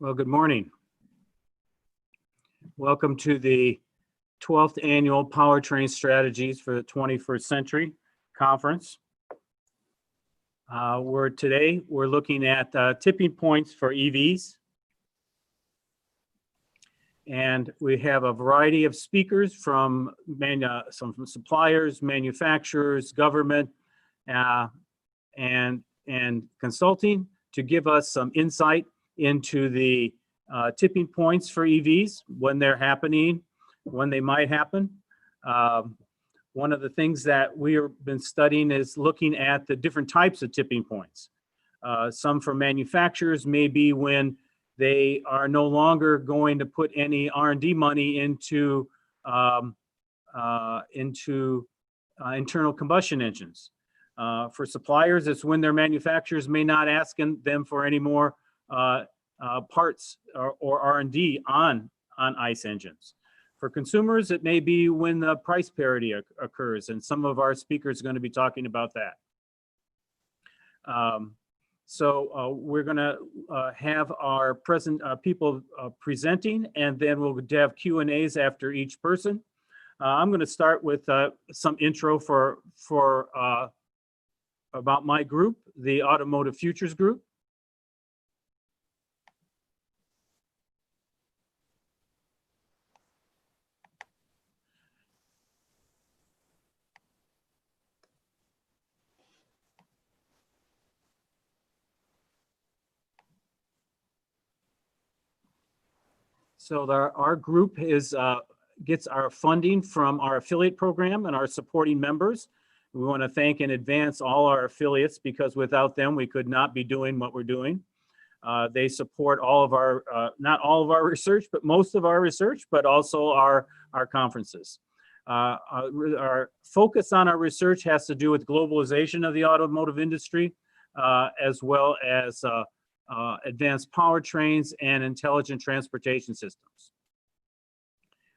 Well, good morning. Welcome to the 12th Annual Powertrain Strategies for the 21st Century Conference. We're looking at tipping points for EVs. And we have a variety of speakers from some from suppliers, manufacturers, government, and consulting to give us some insight into the tipping points for EVs, when they're happening, when they might happen. One of the things that we've been studying is looking at the different types of tipping points. Some for manufacturers may be when they are no longer going to put any R&D money into internal combustion engines. For suppliers, it's when their manufacturers may not ask them for any more parts or R&D on ICE engines. For consumers, it may be when the price parity occurs, and some of our speakers are going to be talking about that. We're going to have our people presenting, and then we'll have Q&As after each person. I'm going to start with some intro about my group, the Automotive Futures Group. So our group gets our funding from our affiliate program and our supporting members. We want to thank in advance all our affiliates, because without them, we could not be doing what we're doing. They support all of our, not all of our research, but most of our research, but also our conferences. Our focus on our research has to do with globalization of the automotive industry, as well as advanced powertrains and intelligent transportation systems.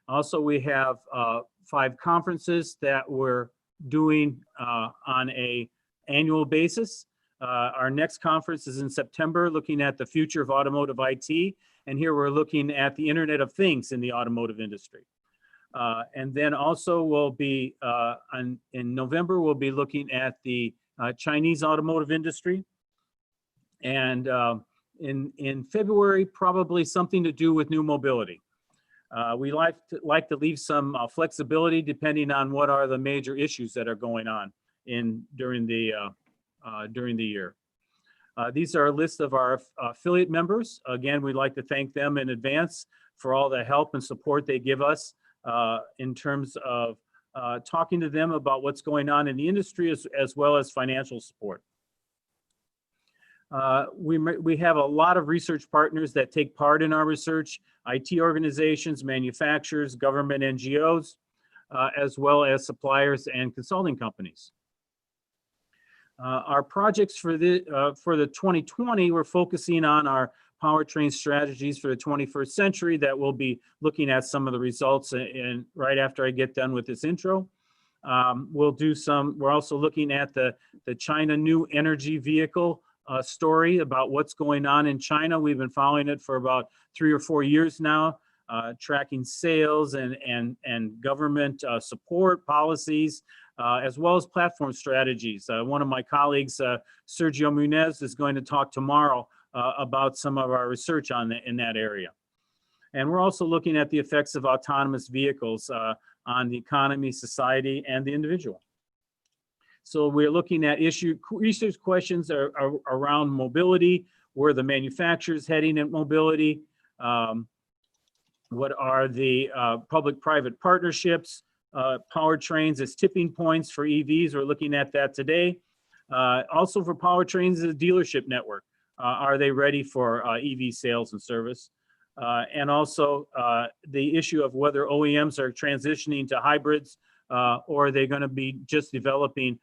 Also, we have 5 conferences that we're doing on an annual basis. Our next conference is in September, looking at the future of automotive IT. And here we're looking at the Internet of Things in the automotive industry. And then also we'll be, in November, we'll be looking at the Chinese automotive industry. And in February, probably something to do with new mobility. We like to leave some flexibility depending on what are the major issues that are going on during the year. These are a list of our affiliate members. Again, we'd like to thank them in advance for all the help and support they give us in terms of talking to them about what's going on in the industry, as well as financial support. We have a lot of research partners that take part in our research: IT organizations, manufacturers, government NGOs, as well as suppliers and consulting companies. Our projects for the 2020, we're focusing on our powertrain strategies for the 21st century that we'll be looking at some of the results right after I get done with this intro. We're also looking at the China new energy vehicle story about what's going on in China. We've been following it for about 3 or 4 years now, tracking sales and government support policies, as well as platform strategies. One of my colleagues, Sergio Munez, is going to talk tomorrow about some of our research in that area. And we're also looking at the effects of autonomous vehicles on the economy, society, and the individual. So we're looking at research questions around mobility. Where are the manufacturers heading in mobility? What are the public-private partnerships? Powertrains as tipping points for EVs. We're looking at that today. Also for powertrains, the dealership network. Are they ready for EV sales and service? And also the issue of whether OEMs are transitioning to hybrids, or are they going to be just developing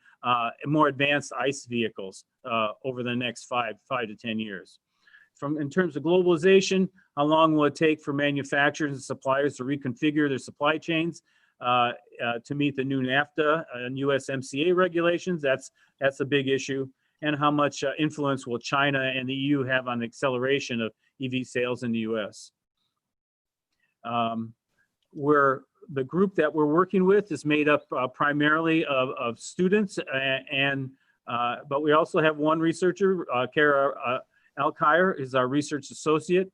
more advanced ICE vehicles over the next 5 to 10 years. In terms of globalization, how long will it take for manufacturers and suppliers to reconfigure their supply chains to meet the new NAFTA and USMCA regulations? That's a big issue. and how much influence will China and the EU have on the acceleration of EV sales in the US. The group that we're working with is made up primarily of students, but we also have one researcher, Kara Alkire is our research associate.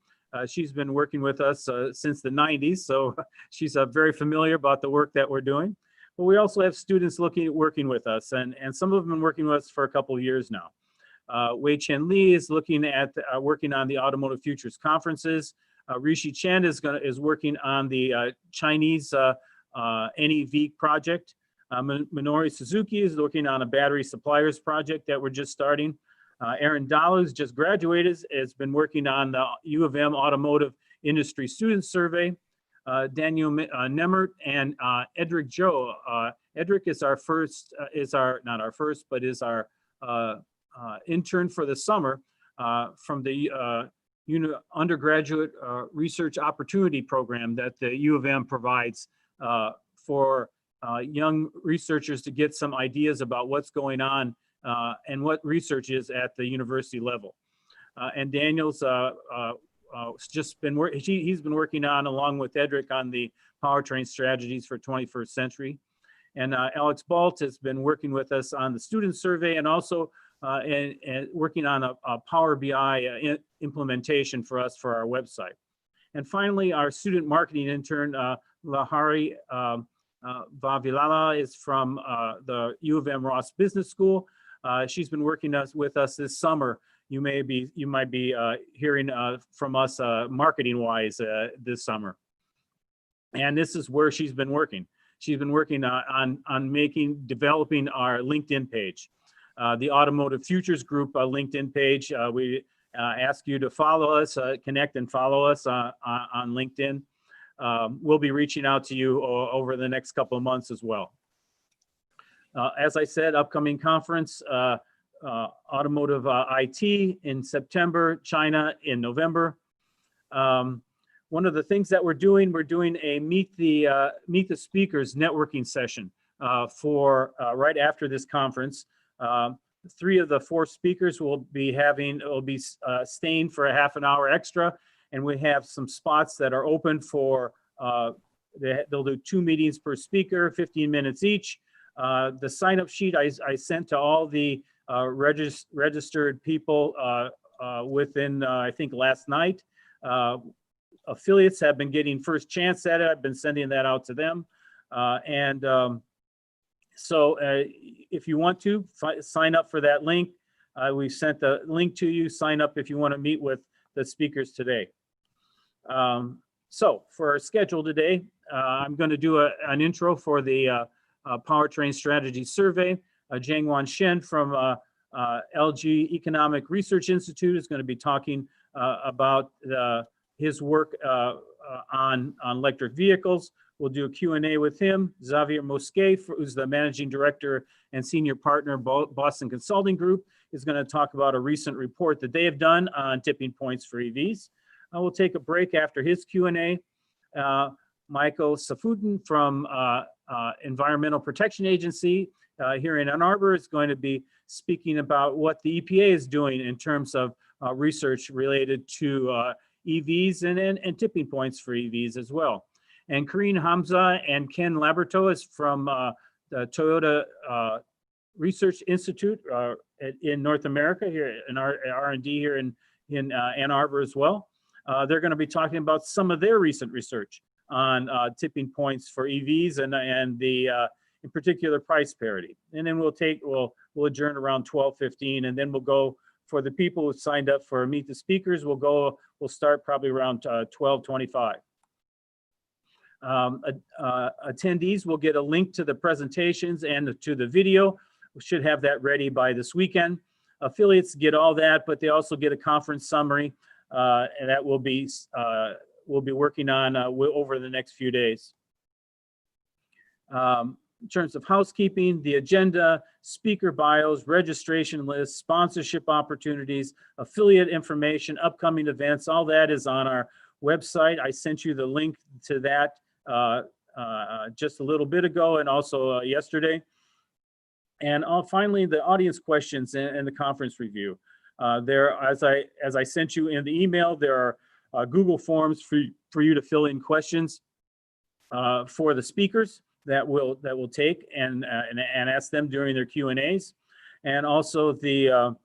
She's been working with us since the 90s, so she's very familiar about the work that we're doing. But we also have students working with us, and some of them have been working with us for a couple of years now. Wei Chen Li is working on the Automotive Futures conferences. Rishi Chen is working on the Chinese NEV project. Minori Suzuki is working on a battery suppliers project that we're just starting. Aaron Dahl, who's just graduated, has been working on the U of M Automotive Industry Student Survey. Daniel Nemmert and Edric Joe. Edric is not our first, but is our intern for the summer from the undergraduate research opportunity program that the U of M provides for young researchers to get some ideas about what's going on and what research is at the university level. And Daniel's he's been working on, along with Edric, on the powertrain strategies for 21st century. And Alex Balt has been working with us on the student survey and also and working on a Power BI implementation for us for our website. And finally, our student marketing intern, Lahari Vavilala, is from the U of M Ross Business School. She's been working with us this summer. You might be hearing from us marketing-wise this summer. And this is where she's been working. She's been working on developing our LinkedIn page. The Automotive Futures Group LinkedIn page, we ask you to follow us, connect and follow us on LinkedIn. We'll be reaching out to you over the next couple of months as well. As I said, upcoming conference, Automotive IT in September, China in November. One of the things that we're doing a Meet the Speakers networking session for right after this conference. 3 of the 4 speakers will be staying for a half an hour extra, and we have some spots that are open for, they'll do 2 meetings per speaker, 15 minutes each. The sign-up sheet I sent to all the registered people within, I think, last night. Affiliates have been getting first chance at it. I've been sending that out to them. So if you want to, sign up for that link. We've sent the link to you. Sign up if you want to meet with the speakers today. So for our schedule today, I'm going to do an intro for the Powertrain Strategy Survey. Jiangwan Shen from LG Economic Research Institute is going to be talking about his work on electric vehicles. We'll do a Q&A with him. Xavier Mosquet, who's the Managing Director and Senior Partner, Boston Consulting Group, is going to talk about a recent report that they have done on tipping points for EVs. We'll take a break after his Q&A. Michael Safutin from Environmental Protection Agency here in Ann Arbor is going to be speaking about what the EPA is doing in terms of research related to EVs and tipping points for EVs as well. And Karine Hamza and Ken Laberto is from the Toyota Research Institute in North America, here in our R&D here in Ann Arbor as well. They're going to be talking about some of their recent research on tipping points for EVs and the in particular price parity. And then we'll adjourn around 12:15, and then we'll go for the people who signed up for Meet the Speakers. We'll start probably around 12:25. Attendees will get a link to the presentations and to the video. We should have that ready by this weekend. Affiliates get all that, but they also get a conference summary, and that we'll be working on over the next few days. In terms of housekeeping, the agenda, speaker bios, registration lists, sponsorship opportunities, affiliate information, upcoming events, all that is on our website. I sent you the link to that just a little bit ago and also yesterday. And finally, the audience questions and the conference review. There, as I sent you in the email, there are Google Forms for you to fill in questions for the speakers that will take and ask them during their Q&As. And also within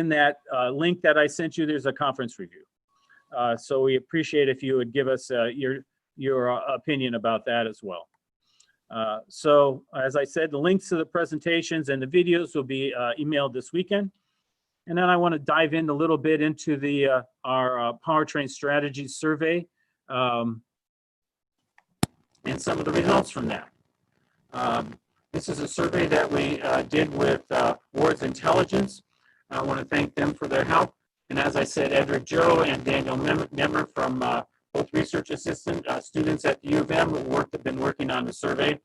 that link that I sent you, there's a conference review. So we appreciate if you would give us your opinion about that as well. So as I said, the links to the presentations and the videos will be emailed this weekend. And then I want to dive in a little bit into our powertrain strategy survey and some of the results from that. This is a survey that we did with Ward's Intelligence. I want to thank them for their help. And as I said, Edric Joe and Daniel Nemmer from both research assistant students at the U of M have been working on the survey.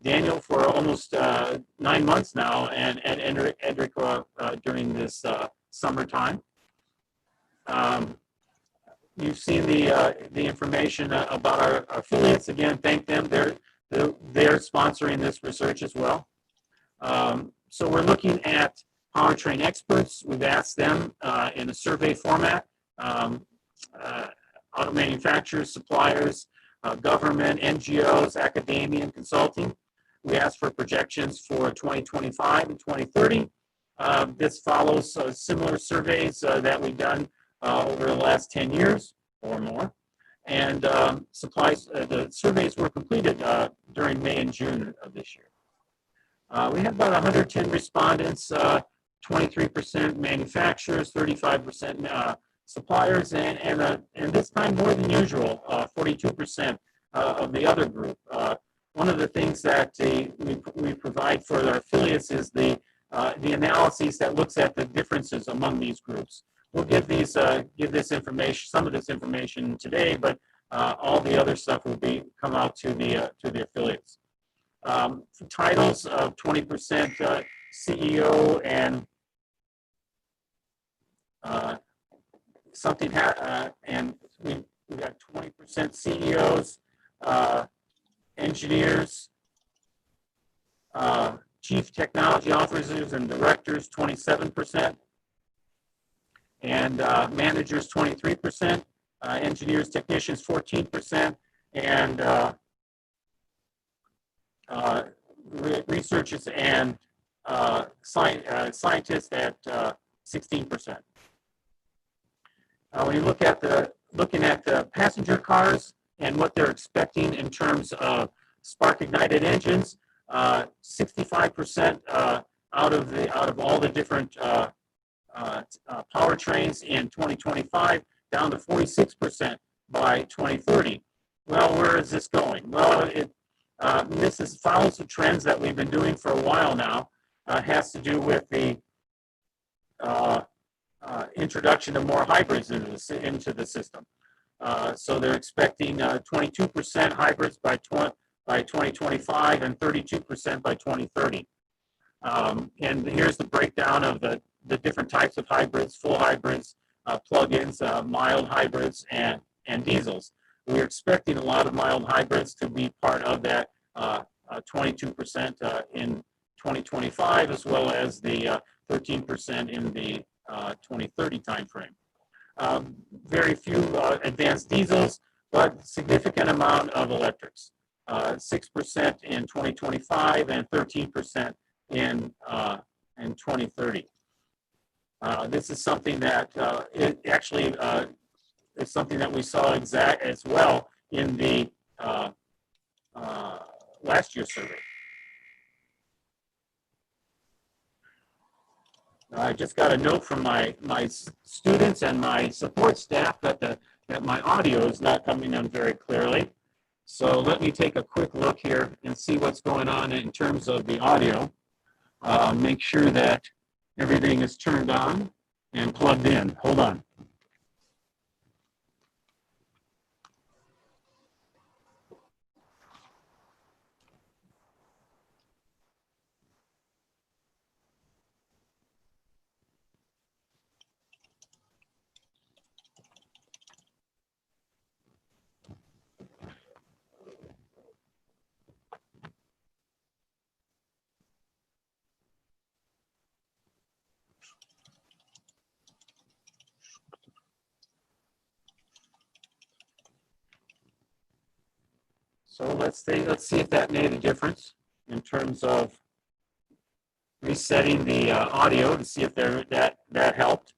Daniel for almost 9 months now, and Edric during this summertime. You've seen the information about our affiliates. Again, thank them. They're sponsoring this research as well. So we're looking at powertrain experts. We've asked them in a survey format, auto manufacturers, suppliers, government, NGOs, academia, and consulting. We asked for projections for 2025 and 2030. This follows similar surveys that we've done over the last 10 years or more. And the surveys were completed during May and June of this year. We had about 110 respondents, 23% manufacturers, 35% suppliers, and this time more than usual, 42% of the other group. One of the things that we provide for our affiliates is the analyses that looks at the differences among these groups. We'll give this information, some of this information today, but all the other stuff will come out to the affiliates. Titles of 20% CEO and and we got 20% CEOs, engineers, chief technology officers and directors, 27%, and managers, 23%, engineers, technicians, 14%, and researchers and scientists at 16%. When you looking at the passenger cars and what they're expecting in terms of spark-ignited engines, 65% out of all the different powertrains in 2025, down to 46% by 2030. Well, where is this going? Well, this follows the trends that we've been doing for a while now. Has to do with the introduction of more hybrids into the system. So they're expecting 22% hybrids by 2025 and 32% by 2030. And here's the breakdown of the different types of hybrids: full hybrids, plug-ins, mild hybrids, and diesels. We're expecting a lot of mild hybrids to be part of that 22% in 2025, as well as the 13% in the 2030 timeframe. Very few advanced diesels, but significant amount of electrics. 6% in 2025 and 13% in 2030. This is something that is something that we saw as well in the last year's survey. I just got a note from my students and my support staff that my audio is not coming in very clearly. So let me take a quick look here and see what's going on in terms of the audio. Make sure that everything is turned on and plugged in. Hold on. So let's see if that made a difference in terms of resetting the audio to see if that helped.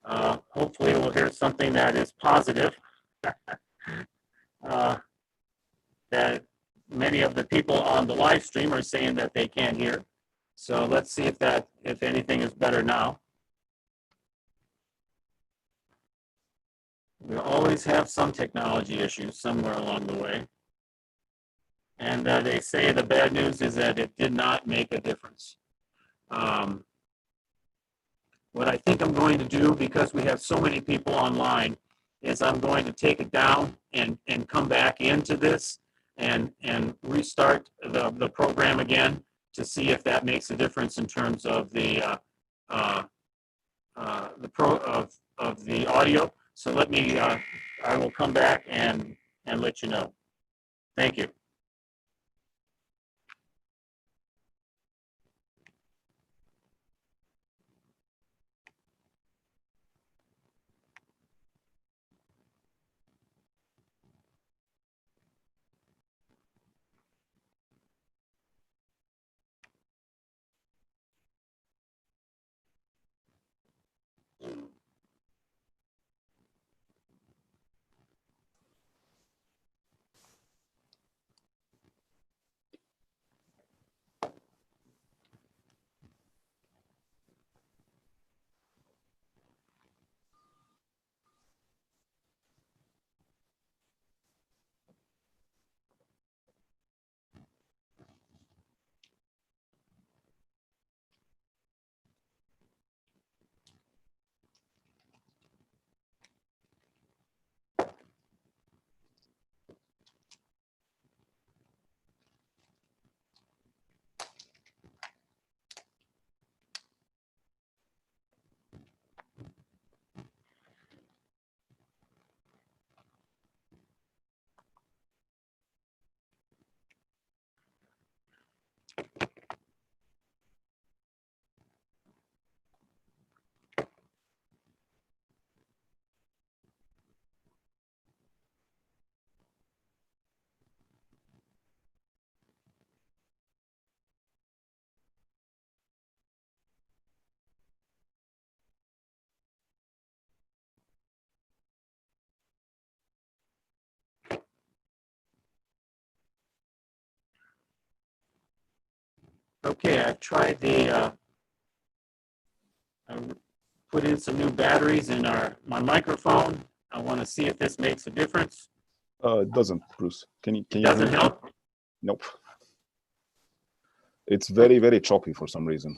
Hopefully we'll hear something that is positive. That many of the people on the live stream are saying that they can't hear. So let's see if anything is better now. We always have some technology issues somewhere along the way. And they say the bad news is that it did not make a difference. What I think I'm going to do, because we have so many people online, is I'm going to take it down and come back into this and restart the program again to see if that makes a difference in terms of the audio. So let me, I will come back and let you know. Thank you. Okay, I've tried I put in some new batteries in my microphone. I want to see if this makes a difference. It doesn't, Bruce. Can you Doesn't help? Nope. It's very, very choppy for some reason.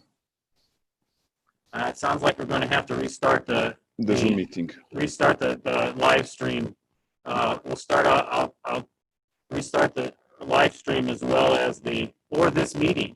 It sounds like we're going to have to restart the Zoom meeting. Restart the live stream. We'll start. I'll restart the live stream as well as this meeting.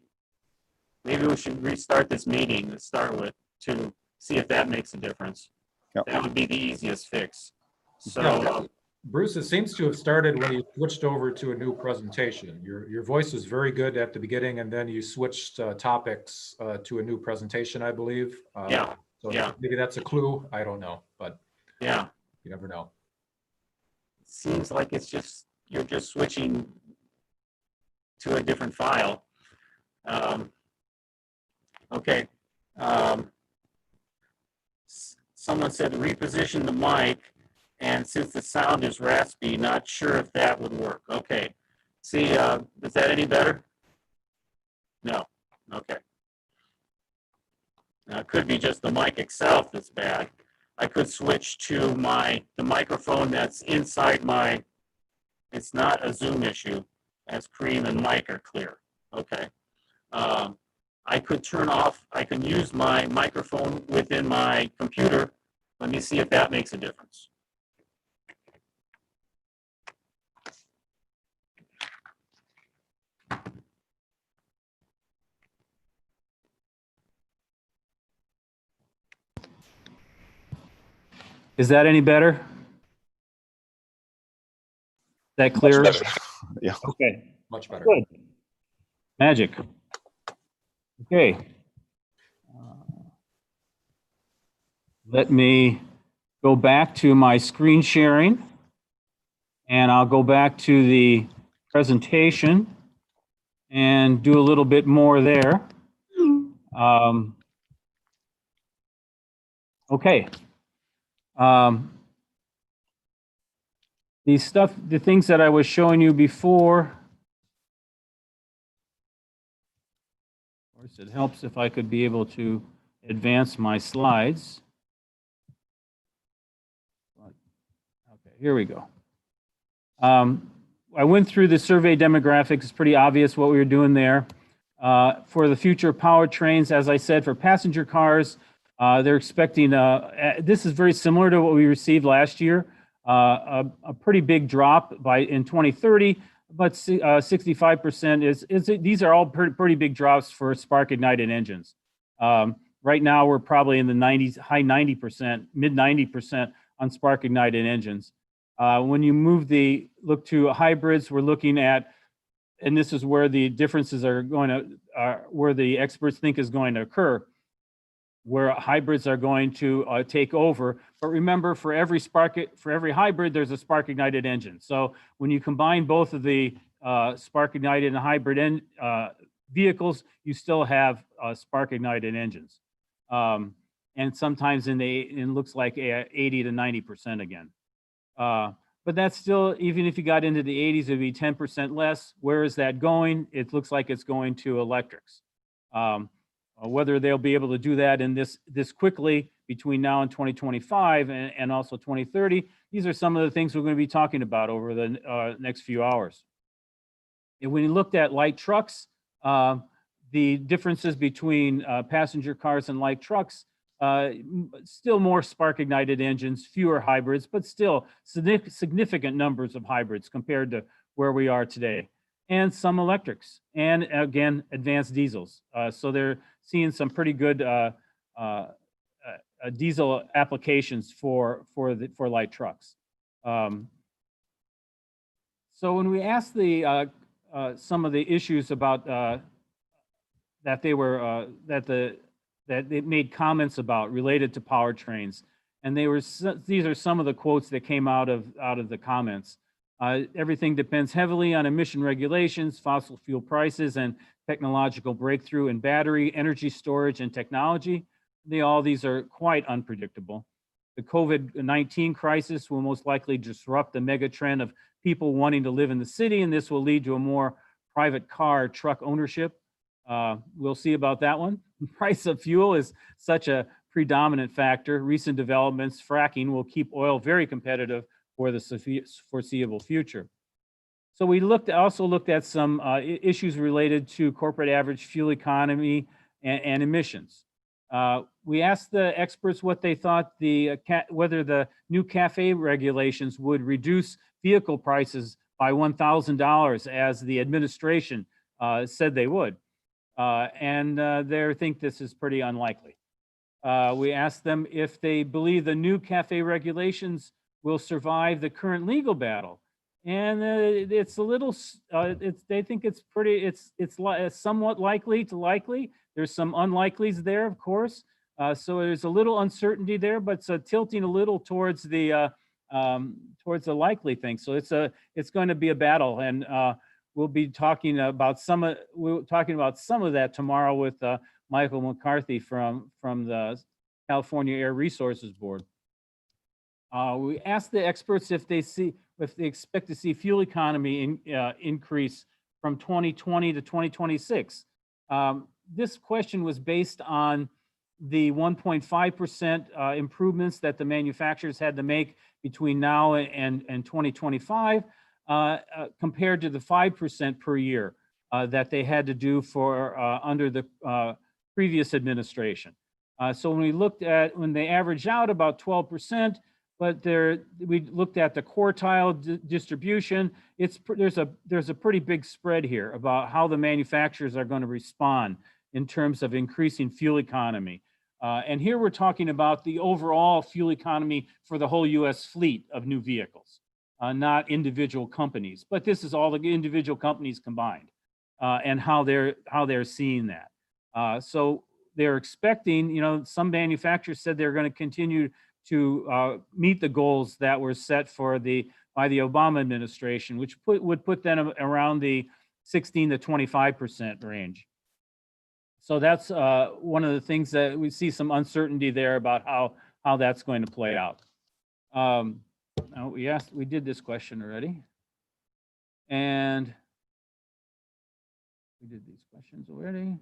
Maybe we should restart this meeting to start with to see if that makes a difference. Yep. That would be the easiest fix. So, yeah. Bruce, it seems to have started when you switched over to a new presentation. Your voice was very good at the beginning, and then you switched topics to a new presentation, I believe. Yeah. So yeah. Maybe that's a clue. I don't know, but yeah, you never know. It seems like you're just switching to a different file. Okay. Someone said reposition the mic, and since the sound is raspy, not sure if that would work. Okay. See, is that any better? No. Okay. Now, it could be just the mic itself that's bad. I could switch to the microphone that's inside it's not a Zoom issue, as Cream and Mike are clear. Okay. I can use my microphone within my computer. Let me see if that makes a difference. Is that any better? Is that clear? Much better. Yeah. Okay. Much better. Good. Magic. Okay. Let me go back to my screen sharing, and I'll go back to the presentation and do a little bit more there. Okay. The things that I was showing you before. Of course, it helps if I could be able to advance my slides. Okay, here we go. I went through the survey demographics. It's pretty obvious what we were doing there. For the future powertrains, as I said, for passenger cars, they're expecting, this is very similar to what we received last year, a pretty big drop in 2030, but 65% these are all pretty big drops for spark ignited engines. Right now, we're probably in the 90s, high 90%, mid 90% on spark ignited engines. When you look to hybrids, we're looking at, and this is where the differences are going to, where the experts think is going to occur, where hybrids are going to take over. But remember, for every hybrid, there's a spark ignited engine. So when you combine both of the spark ignited and hybrid vehicles, you still have spark ignited engines. And sometimes it looks like 80 to 90% again. But that's still, even if you got into the 80s, it'd be 10% less. Where is that going? It looks like it's going to electrics. Whether they'll be able to do that in this quickly between now and 2025 and also 2030, these are some of the things we're going to be talking about over the next few hours. And when you looked at light trucks, the differences between passenger cars and light trucks, still more spark ignited engines, fewer hybrids, but still significant numbers of hybrids compared to where we are today, and some electrics, and again, advanced diesels. So they're seeing some pretty good diesel applications for light trucks. So when we asked some of the issues about that they made comments about related to powertrains, and these are some of the quotes that came out of the comments. Everything depends heavily on emission regulations, fossil fuel prices, and technological breakthrough in battery, energy storage, and technology. These are quite unpredictable. The COVID-19 crisis will most likely disrupt the mega trend of people wanting to live in the city, and this will lead to a more private car truck ownership. We'll see about that one. The price of fuel is such a predominant factor. Recent developments, fracking, will keep oil very competitive for the foreseeable future. So we also looked at some issues related to corporate average fuel economy and emissions. We asked the experts what they thought whether the new CAFE regulations would reduce vehicle prices by $1,000 as the administration said they would. And they think this is pretty unlikely. We asked them if they believe the new CAFE regulations will survive the current legal battle. And it's a little, they think it's somewhat likely to likely. There's some unlikelies there, of course. So there's a little uncertainty there, but it's tilting a little towards the likely thing. So it's going to be a battle, and we'll be talking about some of that tomorrow with Michael McCarthy from the California Air Resources Board. We asked the experts if they expect to see fuel economy increase from 2020 to 2026. This question was based on the 1.5% improvements that the manufacturers had to make between now and 2025, compared to the 5% per year that they had to do under the previous administration. So when they average out about 12%, but we looked at the quartile distribution. There's a pretty big spread here about how the manufacturers are going to respond in terms of increasing fuel economy. And here we're talking about the overall fuel economy for the whole US fleet of new vehicles, not individual companies, but this is all the individual companies combined, and how they're seeing that. So they're expecting, some manufacturers said they're going to continue to meet the goals that were set for the by the Obama administration, which would put them around the 16 to 25% range. So that's one of the things that we see some uncertainty there about how that's going to play out. Now we did this question already. And we did these questions already.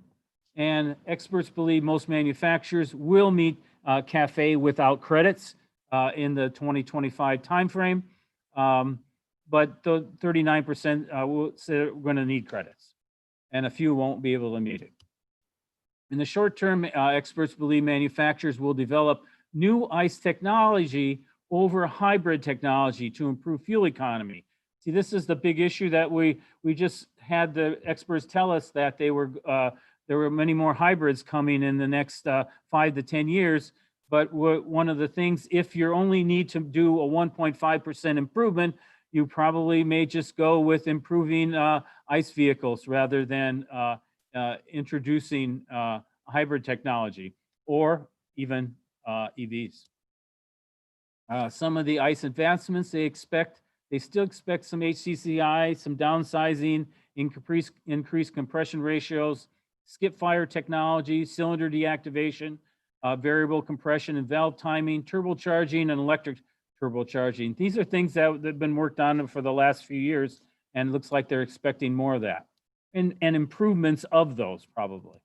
And experts believe most manufacturers will meet CAFE without credits in the 2025 timeframe. But the 39% will say we're going to need credits, and a few won't be able to meet it. In the short term, experts believe manufacturers will develop new ICE technology over hybrid technology to improve fuel economy. See, this is the big issue that we just had the experts tell us that there were many more hybrids coming in the next 5 to 10 years. But one of the things, if you only need to do a 1.5% improvement, you probably may just go with improving ICE vehicles rather than introducing hybrid technology or even EVs. Some of the ICE advancements they still expect some HCCI, some downsizing, increased compression ratios, skip fire technology, cylinder deactivation, variable compression and valve timing, turbocharging, and electric turbocharging. These are things that have been worked on for the last few years, and it looks like they're expecting more of that, and improvements of those probably.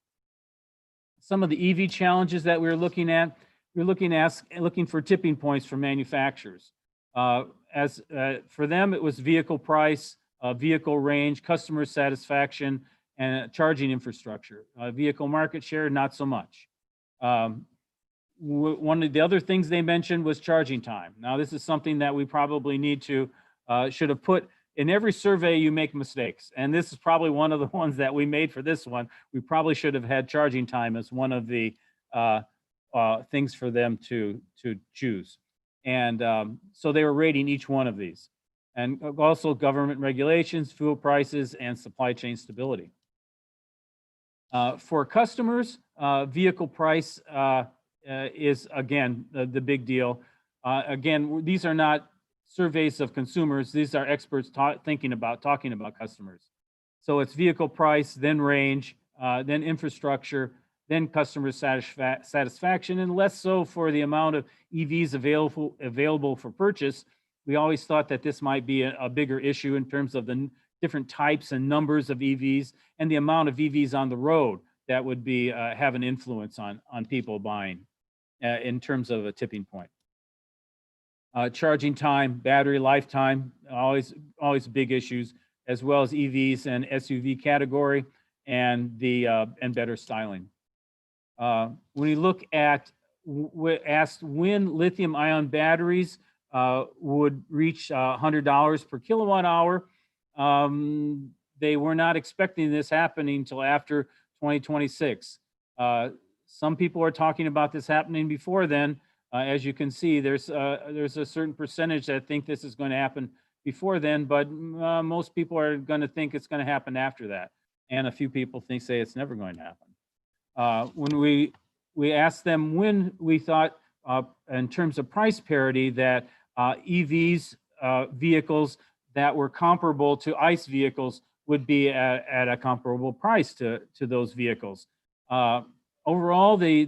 Some of the EV challenges that we're looking at, we're looking for tipping points for manufacturers. For them, it was vehicle price, vehicle range, customer satisfaction, and charging infrastructure. Vehicle market share, not so much. One of the other things they mentioned was charging time. Now, this is something that we probably need to, should have put in every survey. You make mistakes, and this is probably one of the ones that we made for this one. We probably should have had charging time as one of the things for them to choose. And so they were rating each one of these. And also government regulations, fuel prices, and supply chain stability. For customers, vehicle price is, again, the big deal. Again, these are not surveys of consumers. These are experts talking about customers. So it's vehicle price, then range, then infrastructure, then customer satisfaction, and less so for the amount of EVs available for purchase. We always thought that this might be a bigger issue in terms of the different types and numbers of EVs and the amount of EVs on the road that would be have an influence on people buying in terms of a tipping point. Charging time, battery lifetime, always big issues, as well as EVs and SUV category and better styling. When we look at, we asked when lithium ion batteries would reach $100 per kilowatt hour. They were not expecting this happening until after 2026. Some people are talking about this happening before then. As you can see, there's a certain percentage that think this is going to happen before then, but most people are going to think it's going to happen after that. And a few people say it's never going to happen. When we asked them when we thought, in terms of price parity, that EVs vehicles that were comparable to ICE vehicles would be at a comparable price to those vehicles. Overall, the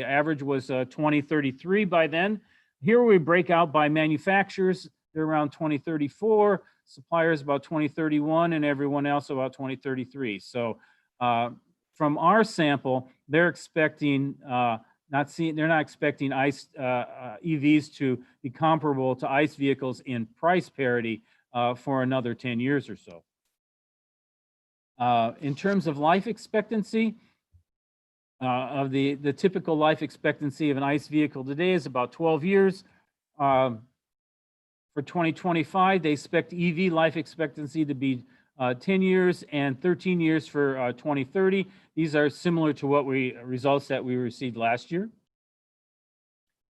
average was 2033 by then. Here we break out by manufacturers. They're around 2034, suppliers about 2031, and everyone else about 2033. So from our sample, they're expecting they're not expecting ICE EVs to be comparable to ICE vehicles in price parity for another 10 years or so. In terms of life expectancy, of the typical life expectancy of an ICE vehicle today is about 12 years. For 2025, they expect EV life expectancy to be 10 years and 13 years for 2030. These are similar to results that we received last year.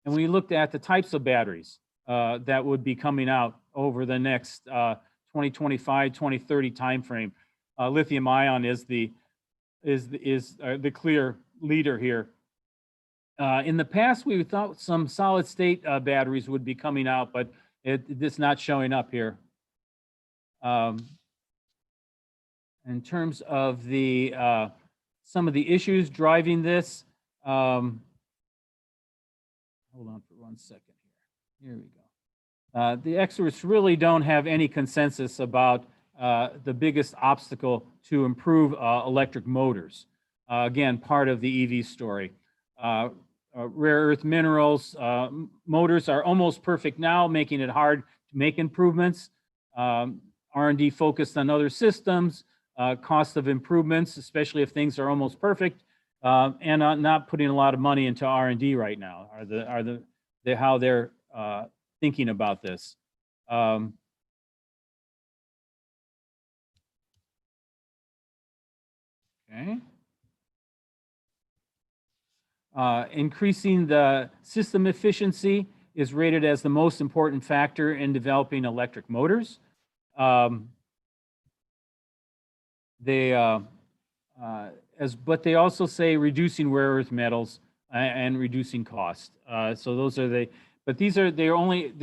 And we looked at the types of batteries that would be coming out over the next 2025, 2030 timeframe. Lithium ion is the clear leader here. In the past, we thought some solid state batteries would be coming out, but It's not showing up here. In terms of the some of the issues driving this, hold on for 1 second here. Here we go. The experts really don't have any consensus about the biggest obstacle to improve electric motors. Again, part of the EV story. Rare earth minerals, motors are almost perfect now, making it hard to make improvements. R&D focused on other systems, cost of improvements, especially if things are almost perfect, and not putting a lot of money into R&D right now are how they're thinking about this. Okay. Increasing the system efficiency is rated as the most important factor in developing electric motors. But they also say reducing rare earth metals and reducing cost. So those are but they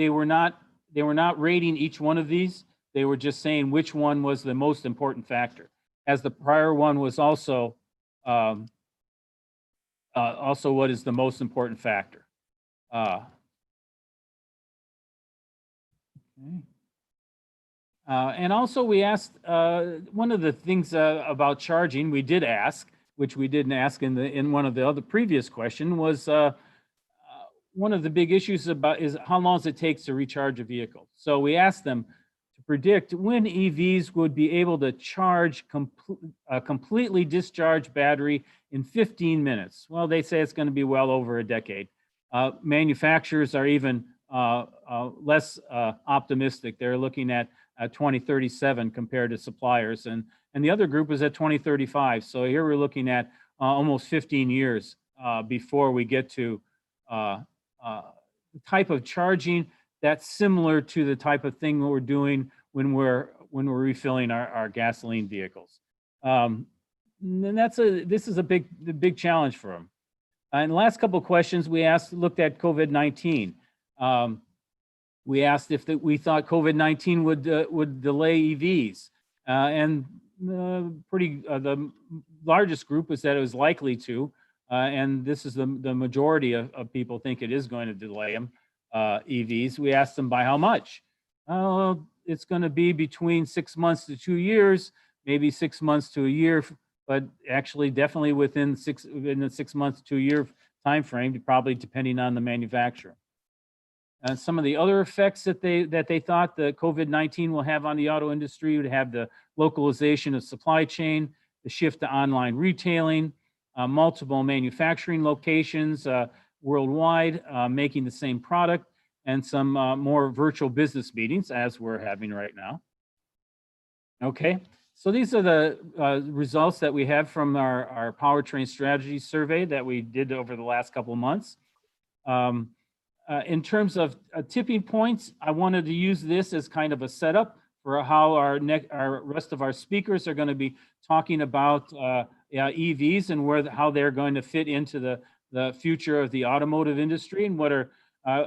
were not rating each one of these. They were just saying which one was the most important factor, as the prior one was also what is the most important factor. Okay. And also we asked, one of the things about charging we did ask, which we didn't ask in one of the other previous question, was one of the big issues is how long does it take to recharge a vehicle? So we asked them to predict when EVs would be able to charge a completely discharged battery in 15 minutes. Well, they say it's going to be well over a decade. Manufacturers are even less optimistic. They're looking at 2037 compared to suppliers, and the other group is at 2035. So here we're looking at almost 15 years before we get to the type of charging that's similar to the type of thing we're doing when we're refilling our gasoline vehicles. And this is a big challenge for them. In the last couple of questions we looked at COVID-19. We asked if we thought COVID-19 would delay EVs, and the largest group was that it was likely to, and this is the majority of people think it is going to delay them, EVs. We asked them by how much. It's going to be between 6 months to 2 years, maybe 6 months to a year, but actually definitely within the 6 months to 2 year time frame, probably depending on the manufacturer. And some of the other effects that they thought the COVID-19 will have on the auto industry would have the localization of supply chain, the shift to online retailing, multiple manufacturing locations worldwide making the same product, and some more virtual business meetings as we're having right now. Okay, so these are the results that we have from our powertrain strategy survey that we did over the last couple of months. In terms of tipping points, I wanted to use this as kind of a setup for how our rest of our speakers are going to be talking about EVs and how they're going to fit into the future of the automotive industry, and what are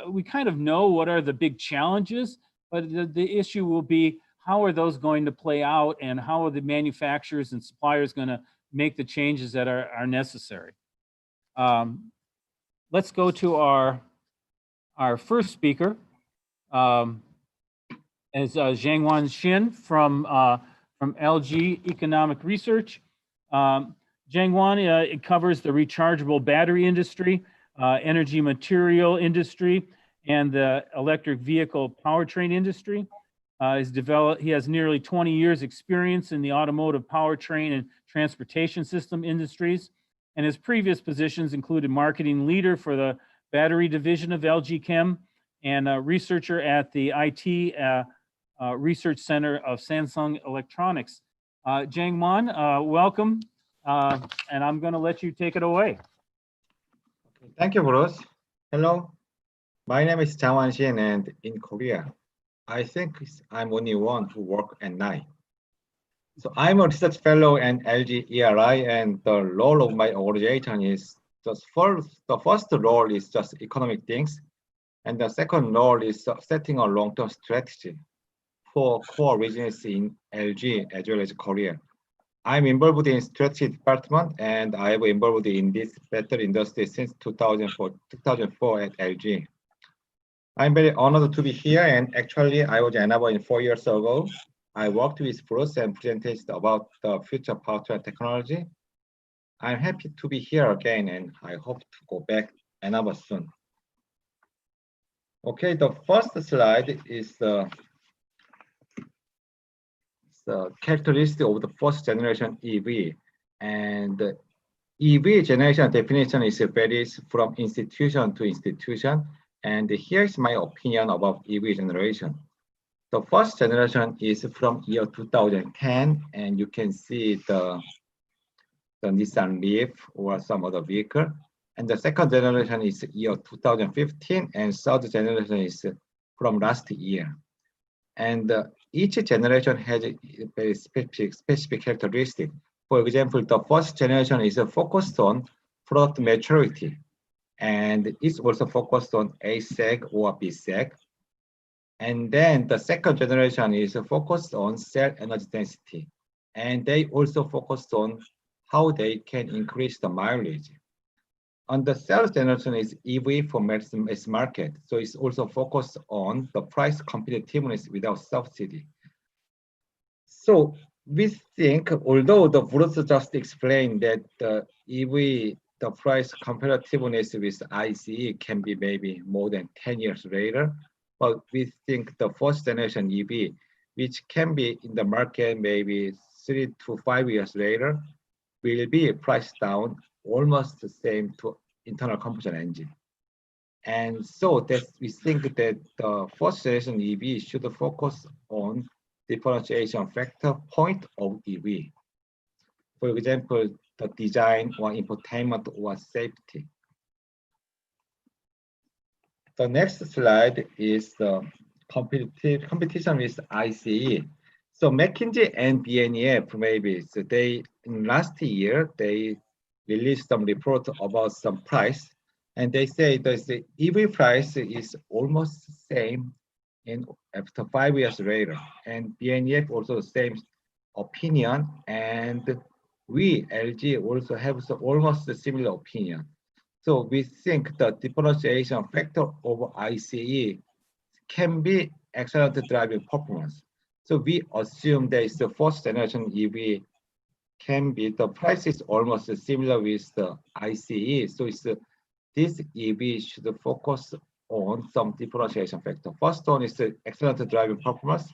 we kind of know what are the big challenges, but the issue will be how are those going to play out, and how are the manufacturers and suppliers going to make the changes that are necessary. Let's go to our first speaker, is Jianguan Xin from LG Economic Research. Jianguan, it covers the rechargeable battery industry, energy material industry, and the electric vehicle powertrain industry. He has nearly 20 years experience in the automotive powertrain and transportation system industries, and his previous positions included marketing leader for the battery division of LG Chem and a researcher at the IT Research Center of Samsung Electronics. Jianguan, welcome, and I'm going to let you take it away. Thank you, Bruce. Hello, my name is Jianguan Xin, and in Korea, I think I'm only one who works at night. So I'm a research fellow at LG ERI, and the role of my organization is the first role is just economic things. And the second role is setting a long-term strategy for core regions in LG as well as Korea. I'm involved in strategy department and I have involved in this battery industry since 2004 at LG. I'm very honored to be here, and actually I was in 4 years ago. I worked with Bruce and presented about the future powertrain technology. I'm happy to be here again, and I hope to go back Anova soon. Okay, the first slide is the characteristic of the first generation EV. And the EV generation definition is varies from institution to institution. And here's my opinion about EV generation. The first generation is from year 2010, and you can see the Nissan Leaf or some other vehicle. And the second generation is year 2015, and third generation is from last year. And each generation has a very specific characteristic. For example, the first generation is focused on product maturity, and it's also focused on A-seg or B-seg. And then the second generation is focused on cell energy density, and they also focused on how they can increase the mileage. On the third generation is EV for mass market, so it's also focused on the price competitiveness without subsidy. So we think, although the Bruce just explained that the EV, the price competitiveness with ICE can be maybe more than 10 years later, but we think the first generation EV, which can be in the market maybe 3 to 5 years later, will be priced down almost the same to internal combustion engine. And so that we think that the first generation EV should focus on differentiation factor point of EV. For example, the design or infotainment or safety. The next slide is the competition with ICE. So McKinsey and BNEF maybe, so they, in last year, they released some report about some price, and they say that the EV price is almost the same in after 5 years later. And BNEF also the same opinion, and we, LG, also have almost a similar opinion. So we think the differentiation factor of ICE can be excellent driving performance. So we assume that the first generation EV can be, the price is almost similar with the ICE. So it's this EV should focus on some differentiation factor. First one is the excellent driving performance,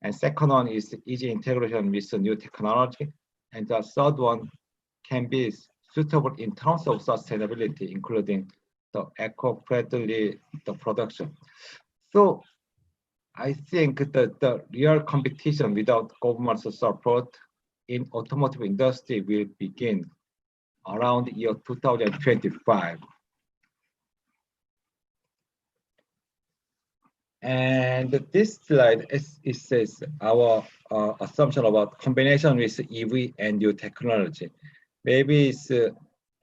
and second one is easy integration with the new technology, and the third one can be suitable in terms of sustainability, including the eco-friendly production. So I think that the real competition without government support in automotive industry will begin around year 2025. And this slide it says our assumption about combination with EV and new technology. Maybe it's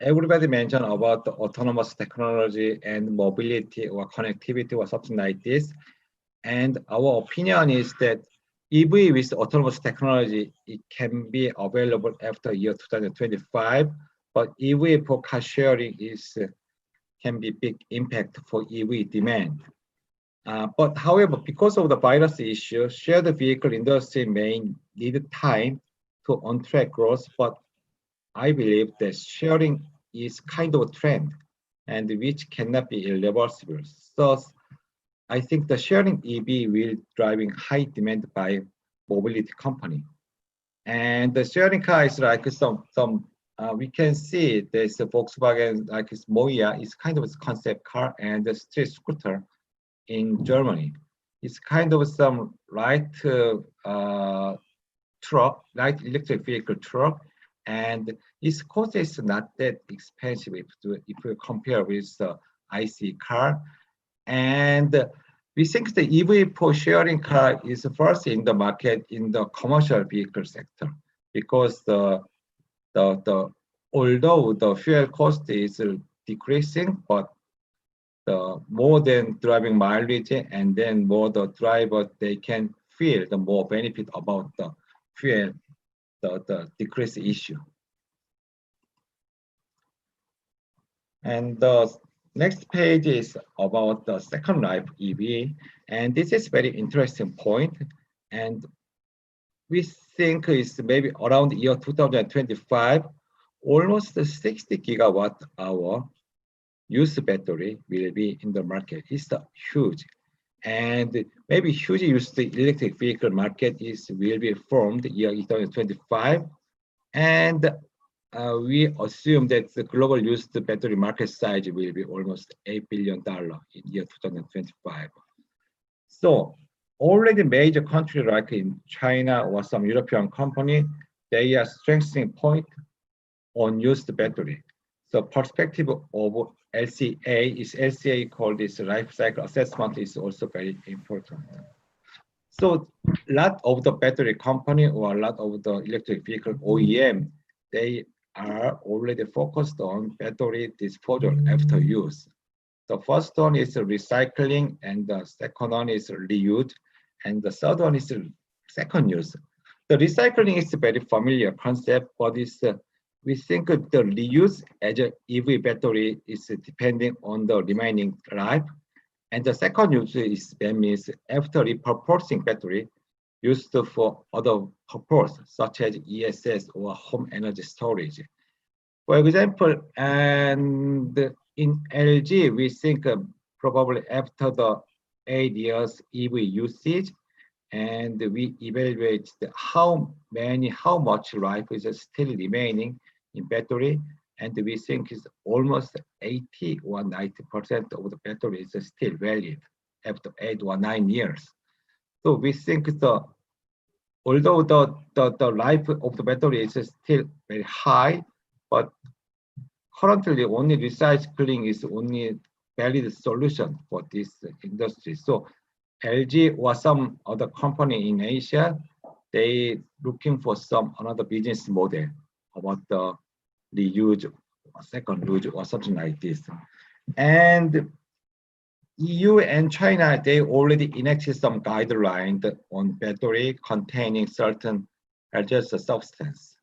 everybody mentioned about the autonomous technology and mobility or connectivity or something like this. And our opinion is that EV with autonomous technology, it can be available after year 2025, but EV for car sharing can be big impact for EV demand. But however, because of the virus issue, shared vehicle industry may need time to on-track growth, but I believe that sharing is kind of a trend and which cannot be irreversible. So I think the sharing EV will driving high demand by mobility company. And the sharing car is like we can see there's a Volkswagen like it's Moya, it's kind of a concept car, and the street scooter in Germany. It's kind of some light electric vehicle truck, and its cost is not that expensive if you compare with the IC car. And we think the EV for sharing car is first in the market in the commercial vehicle sector, because although the fuel cost is decreasing, but the more than driving mileage, and then more the driver, they can feel the more benefit about the fuel, the decrease issue. And the next page is about the second life EV. And this is very interesting point. And we think it's maybe around the year 2025, almost 60 gigawatt hour used battery will be in the market. It's huge. And maybe huge used electric vehicle market will be formed year 2025. And we assume that the global used battery market size will be almost $8 billion in year 2025. So already major countries like in China or some European company, they are strengthening point on used battery. So perspective of LCA called this life cycle assessment is also very important. So a lot of the battery company or a lot of the electric vehicle OEM, they are already focused on battery disposal after use. The first one is recycling, and the second one is reuse, and the third one is second use. The recycling is a very familiar concept, but we think the reuse as an EV battery is depending on the remaining life. And the second use means after repurposing battery used for other purpose, such as ESS or home energy storage. For example, and in LG, we think probably after the 8 years EV usage, and we evaluate how much life is still remaining in battery, and we think it's almost 80 or 90% of the battery is still valid after 8 or 9 years. So we think although the life of the battery is still very high, but currently only recycling is only valid solution for this industry. So LG or some other company in Asia, they looking for some another business model about the reuse, second use or something like this. And EU and China, they already enacted some guidelines on battery containing certain hazardous substance.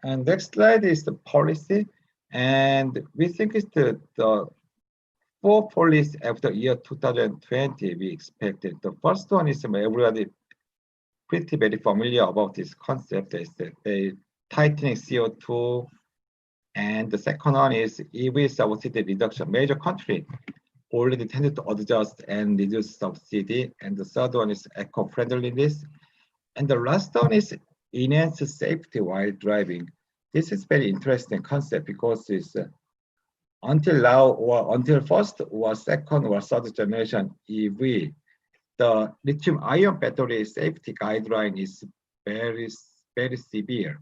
And next slide is the policy. And we think it's the four policies after year 2020 we expected. The first one is everybody pretty very familiar about this concept, is that they tightening CO2. And the second one is EV subsidy reduction. Major country already tended to adjust and reduce subsidy. And the third one is eco-friendliness. And the last one is enhance safety while driving. This is very interesting concept because it's until now or until first or second or third generation EV, the lithium-ion battery safety guideline is very severe.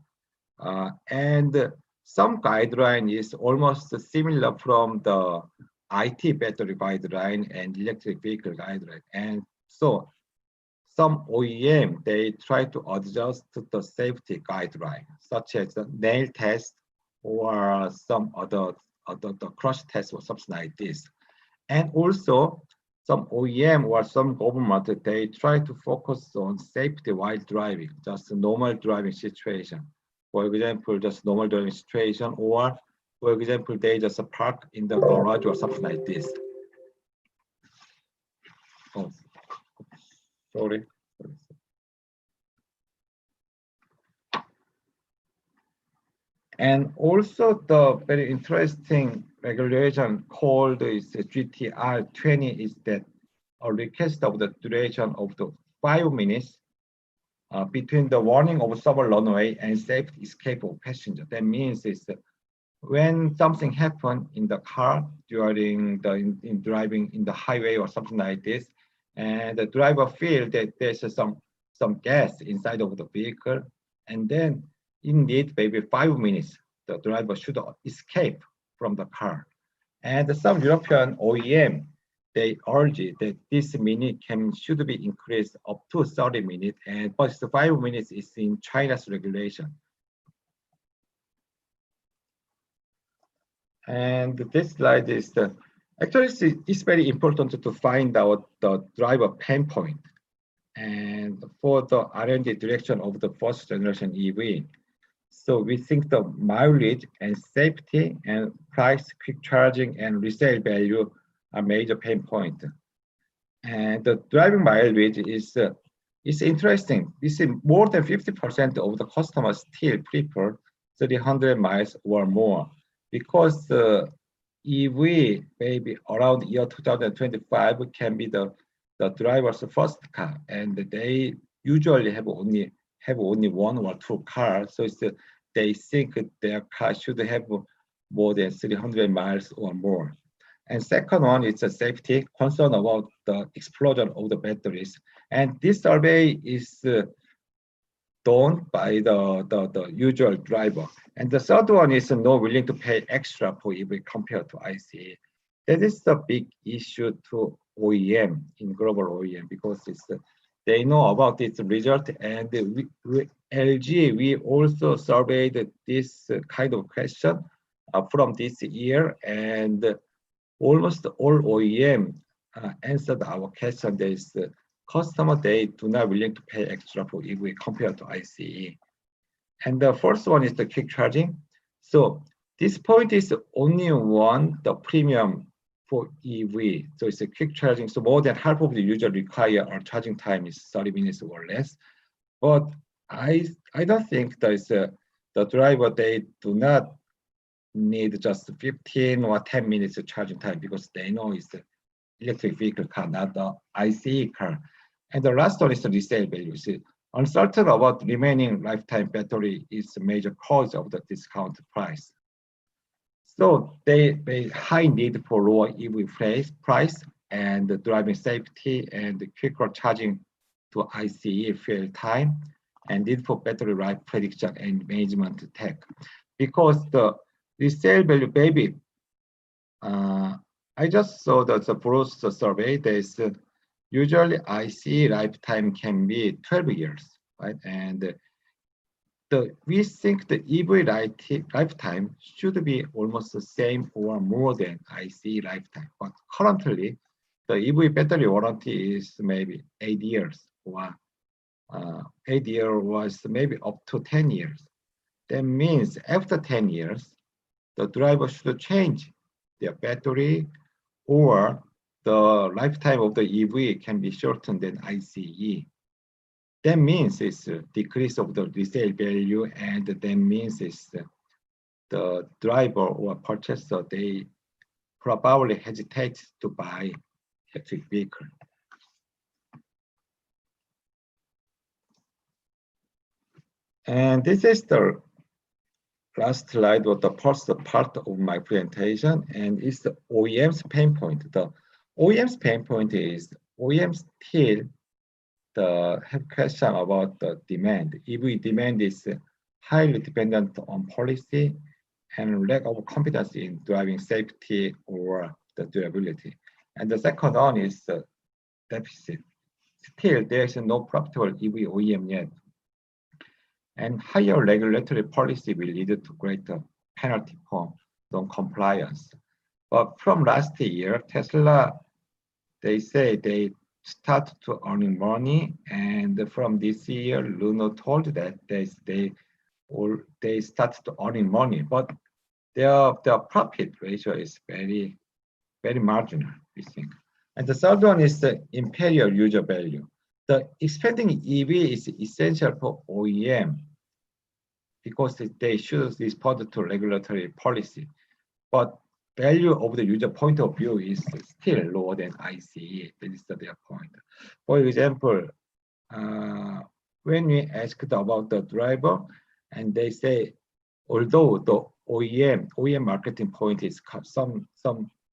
And some guideline is almost similar from the IT battery guideline and electric vehicle guideline. And so some OEM, they try to adjust the safety guideline, such as the nail test or some other the crash test or something like this. And also some OEM or some government, they try to focus on safety while driving, just a normal driving situation. For example, just normal driving situation, or for example, they just park in the garage or something like this. Oh, sorry. And also the very interesting regulation called is GTR20 is that a request of the duration of the 5 minutes between the warning of summer runway and safe escape of passenger. That means is that when something happened in the car during in driving in the highway or something like this, and the driver feel that there's some gas inside of the vehicle, and then indeed maybe 5 minutes the driver should escape from the car. And some European OEM, they urge that this minute should be increased up to 30 minutes, and but 5 minutes is in China's regulation. And this slide is actually it's very important to find out the driver pain point. And for the R&D direction of the first generation EV, so we think the mileage and safety and price, quick charging and resale value are major pain point. And the driving mileage is interesting. This is more than 50% of the customers still prefer 300 miles or more because the EV maybe around year 2025 can be the driver's first car, and they usually have only one or two cars. So they think their car should have more than 300 miles or more. And second one is a safety concern about the explosion of the batteries. And this survey is done by the usual driver. And the third one is not willing to pay extra for EV compared to ICE. That is the big issue to OEM in global OEM because they know about this result. And LG, we also surveyed this kind of question from this year, and almost all OEM answered our question. There is customer, they do not willing to pay extra for EV compared to ICE. And the first one is the quick charging. So this point is only one, the premium for EV. So it's a quick charging. So more than half of the user require our charging time is 30 minutes or less. But I don't think there's the driver, they do not need just 15 or 10 minutes of charging time because they know it's the electric vehicle car, not the ICE car. And the last one is the resale value. See, uncertain about remaining lifetime battery is a major cause of the discount price. So they high need for lower EV price and the driving safety and the quicker charging to ICE fuel time and need for battery life prediction and management tech. Because the resale value, maybe, I just saw that the Bruce survey, there's usually ICE lifetime can be 12 years, right? And we think the EV lifetime should be almost the same or more than ICE lifetime. But currently, the EV battery warranty is maybe 8 years, or 8 years was maybe up to 10 years. That means after 10 years, the driver should change their battery, or the lifetime of the EV can be shortened than ICE. That means it's a decrease of the resale value, and that means it's the driver or purchaser, they probably hesitate to buy electric vehicle. And this is the last slide of the first part of my presentation, and it's the OEM's pain point. The OEM's pain point is OEMs still have question about the demand. EV demand is highly dependent on policy and lack of confidence in driving safety or the durability. And the second one is the deficit. Still, there is no profitable EV OEM yet. And higher regulatory policy will lead to greater penalty for non-compliance. But from last year, Tesla, they say they start to earning money, and from this year, Luno told that they start to earning money, but their profit ratio is very, very marginal, we think. And the third one is the imperial user value. The expanding EV is essential for OEM because they should respond to regulatory policy, but value of the user point of view is still lower than ICE. That is their point. For example, when we asked about the driver, and they say, although the OEM marketing point is some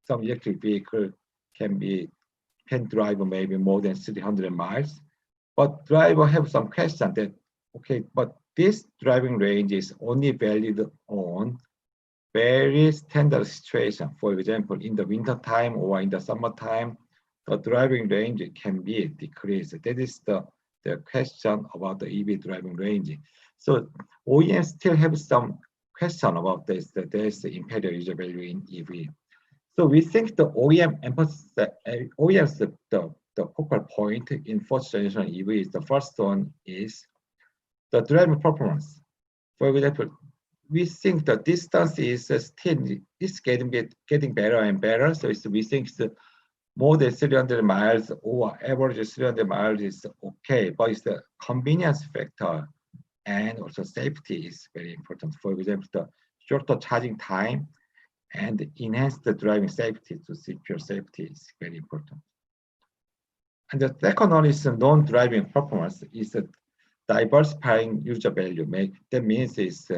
electric vehicle can drive maybe more than 300 miles, but driver have some question that, okay, but this driving range is only valid on very standard situation. For example, in the winter time or in the summertime, the driving range can be decreased. That is the question about the EV driving range. So OEMs still have some question about this, that there's the imperial user value in EV. So we think the OEM OEM's the focal point in fourth generation EV is the first one is the driving performance. For example, we think the distance is still is getting better and better. So we think it's more than 300 miles or average 300 miles is okay, but it's the convenience factor and also safety is very important. For example, the shorter charging time and enhance the driving safety to secure safety is very important. And the second one is non-driving performance is a diversifying user value. That means it's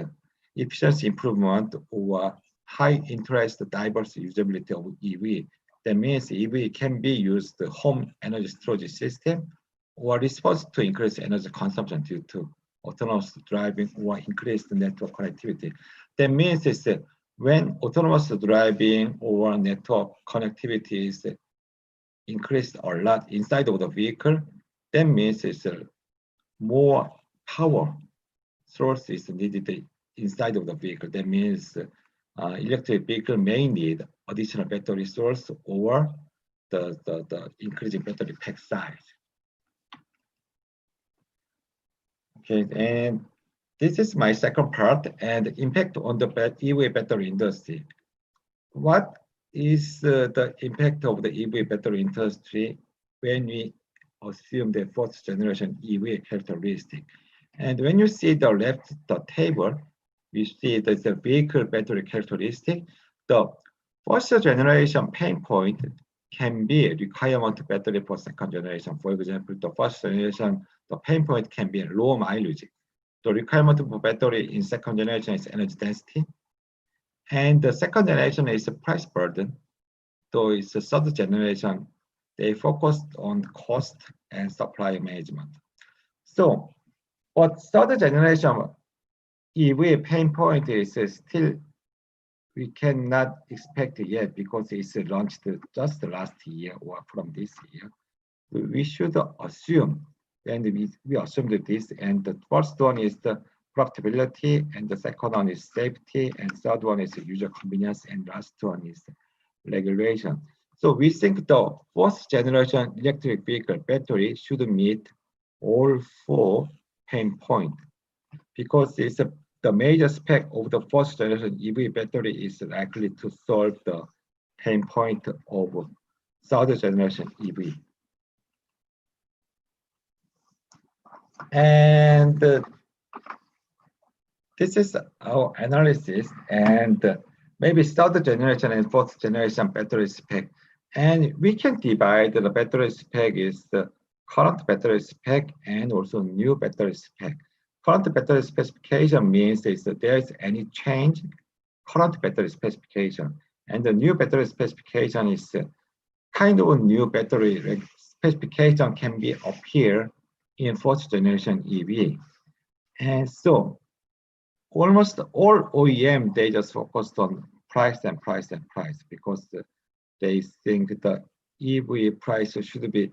efficiency improvement or high interest diverse usability of EV. That means EV can be used home energy storage system or response to increased energy consumption due to autonomous driving or increased network connectivity. That means it's when autonomous driving or network connectivity is increased a lot inside of the vehicle, that means it's more power source is needed inside of the vehicle. That means electric vehicle may need additional battery source or the increasing battery pack size. Okay, and this is my second part and impact on the EV battery industry. What is the impact of the EV battery industry when we assume the fourth generation EV characteristic? And when you see the left the table, we see that the vehicle battery characteristic. The first generation pain point can be requirement battery for second generation. For example, the first generation, the pain point can be low mileage. The requirement for battery in second generation is energy density. And the second generation is a price burden. So it's a third generation, they focused on cost and supply management. So, but third generation EV pain point is still, we cannot expect it yet because it's launched just last year or from this year. We should assume, and we assumed this, and the first one is the profitability, and the second one is safety, and third one is user convenience, and last one is regulation. So we think the fourth generation electric vehicle battery should meet all four pain points because it's the major spec of the fourth generation EV battery is likely to solve the pain point of third generation EV. And this is our analysis, and maybe third generation and fourth generation battery spec. And we can divide the battery spec is the current battery spec and also new battery spec. Current battery specification means is that there is any change, current battery specification. And the new battery specification is kind of a new battery specification can be appear in fourth generation EV. And so almost all OEM, they just focused on price and price and price because they think the EV price should be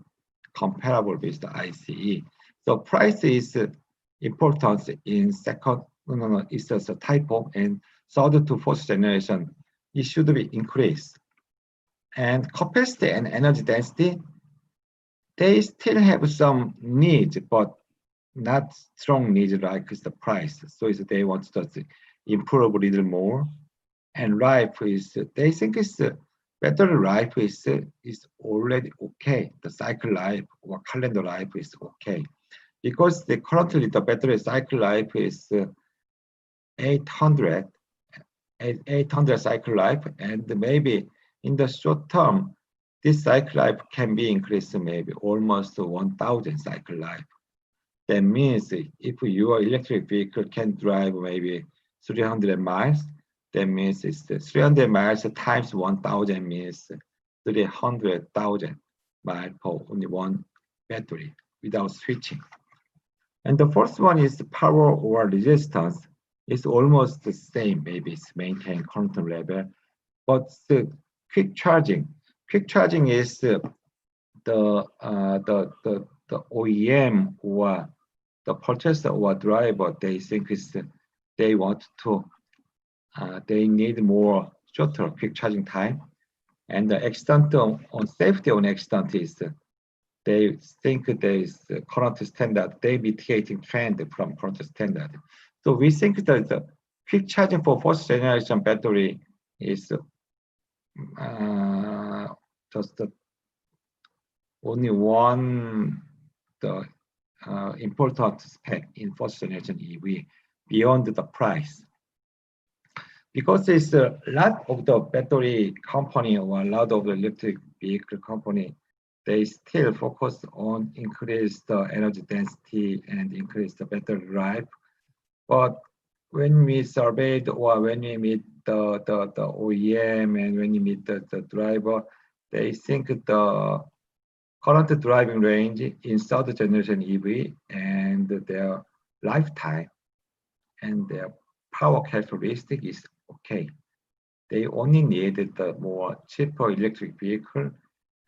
comparable with the ICE. So price is important in second, it's just a typo, and third to fourth generation, it should be increased. And capacity and energy density, they still have some needs, but not strong needs like the price. So they want to improve a little more. And life is, they think it's battery life is already okay. The cycle life or calendar life is okay. Because currently the battery cycle life is 800 cycle life, and maybe in the short term, this cycle life can be increased to maybe almost 1,000 cycle life. That means if your electric vehicle can drive maybe 300 miles, that means it's 300 miles times 1,000 means 300,000 miles for only one battery without switching. And the first one is power or resistance. It's almost the same, maybe it's maintain current level, but the quick charging. Quick charging is the OEM or the purchaser or driver, they think they want to they need more shorter quick charging time. And the extent on safety on extent is they think there is the current standard, they mitigating trend from current standard. So we think that the quick charging for first generation battery is just only one important spec in first generation EV beyond the price. Because it's a lot of the battery company or a lot of the electric vehicle company, they still focus on increase the energy density and increase the battery life. But when we surveyed or when we meet the OEM and when we meet the driver, they think the current driving range in third generation EV and their lifetime and their power characteristic is okay. They only need the more cheaper electric vehicle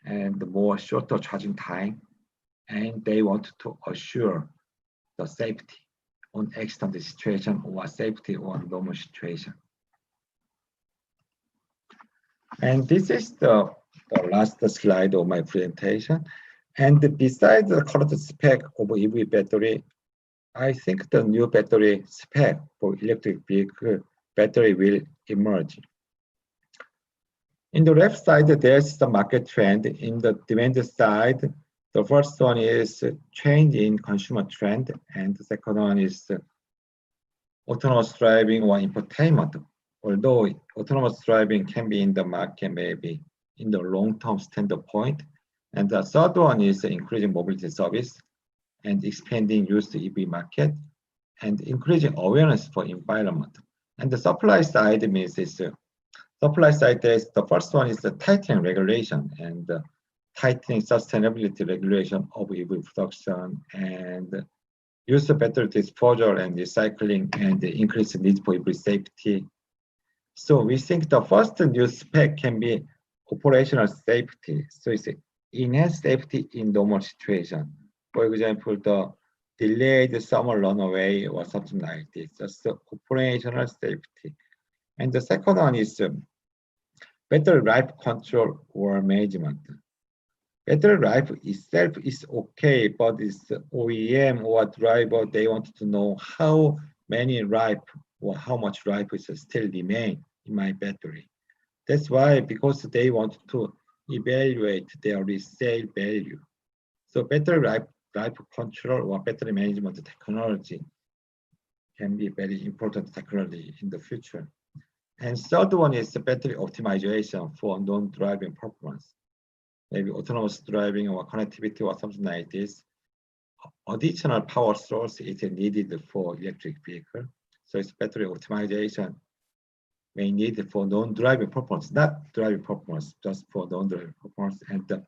and the more shorter charging time, and they want to assure the safety on extended situation or safety on normal situation. And this is the last slide of my presentation. And besides the current spec of EV battery, I think the new battery spec for electric vehicle battery will emerge. In the left side, there's the market trend. In the demand side, the first one is change in consumer trend, and the second one is autonomous driving or infotainment. Although autonomous driving can be in the market maybe in the long-term standpoint. And the third one is increasing mobility service and expanding used EV market and increasing awareness for environment. And the supply side means this. Supply side is the first one is the tightening regulation and tightening sustainability regulation of EV production and use of battery disposal and recycling and the increased need for EV safety. So we think the first new spec can be operational safety. So it's enhanced safety in normal situation. For example, the delayed summer runaway or something like this. That's the operational safety. And the second one is battery life control or management. Battery life itself is okay, but it's OEM or driver, they want to know how many life or how much life is still remain in my battery. That's why, because they want to evaluate their resale value. So battery life control or battery management technology can be very important technology in the future. And third one is the battery optimization for non-driving performance. Maybe autonomous driving or connectivity or something like this. Additional power source is needed for electric vehicle. So it's battery optimization may need for non-driving performance, not driving performance, just for non-driving performance. And the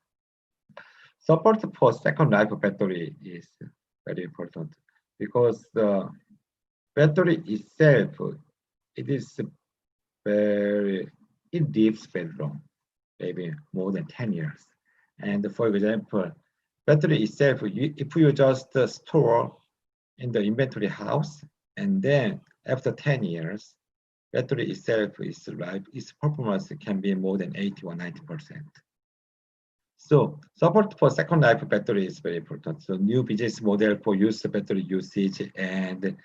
support for second life battery is very important because the battery itself, it lives very long, maybe more than 10 years. And for example, battery itself, if you just store in the inventory house, and then after 10 years, battery itself its performance can be more than 80 or 90%. So support for second life battery is very important. So new business model for use battery usage and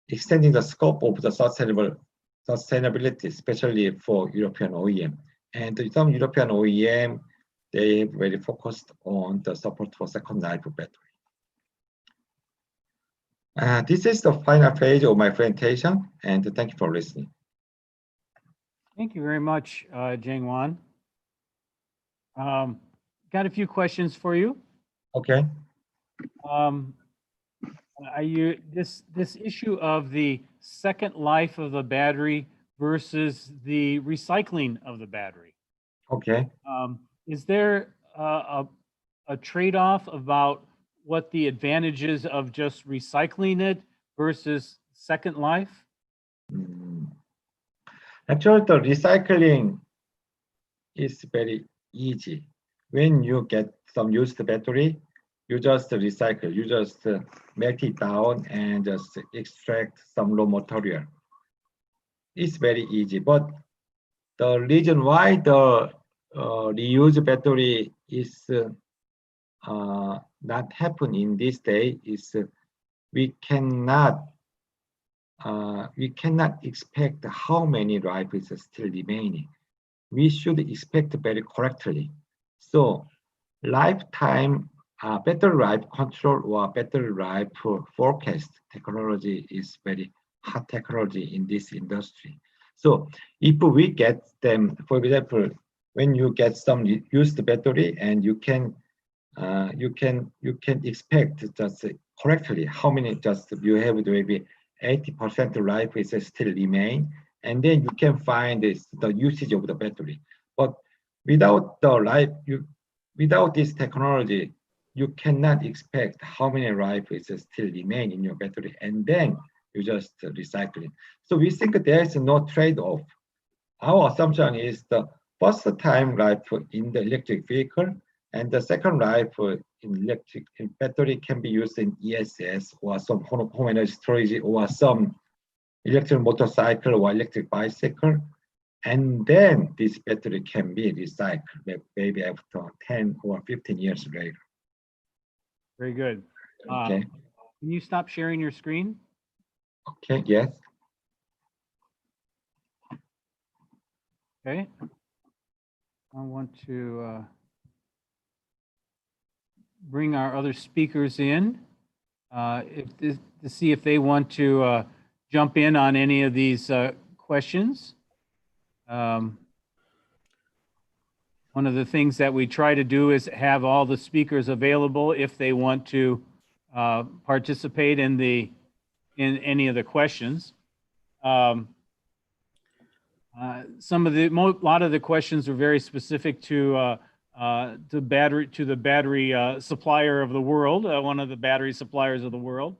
extending the scope of the sustainability, especially for European OEM. And some European OEM, they very focused on the support for second life battery. This is the final page of my presentation, and thank you for listening. Thank you very much, Jang-Wan. Got a few questions for you. Okay. This issue of the second life of the battery versus the recycling of the battery. Okay. Is there a trade-off about what the advantages of just recycling it versus second life? Actually, the recycling is very easy. When you get some used battery, you just recycle. You just melt it down and just extract some raw material. it's very easy. But the reason why the reuse battery is not happen in this day is we cannot expect how many life is still remaining. We should expect very correctly. So lifetime battery life control or battery life forecast technology is very hot technology in this industry. So if we get them, for example, when you get some used battery and you can expect just correctly how many just you have maybe 80% life is still remain, and then you can find the usage of the battery. But without the life, without this technology, you cannot expect how many life is still remain in your battery, and then you just recycle it. So we think there is no trade-off. Our assumption is the first time life in the electric vehicle and the second life in battery can be used in ESS or some home energy storage or some electric motorcycle or electric bicycle. And then this battery can be recycled maybe after 10 or 15 years later. Very good. Okay. Can you stop sharing your screen? Okay, yes. Okay. I want to bring our other speakers in to see if they want to jump in on any of these questions. One of the things that we try to do is have all the speakers available if they want to participate in any of the questions. Some of the lot of the questions are very specific to the battery supplier of the world, one of the battery suppliers of the world.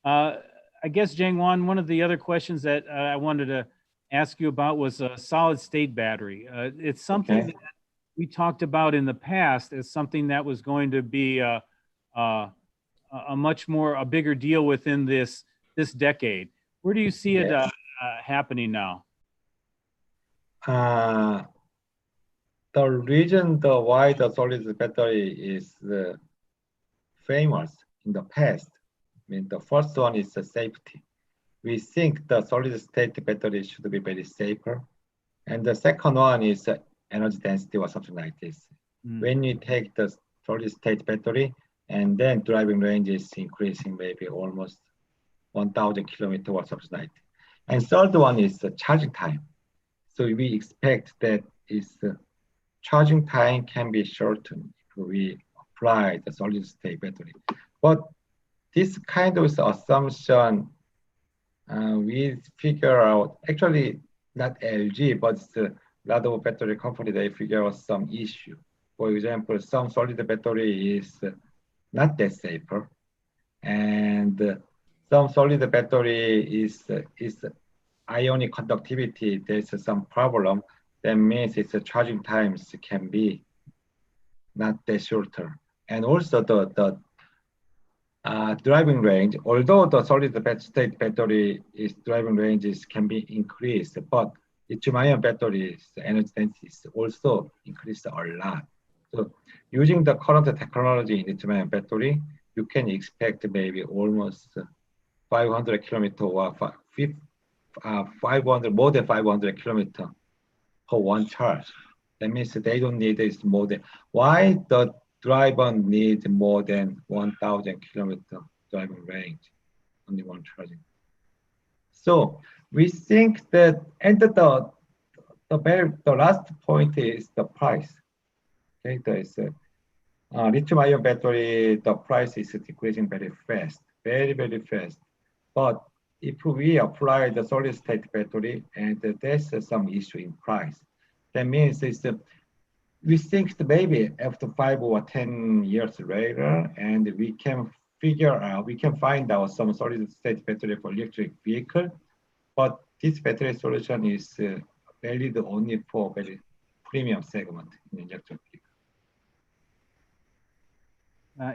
I guess, Jangwon, one of the other questions that I wanted to ask you about was a solid state battery. It's something that we talked about in the past as something that was going to be a bigger deal within this decade. Where do you see it happening now? The reason why the solid battery is famous in the past, I mean, the first one is the safety. We think the solid state battery should be very safer. And the second one is energy density or something like this. When you take the solid state battery and then driving range is increasing maybe almost 1,000 kilometers or something like that. And third one is the charging time. So we expect that charging time can be shortened if we apply the solid state battery. But this kind of assumption, we figure out, actually not LG, but a lot of battery company, they figure out some issue. For example, some solid battery is not that safer. And some solid battery is ionic conductivity, there's some problem. That means its charging times can be not that shorter. And also the driving range, although the solid state battery driving ranges can be increased, but lithium-ion batteries energy density is also increased a lot. So using the current technology in lithium-ion battery, you can expect maybe almost 500 kilometers or 500, more than 500 kilometers per one charge. That means they don't need this more than, why the driver needs more than 1,000 kilometer driving range, only one charging. So we think that, and the last point is the price. Okay, there is lithium-ion battery, the price is decreasing very fast, very, very fast. But if we apply the solid state battery and there's some issue in price, that means we think that maybe after 5 or 10 years later, and we can figure out, we can find out some solid state battery for electric vehicle, but this battery solution is valid only for very premium segment in electric vehicle.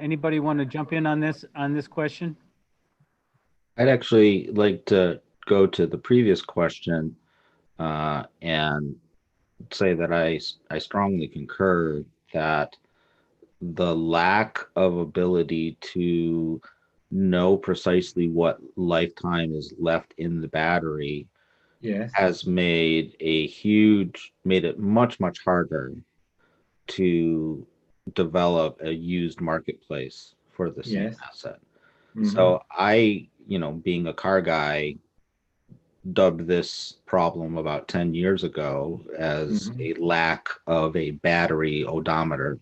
Anybody want to jump in on this question? I'd actually like to go to the previous question. and say that I strongly concur that the lack of ability to know precisely what lifetime is left in the battery Yes. has made it much harder to develop a used marketplace for the same Yes. asset. Mhm. So I, being a car guy, dubbed this problem about 10 years ago as Mhm. a lack of a battery odometer.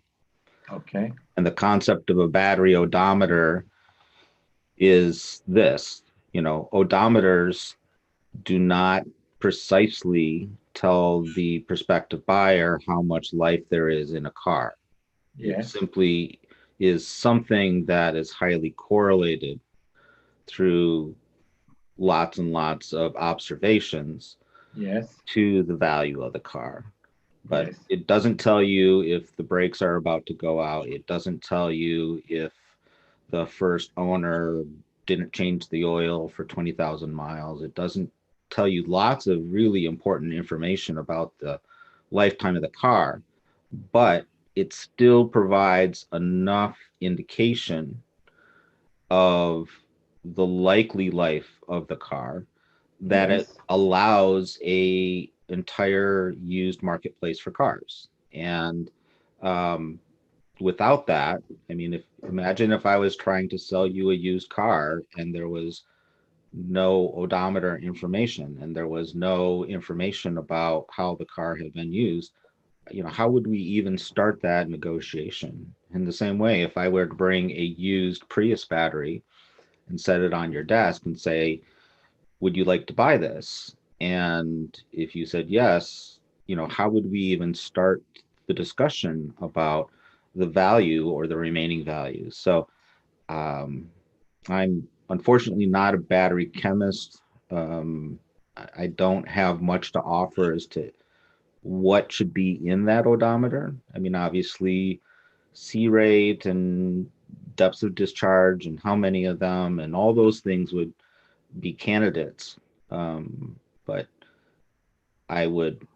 Okay. And the concept of a battery odometer is this, odometers do not precisely tell the prospective buyer how much life there is in a car. It Yes. simply is something that is highly correlated through lots and lots of observations Yes. to the value of the car. But Yes. it doesn't tell you if the brakes are about to go out. It doesn't tell you if the first owner didn't change the oil for 20,000 miles. It doesn't tell you lots of really important information about the lifetime of the car, but it still provides enough indication of the likely life of the car that it Yes. allows a entire used marketplace for cars. And um, without that, I mean, imagine if I was trying to sell you a used car and there was no odometer information and there was no information about how the car had been used. How would we even start that negotiation? In the same way, if I were to bring a used Prius battery and set it on your desk and say, would you like to buy this? And if you said yes, how would we even start the discussion about the value or the remaining values? So I'm unfortunately not a battery chemist. I don't have much to offer as to what should be in that odometer. I mean, obviously, C rate and depths of discharge and how many of them and all those things would be candidates. But I would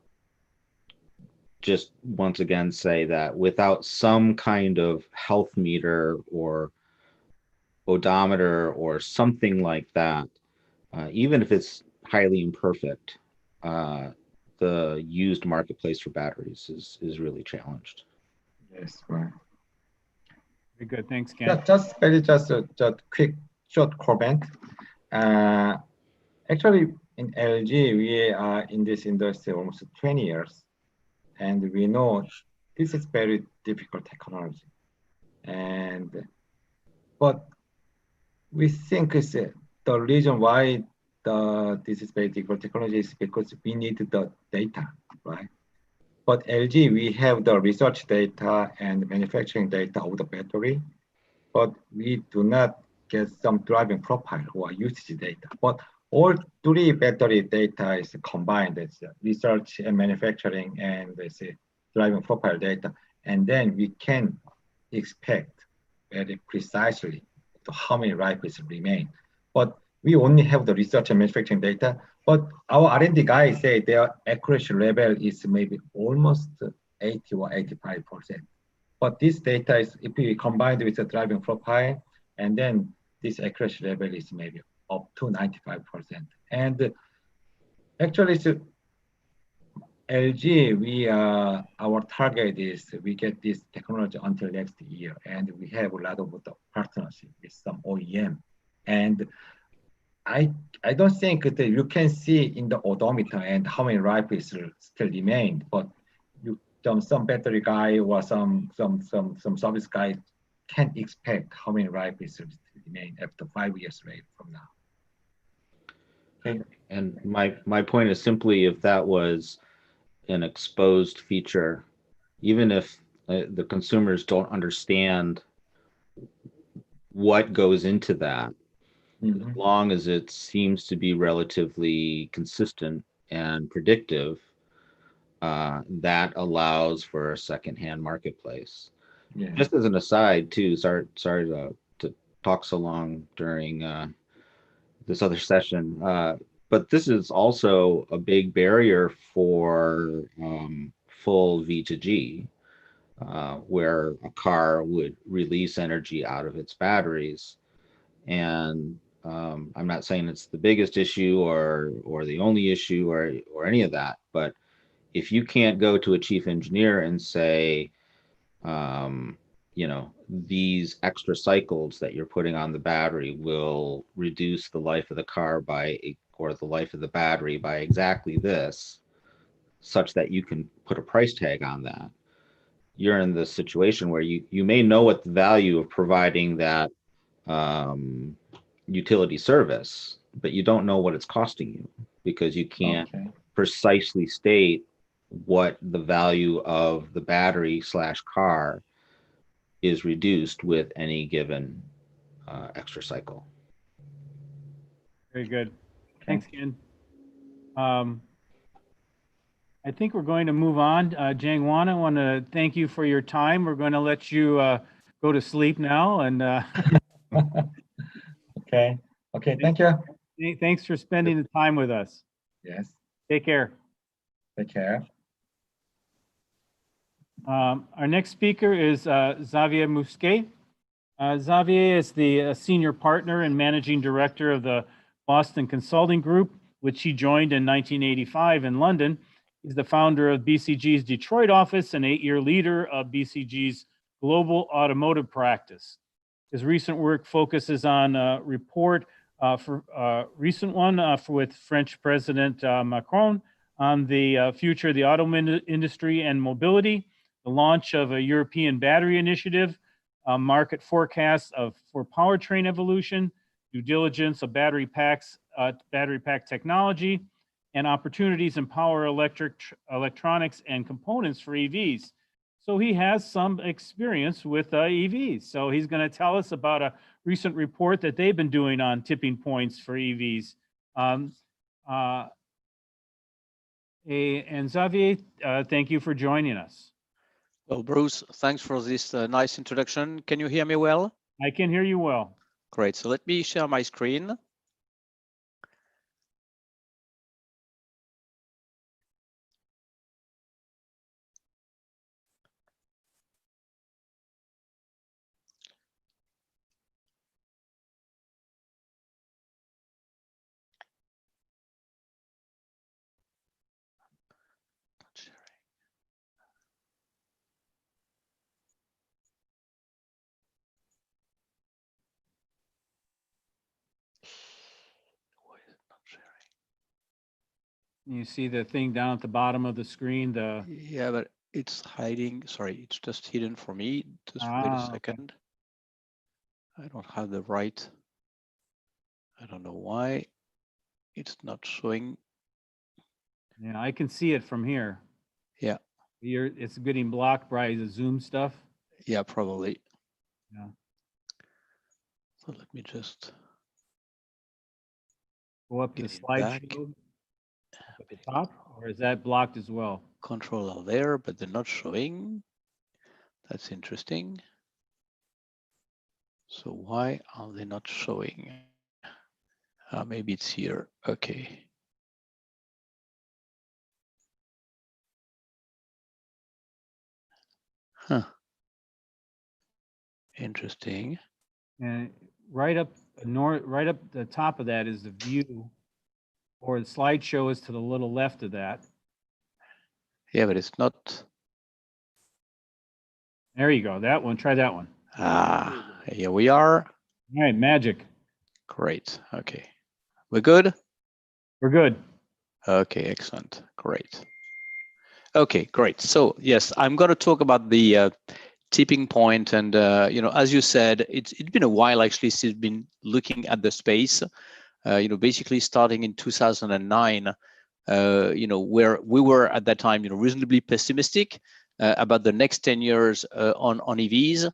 just once again say that without some kind of health meter or odometer or something like that, even if it's highly imperfect, uh, the used marketplace for batteries is really challenged. Yes. Right. Very good. Thanks, Ken. Just quick short comment. Uh, Actually, in LG, we are in this industry almost 20 years, and we know this is very difficult technology. And but we think is the reason why this is very difficult technology is because we need the data, right? But LG, we have the research data and manufacturing data of the battery, but we do not get some driving profile or usage data. But all three battery data is combined. It's research and manufacturing and it's driving profile data. And then we can expect very precisely to how many rifles remain. But we only have the research and manufacturing data. But our R&D guys say their accuracy level is maybe almost 80 or 85%. But this data is, if we combine with the driving profile, and then this accuracy level is maybe up to 95%. And actually, so LG, our target is we get this technology until next year, and we have a lot of the partnership with some OEM. And I I don't think that you can see in the odometer and how many rifles still remain, but you some battery guy or some service guy can expect how many rifles still remain after 5 years from now. Okay. And my point is simply if that was an exposed feature, even if the consumers don't understand what goes into that, as Mhm. long as it seems to be relatively consistent and predictive, that allows for a secondhand marketplace. Yeah. Just as an aside, too, sorry to talk so long during this other session. But this is also a big barrier for full V2G, where a car would release energy out of its batteries. And I'm not saying it's the biggest issue or the only issue or any of that, but if you can't go to a chief engineer and say, you know, these extra cycles that you're putting on the battery will reduce the life of the car or the life of the battery by exactly this, such that you can put a price tag on that, you're in this situation where you may know what the value of providing that utility service, but you don't know what it's costing you because you can't Okay. precisely state what the value of the battery / car is reduced with any given extra cycle. Very good. Okay. Thanks, Ken. I think we're going to move on. Jangwon, I want to thank you for your time. We're going to let you go to sleep now. And Okay. Okay. Thank you. thanks for spending the time with us. Yes. Take care. Take care. Our next speaker is Xavier Mousquet. Xavier is the senior partner and managing director of the Boston Consulting Group, which he joined in 1985 in London. He's the founder of BCG's Detroit office and 8-year leader of BCG's global automotive practice. His recent work focuses on a report recent one with French President Macron on the future of the auto industry and mobility, the launch of a European battery initiative, market forecasts for powertrain evolution, due diligence of battery pack technology, and opportunities in power electronics and components for EVs. So he has some experience with EVs. So he's going to tell us about a recent report that they've been doing on tipping points for EVs. And Xavier, thank you for joining us. Well, Bruce, thanks for this nice introduction. Can you hear me well? I can hear you well. Great. So let me share my screen. Why is it not sharing? You see the thing down at the bottom of the screen, Yeah, but it's hiding. Sorry, it's just hidden for me. Just wait a second. Okay. I don't have the right. I don't know why it's not showing. Yeah, I can see it from here. Yeah. It's getting blocked by the Zoom stuff. Yeah, probably. Yeah. So let me just Go up to the slideshow at the top, or is that blocked as well? Control are there, but they're not showing. That's interesting. So why are they not showing? Maybe it's here. Okay. Huh. Interesting. And right up the top of that is the view, or the slideshow is to the little left of that. Yeah, but it's not. There you go. That one. Try that one. Here we are. All right, magic. Great. Okay. We're good? We're good. Okay, excellent. Great. Okay, great. So yes, I'm going to talk about the tipping point, and as you said, it's been a while actually since we've been looking at the space. Basically starting in 2009, where we were at that time, reasonably pessimistic about the next 10 years on EVs.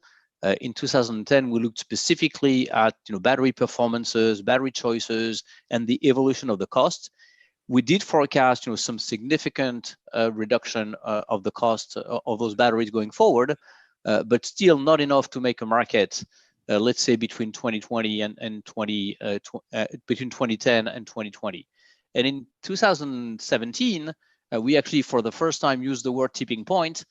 In 2010, we looked specifically at battery performances, battery choices, and the evolution of the cost. We did forecast some significant reduction of the cost of those batteries going forward, but still not enough to make a market. Let's say between 2020 and between 2010 and 2020. And in 2017, we actually, for the first time, used the word tipping point,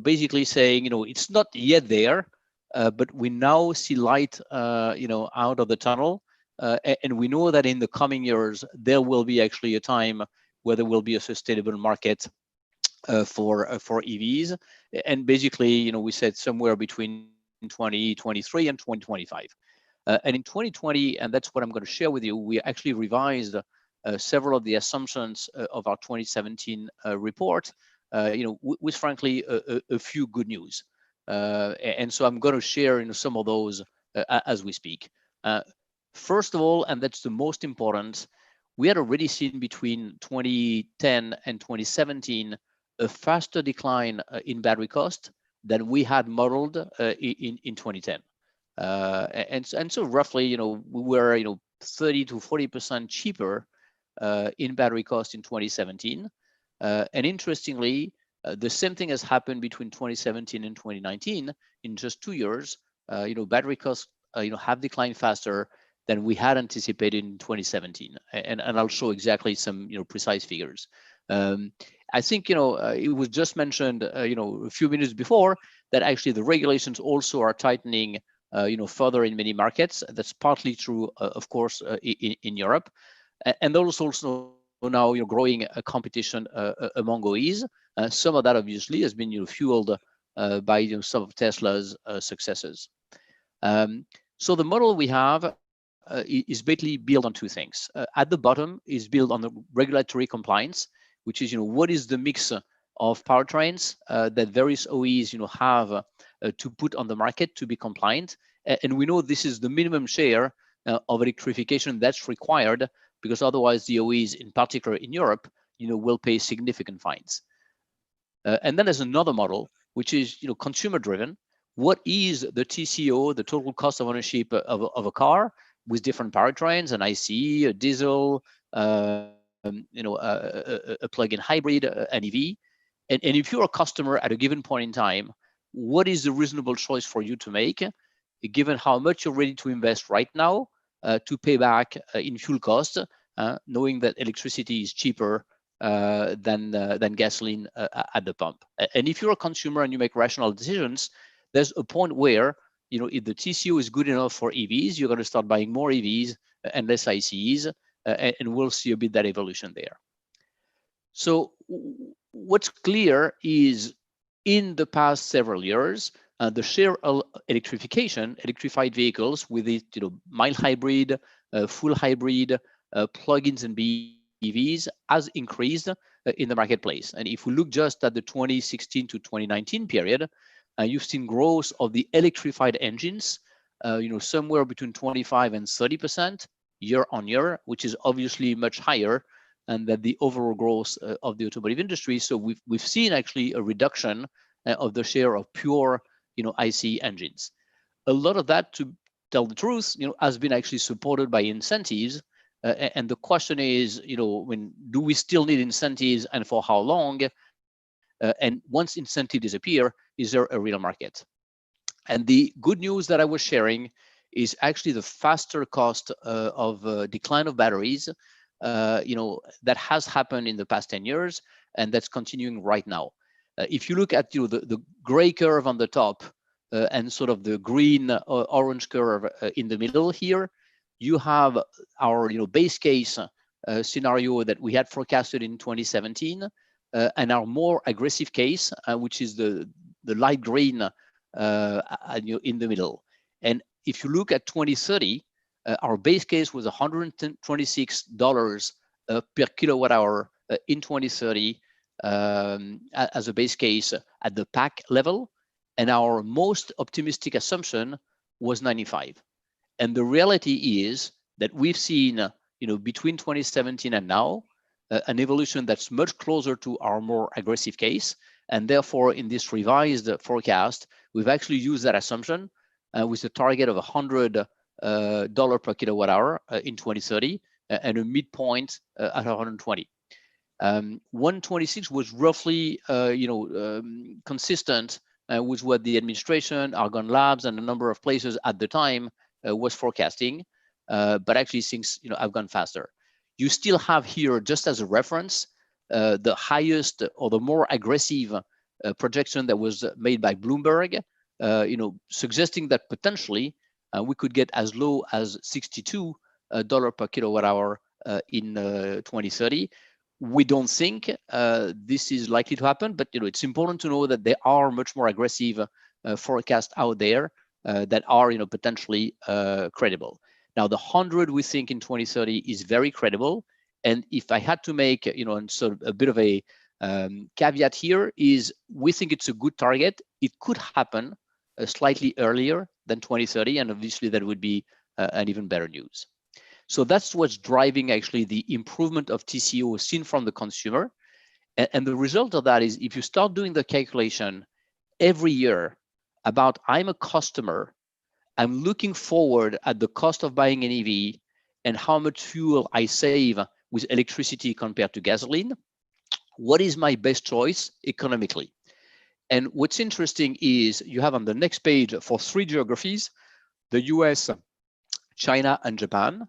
basically saying, it's not yet there, but we now see light, out of the tunnel. And we know that in the coming years, there will be actually a time where there will be a sustainable market for EVs. And basically, we said somewhere between 2023 and 2025. And in 2020, and that's what I'm going to share with you, we actually revised several of the assumptions of our 2017 report, with frankly a few good news. And so I'm going to share some of those as we speak. First of all, and that's the most important, we had already seen between 2010 and 2017 a faster decline in battery cost than we had modeled in 2010. And so roughly, we were, 30 to 40% cheaper in battery cost in 2017. And interestingly, the same thing has happened between 2017 and 2019. In just 2 years, battery costs, have declined faster than we had anticipated in 2017. And I'll show exactly some, precise figures. I think, it was just mentioned, a few minutes before that actually the regulations also are tightening, further in many markets. That's partly true, of course, in Europe. And there's also now, growing competition among OEs. Some of that obviously has been, fueled by some of Tesla's successes. So the model we have is basically built on two things. At the bottom is built on the regulatory compliance, which is, what is the mix of powertrains that various OEs, have to put on the market to be compliant. And we know this is the minimum share of electrification that's required, because otherwise the OEs, in particular in Europe, will pay significant fines. And then there's another model, which is, consumer driven. What is the TCO, the total cost of ownership of a car with different powertrains, an ICE, a diesel, a plug-in hybrid, an EV? And if you're a customer at a given point in time, what is the reasonable choice for you to make, given how much you're ready to invest right now to pay back in fuel costs, knowing that electricity is cheaper than gasoline at the pump? And if you're a consumer and you make rational decisions, there's a point where, if the TCO is good enough for EVs, you're going to start buying more EVs and less ICEs, and we'll see a bit that evolution there. So what's clear is, in the past several years, the share of electrified vehicles with it, mild hybrid, full hybrid, plug-ins and BEVs has increased in the marketplace. And if we look just at the 2016 to 2019 period, you've seen growth of the electrified engines, somewhere between 25 and 30% year on year, which is obviously much higher than the overall growth of the automotive industry. So we've seen actually a reduction of the share of pure, ICE engines. A lot of that, to tell the truth, has been actually supported by incentives. And the question is, do we still need incentives, and for how long? And once incentives disappear, is there a real market? And the good news that I was sharing is actually the faster cost of decline of batteries, that has happened in the past 10 years, and that's continuing right now. If you look at the gray curve on the top and sort of the green orange curve in the middle here, you have our base case scenario that we had forecasted in 2017, and our more aggressive case, which is the light green in the middle. And if you look at 2030, our base case was $126 per kilowatt hour in 2030 as a base case at the pack level, and our most optimistic assumption was 95. And the reality is that we've seen, between 2017 and now, an evolution that's much closer to our more aggressive case. And therefore, in this revised forecast, we've actually used that assumption with a target of $100 per kilowatt hour in 2030 and a midpoint at 120. 126 was roughly, consistent with what the administration, Argonne Labs, and a number of places at the time was forecasting. But actually, things have gone faster. you still have here, just as a reference, the highest or the more aggressive projection that was made by Bloomberg, suggesting that potentially we could get as low as $62 per kilowatt hour in 2030. We don't think this is likely to happen, but it's important to know that there are much more aggressive forecasts out there that are potentially credible. Now, the 100 we think in 2030 is very credible. And if I had to make sort of a bit of a caveat here, is we think it's a good target. It could happen slightly earlier than 2030, and obviously that would be an even better news. So that's what's driving actually the improvement of TCO seen from the consumer. And the result of that is, if you start doing the calculation every year about I'm a customer, I'm looking forward at the cost of buying an EV and how much fuel I save with electricity compared to gasoline, what is my best choice economically? And what's interesting is you have on the next page for 3 geographies, the US, China, and Japan.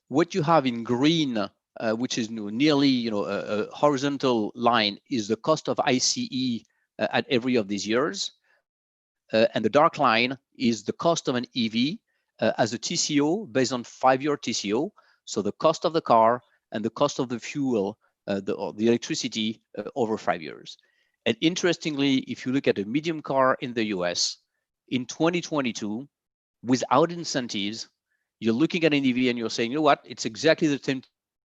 What you have in green, which is nearly a horizontal line, is the cost of ICE at every of these years. And the dark line is the cost of an EV as a TCO based on 5-year TCO. So the cost of the car and the cost of the fuel, the electricity over 5 years. And interestingly, if you look at a medium car in the US, in 2022, without incentives, you're looking at an EV and you're saying, you know what, it's exactly the same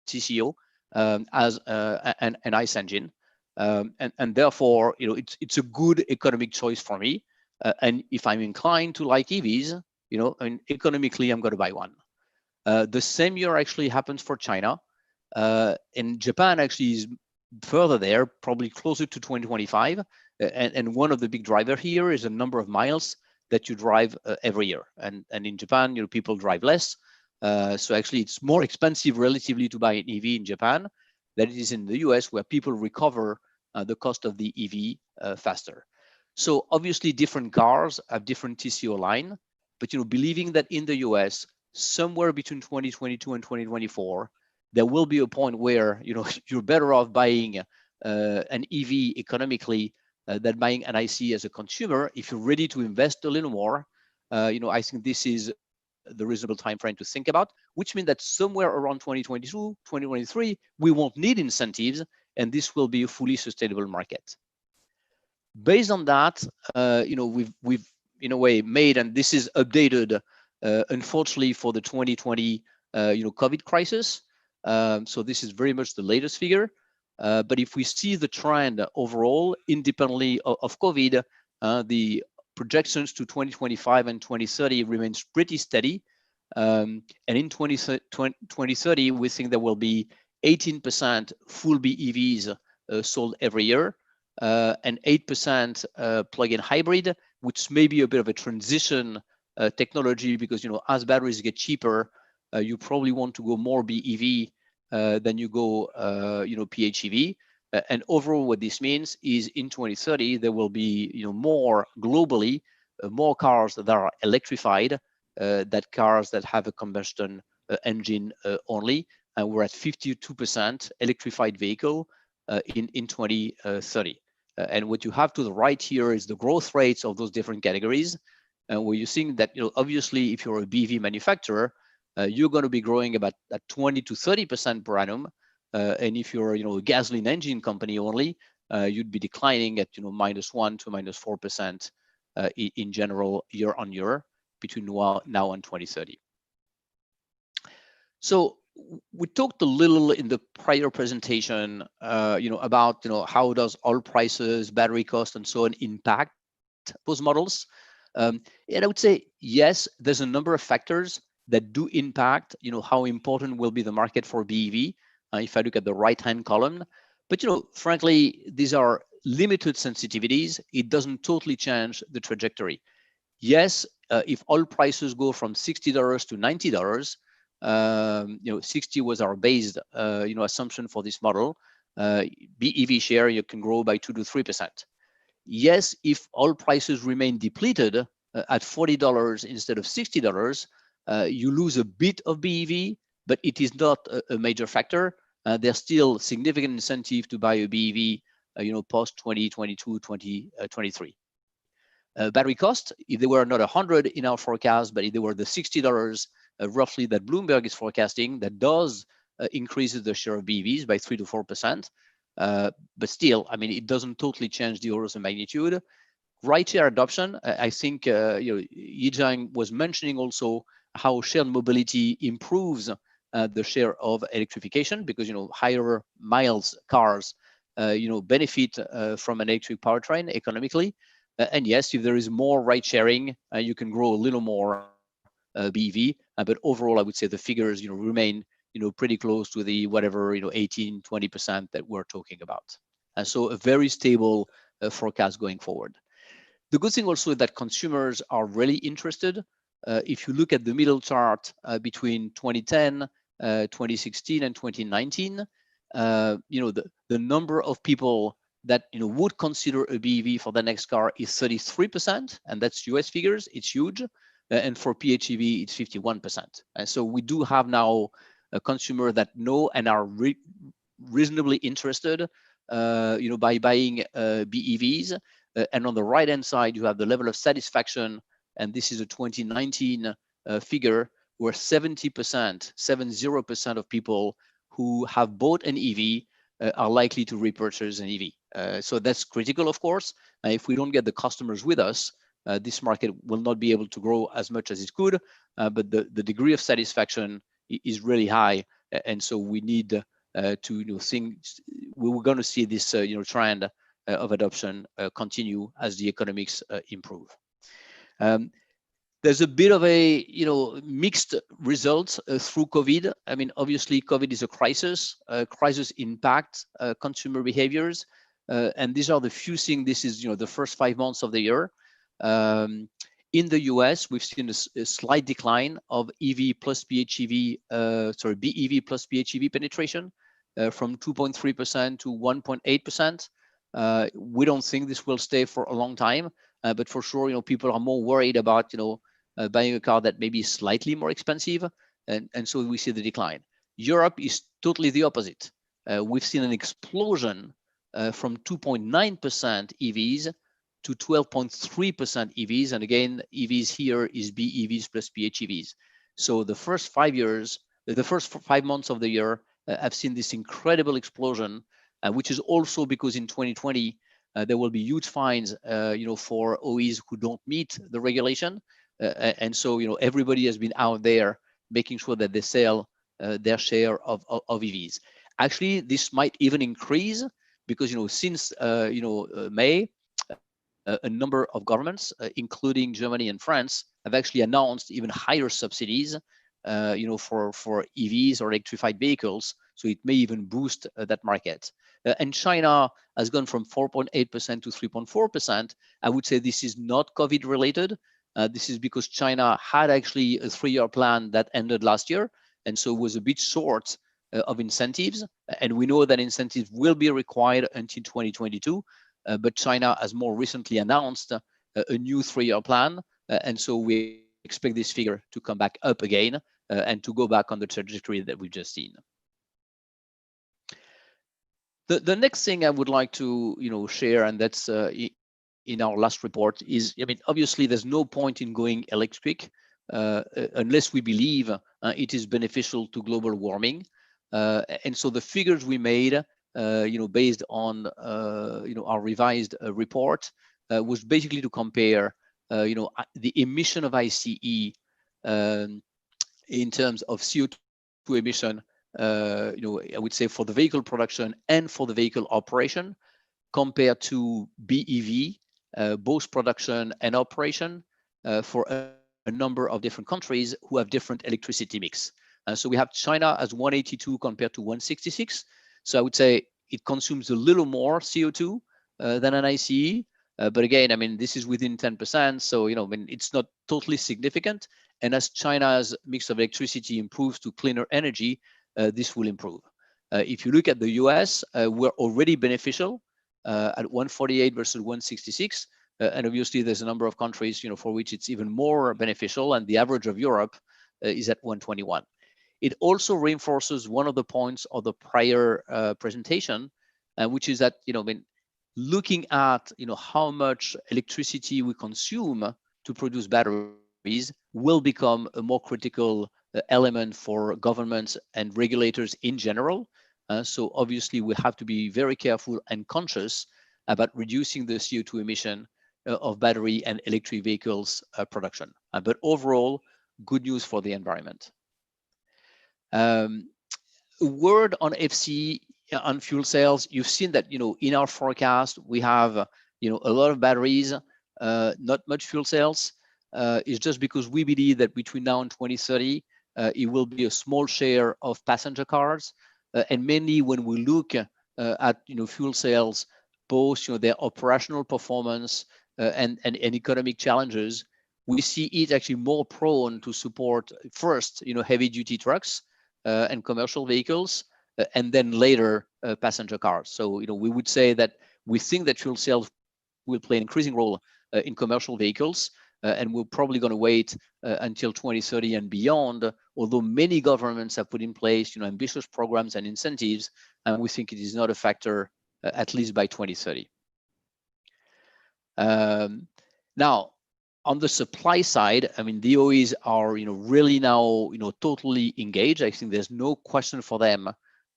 TCO as an ICE engine. And therefore, it's a good economic choice for me. And if I'm inclined to like EVs, and economically, I'm going to buy one. The same year actually happens for China. And Japan actually is further there, probably closer to 2025. And one of the big drivers here is the number of miles that you drive every year. And in Japan, people drive less. So actually, it's more expensive relatively to buy an EV in Japan than it is in the US, where people recover the cost of the EV faster. So obviously, different cars have different TCO line, but believing that in the US, somewhere between 2022 and 2024, there will be a point where you're better off buying an EV economically than buying an IC as a consumer. If you're ready to invest a little more, I think this is the reasonable time frame to think about, which means that somewhere around 2022, 2023, we won't need incentives, and this will be a fully sustainable market. Based on that, we've in a way made, and this is updated, unfortunately, for the 2020 COVID crisis. So this is very much the latest figure. But if we see the trend overall, independently of COVID, the projections to 2025 and 2030 remains pretty steady. And in 2030, we think there will be 18% full BEVs sold every year, and 8% plug-in hybrid, which may be a bit of a transition technology, because as batteries get cheaper, you probably want to go more BEV than you go PHEV. And overall, what this means is in 2030 there will be more globally, more cars that are electrified than cars that have a combustion engine only. And we're at 52% electrified vehicle in 2030. And what you have to the right here is the growth rates of those different categories, where you're seeing that obviously if you're a BEV manufacturer, you're going to be growing about at 20 to 30% per annum. And if you're a gasoline engine company only, you'd be declining at -1 to -4% in general year on year between now and 2030. So we talked a little in the prior presentation, about how does oil prices, battery cost, and so on impact those models. And I would say yes, there's a number of factors that do impact, how important will be the market for BEV. If I look at the right-hand column, but frankly, these are limited sensitivities. It doesn't totally change the trajectory. Yes, if oil prices go from $60 to $90, 60 was our base, assumption for this model. BEV share you can grow by 2 to 3%. Yes, if oil prices remain depleted at $40 instead of $60, you lose a bit of BEV, but it is not a major factor. There's still significant incentive to buy a BEV, post 2022, 2023. Battery cost, if they were not 100 in our forecast, but if they were the $60 roughly that Bloomberg is forecasting, that does increases the share of BEVs by 3 to 4%. But still, I mean, it doesn't totally change the orders of magnitude. Rideshare adoption, I think, Yijang was mentioning also how shared mobility improves the share of electrification, because higher miles cars benefit from an electric powertrain economically. And yes, if there is more ride sharing, you can grow a little more BEV, but overall I would say the figures remain pretty close to the whatever 18-20% that we're talking about. And so a very stable forecast going forward. The good thing also is that consumers are really interested. If you look at the middle chart between 2010, 2016, and 2019, the number of people that would consider a BEV for the next car is 33%, and that's US figures. It's huge, and for PHEV it's 51%. And so we do have now a consumer that know and are reasonably interested, by buying BEVs. And on the right hand side, you have the level of satisfaction, and this is a 2019 figure where 70% of people who have bought an EV are likely to repurchase an EV. So that's critical, of course. If we don't get the customers with us, this market will not be able to grow as much as it could, but the degree of satisfaction is really high. And so we need to think, we're going to see this trend of adoption continue as the economics improve. There's a bit of a mixed results through COVID. I mean, obviously, COVID is a crisis. Crisis impact consumer behaviors, and these are the few things. This is the first 5 months of the year. In the US, we've seen a slight decline of EV plus PHEV, BEV plus PHEV penetration from 2.3% to 1.8%. We don't think this will stay for a long time, but for sure, people are more worried about buying a car that may be slightly more expensive, and so we see the decline. Europe is totally the opposite. We've seen an explosion from 2.9% EVs to 12.3% EVs, and again, EVs here is BEVs plus PHEVs. So the first 5 months of the year have seen this incredible explosion, which is also because in 2020 there will be huge fines, for OEs who don't meet the regulation, and so everybody has been out there making sure that they sell their share of EVs. Actually, this might even increase because since May, a number of governments, including Germany and France, have actually announced even higher subsidies, for EVs or electrified vehicles. So it may even boost that market. And China has gone from 4.8% to 3.4%. I would say this is not COVID related. This is because China had actually a 3-year plan that ended last year, and so was a bit short of incentives. And we know that incentives will be required until 2022. But China has more recently announced a new 3-year plan, and so we expect this figure to come back up again and to go back on the trajectory that we've just seen. The next thing I would like to share, and that's in our last report, is obviously there's no point in going electric unless we believe it is beneficial to global warming, and so the figures we made, based on our revised report, was basically to compare the emission of ICE in terms of CO2 emission, I would say for the vehicle production and for the vehicle operation, compared to BEV, both production and operation, for a number of different countries who have different electricity mix. So we have China as 182 compared to 166. So I would say it consumes a little more CO2 than an ICE, but again, this is within 10%. So it's not totally significant. And as China's mix of electricity improves to cleaner energy, this will improve. If you look at the US, we're already beneficial at 148 versus 166, and obviously there's a number of countries for which it's even more beneficial, and the average of Europe is at 121. It also reinforces one of the points of the prior presentation, which is that, I mean, looking at, how much electricity we consume to produce batteries will become a more critical element for governments and regulators in general. So obviously we have to be very careful and conscious about reducing the CO2 emission of battery and electric vehicles production. But overall, good news for the environment. A word on FC on fuel cells. You've seen that, in our forecast, we have, a lot of batteries, not much fuel cells. It's just because we believe that between now and 2030, it will be a small share of passenger cars. And mainly when we look at, fuel cells, both, their operational performance and economic challenges, we see it actually more prone to support first, heavy duty trucks and commercial vehicles, and then later passenger cars. So, we would say that we think that fuel cells will play an increasing role in commercial vehicles, and we're probably going to wait until 2030 and beyond, although many governments have put in place, ambitious programs and incentives, and we think it is not a factor at least by 2030. Now, on the supply side, I mean, the OEs are, really now, totally engaged. I think there's no question for them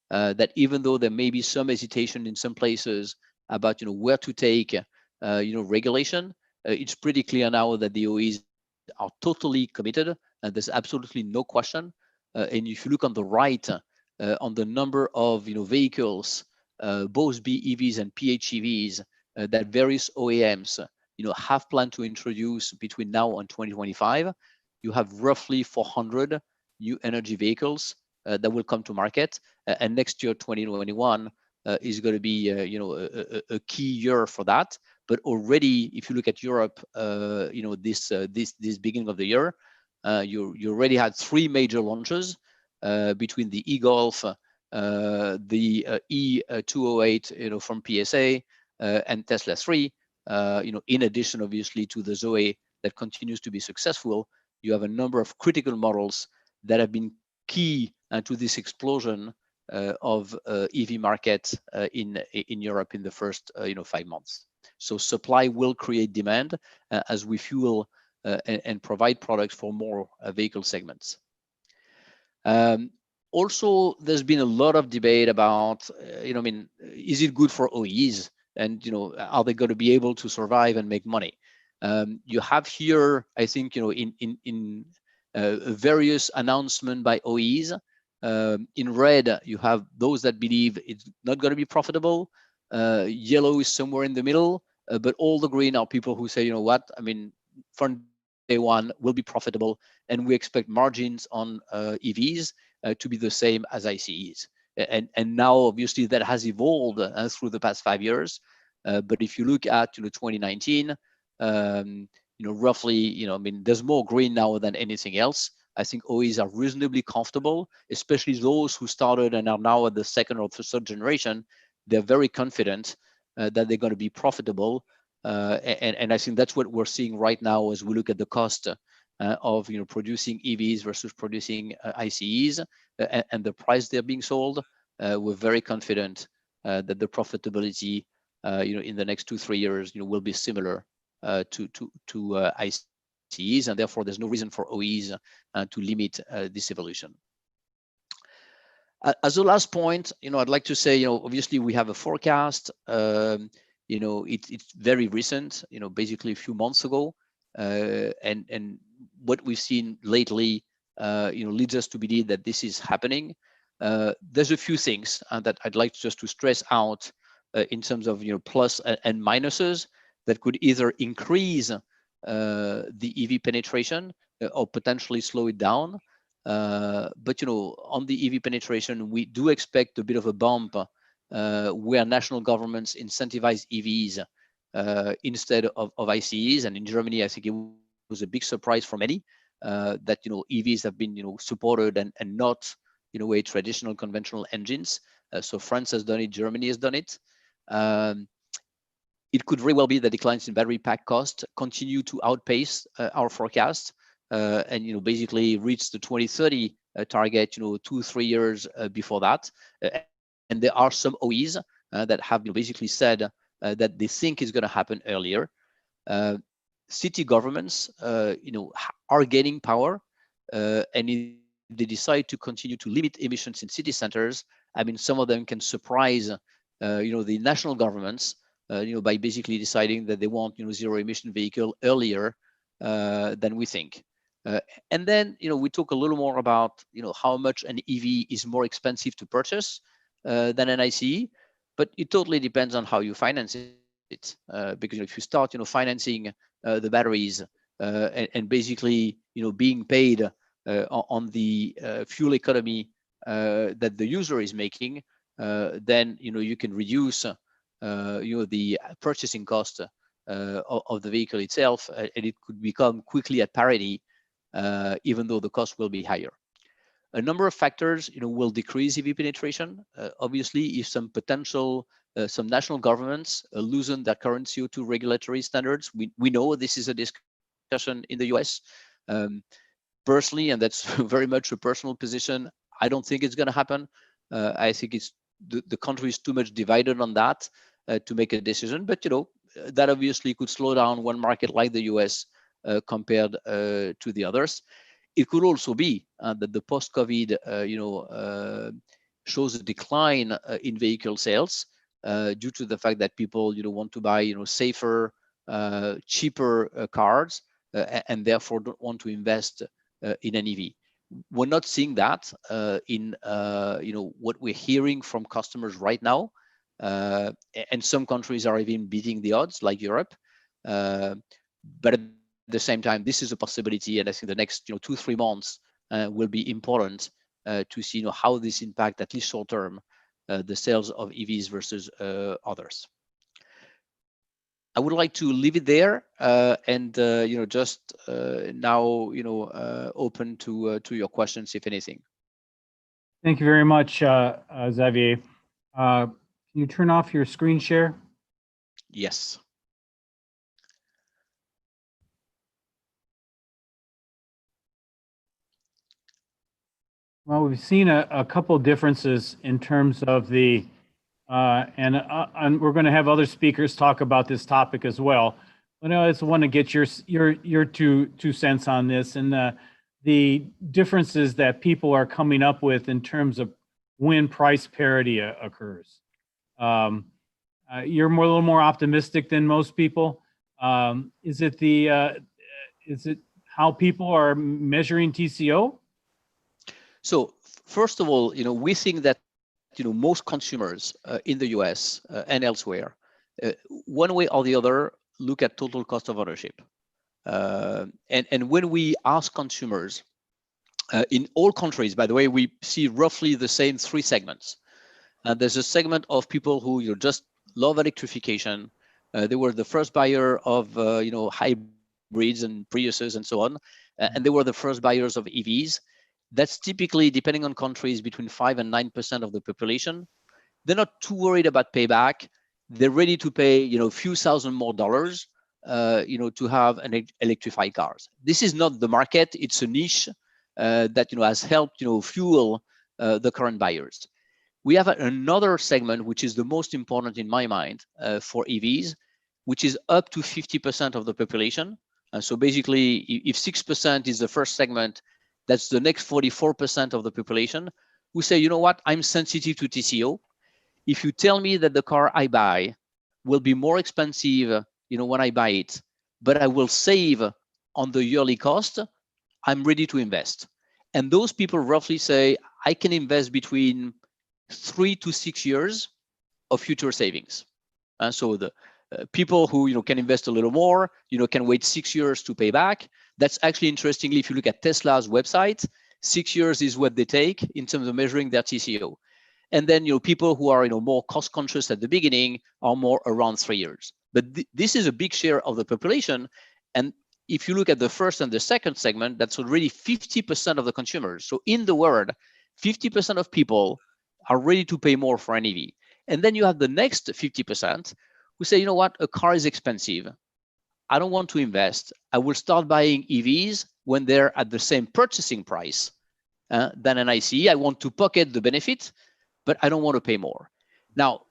that even though there may be some hesitation in some places about, where to take, regulation, it's pretty clear now that the OEs are totally committed, and there's absolutely no question. And if you look on the right, on the number of, vehicles, both BEVs and PHEVs, that various OEMs, have planned to introduce between now and 2025, you have roughly 400 new energy vehicles that will come to market, and next year, 2021, is going to be, a key year for that. But already, if you look at Europe, this beginning of the year, you already had 3 major launches between the e-Golf, the E208, from PSA, and Tesla 3. In addition, obviously, to the Zoe that continues to be successful, you have a number of critical models that have been key to this explosion of EV market in Europe in the first 5 months. So supply will create demand as we fuel and provide products for more vehicle segments. Also, there's been a lot of debate about, is it good for OEs? And, are they going to be able to survive and make money? You have here, I think, in various announcements by OEs. In red, you have those that believe it's not going to be profitable. Yellow is somewhere in the middle, but all the green are people who say, from day one will be profitable, and we expect margins on EVs to be the same as ICEs. And now, obviously, that has evolved through the past 5 years. But if you look at 2019, roughly, there's more green now than anything else. I think OEs are reasonably comfortable, especially those who started and are now at the second or third generation. They're very confident that they're going to be profitable. And I think that's what we're seeing right now as we look at the cost of producing EVs versus producing ICEs and the price they're being sold. We're very confident that the profitability in the next 2-3 years will be similar to ICEs, and therefore there's no reason for OEs to limit this evolution. As a last point, I'd like to say, obviously we have a forecast. It's very recent, basically a few months ago, and what we've seen lately, leads us to believe that this is happening. There's a few things that I'd like just to stress out in terms of plus and minuses that could either increase the EV penetration or potentially slow it down. But on the EV penetration, we do expect a bit of a bump where national governments incentivize EVs instead of ICEs. And in Germany, I think it was a big surprise for many that EVs have been supported and not a traditional conventional engines. So France has done it, Germany has done it. It could very well be that declines in battery pack cost continue to outpace our forecast and basically reach the 2030 target, 2-3 years before that. And there are some OEs that have basically said that they think is going to happen earlier. City governments, are gaining power, and if they decide to continue to limit emissions in city centers, I mean, some of them can surprise, the national governments, by basically deciding that they want, zero emission vehicle earlier than we think. And then, we talk a little more about, how much an EV is more expensive to purchase than an ICE, but it totally depends on how you finance it. Because if you start, financing the batteries and basically, being paid on the fuel economy that the user is making, then you can reduce the purchasing cost of the vehicle itself, and it could become quickly at parity, even though the cost will be higher. A number of factors, will decrease EV penetration. Obviously, if some national governments loosen their current CO2 regulatory standards, we know this is a discussion in the US. Personally, and that's very much a personal position, I don't think it's going to happen. I think it's the country is too much divided on that to make a decision. But that obviously could slow down one market like the US compared to the others. It could also be that the post-COVID, shows a decline in vehicle sales due to the fact that people, want to buy, safer, cheaper cars, and therefore don't want to invest in an EV. We're not seeing that in what we're hearing from customers right now, and some countries are even beating the odds, like Europe. But at the same time, this is a possibility, and I think the next 2-3 months will be important to see how this impact, at least short term, the sales of EVs versus others. I would like to leave it there, and just now open to your questions, if anything. Thank you very much, Xavier. Can you turn off your screen share? Yes. Well, we've seen a couple differences in terms of the, and we're going to have other speakers talk about this topic as well. But I just want to get your two cents on this and the differences that people are coming up with in terms of when price parity occurs. You're a little more optimistic than most people. Is it how people are measuring TCO? So first of all, we think that most consumers in the US and elsewhere, one way or the other, look at total cost of ownership. And when we ask consumers in all countries, by the way, we see roughly the same 3 segments. There's a segment of people who just love electrification. They were the first buyer of hybrids and Priuses and so on, and they were the first buyers of EVs. That's typically, depending on countries, between 5 and 9% of the population. They're not too worried about payback. They're ready to pay, a few thousand more dollars, to have an electrified cars. This is not the market. It's a niche that, has helped, fuel the current buyers. We have another segment, which is the most important in my mind for EVs, which is up to 50% of the population. So basically, if 6% is the first segment, that's the next 44% of the population who say, you know what, I'm sensitive to TCO. If you tell me that the car I buy will be more expensive, when I buy it, but I will save on the yearly cost, I'm ready to invest. And those people roughly say, I can invest between 3 to 6 years of future savings. And so the people who can invest a little more, can wait 6 years to pay back. That's actually, interestingly, if you look at Tesla's website, 6 years is what they take in terms of measuring their TCO. And then people who are more cost conscious at the beginning are more around 3 years. But this is a big share of the population. And if you look at the first and the second segment, that's already 50% of the consumers. So in the world, 50% of people are ready to pay more for an EV. And then you have the next 50% who say, you know what, a car is expensive. I don't want to invest. I will start buying EVs when they're at the same purchasing price than an ICE. I want to pocket the benefit, but I don't want to pay more. Now,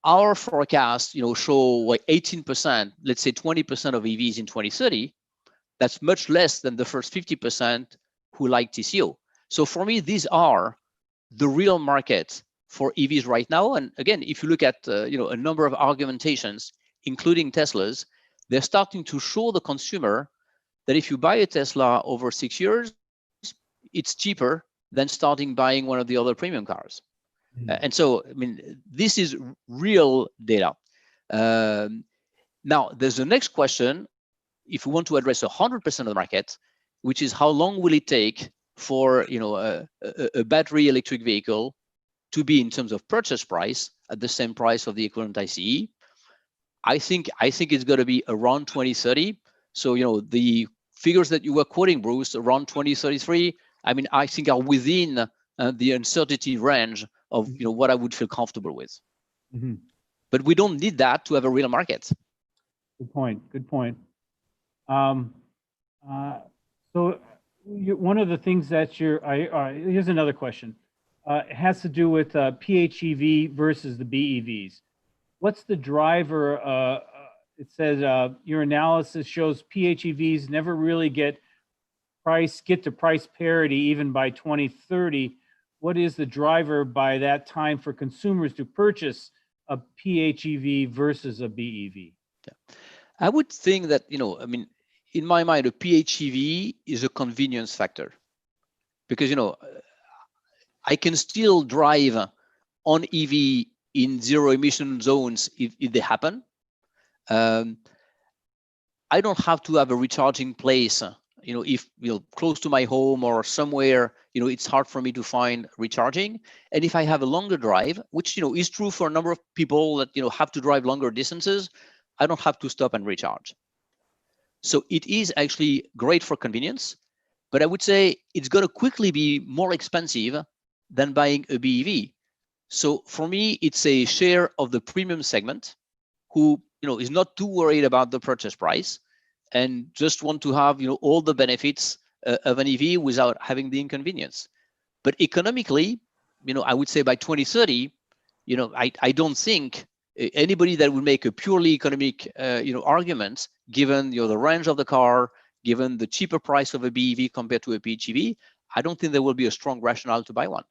our forecasts, show like 18%, let's say 20% of EVs in 2030. That's much less than the first 50% who like TCO. So for me, these are the real market for EVs right now. And again, if you look at a number of argumentations, including Tesla's, they're starting to show the consumer that if you buy a Tesla over 6 years, it's cheaper than starting buying one of the other premium cars. And so, I mean, this is real data. Now, there's the next question. If we want to address 100% of the market, which is how long will it take for a battery electric vehicle to be in terms of purchase price at the same price of the equivalent ICE? I think it's going to be around 2030. So the figures that you were quoting, Bruce, around 2033, I mean, I think are within the uncertainty range of what I would feel comfortable with. Mm-hmm. But we don't need that to have a real market. Good point. Good point. So one of the things that here's another question. It has to do with PHEV versus the BEVs. What's the driver? It says your analysis shows PHEVs never really get to price parity even by 2030. What is the driver by that time for consumers to purchase a PHEV versus a BEV? Yeah. I would think that, I mean, in my mind, a PHEV is a convenience factor because, I can still drive on EV in zero emission zones if they happen. I don't have to have a recharging place, if close to my home or somewhere, it's hard for me to find recharging. And if I have a longer drive, which, is true for a number of people that, have to drive longer distances, I don't have to stop and recharge. So it is actually great for convenience, but I would say it's going to quickly be more expensive than buying a BEV. So for me, it's a share of the premium segment who, is not too worried about the purchase price and just want to have, all the benefits of an EV without having the inconvenience. But economically, I would say by 2030, I don't think anybody that would make a purely economic, argument, given the range of the car, given the cheaper price of a BEV compared to a PHEV, I don't think there will be a strong rationale to buy one.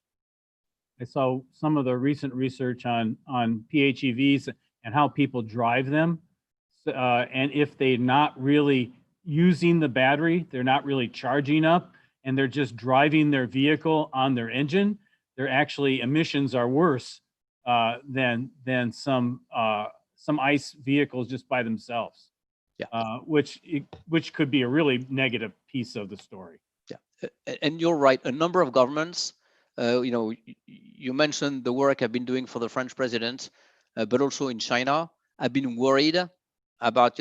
I saw some of the recent research on PHEVs and how people drive them, and if they're not really using the battery, they're not really charging up, and they're just driving their vehicle on their engine, their actually emissions are worse than some ICE vehicles just by themselves. Yeah. Which could be a really negative piece of the story. Yeah, and you're right. A number of governments, you mentioned the work I've been doing for the French president, but also in China, I've been worried about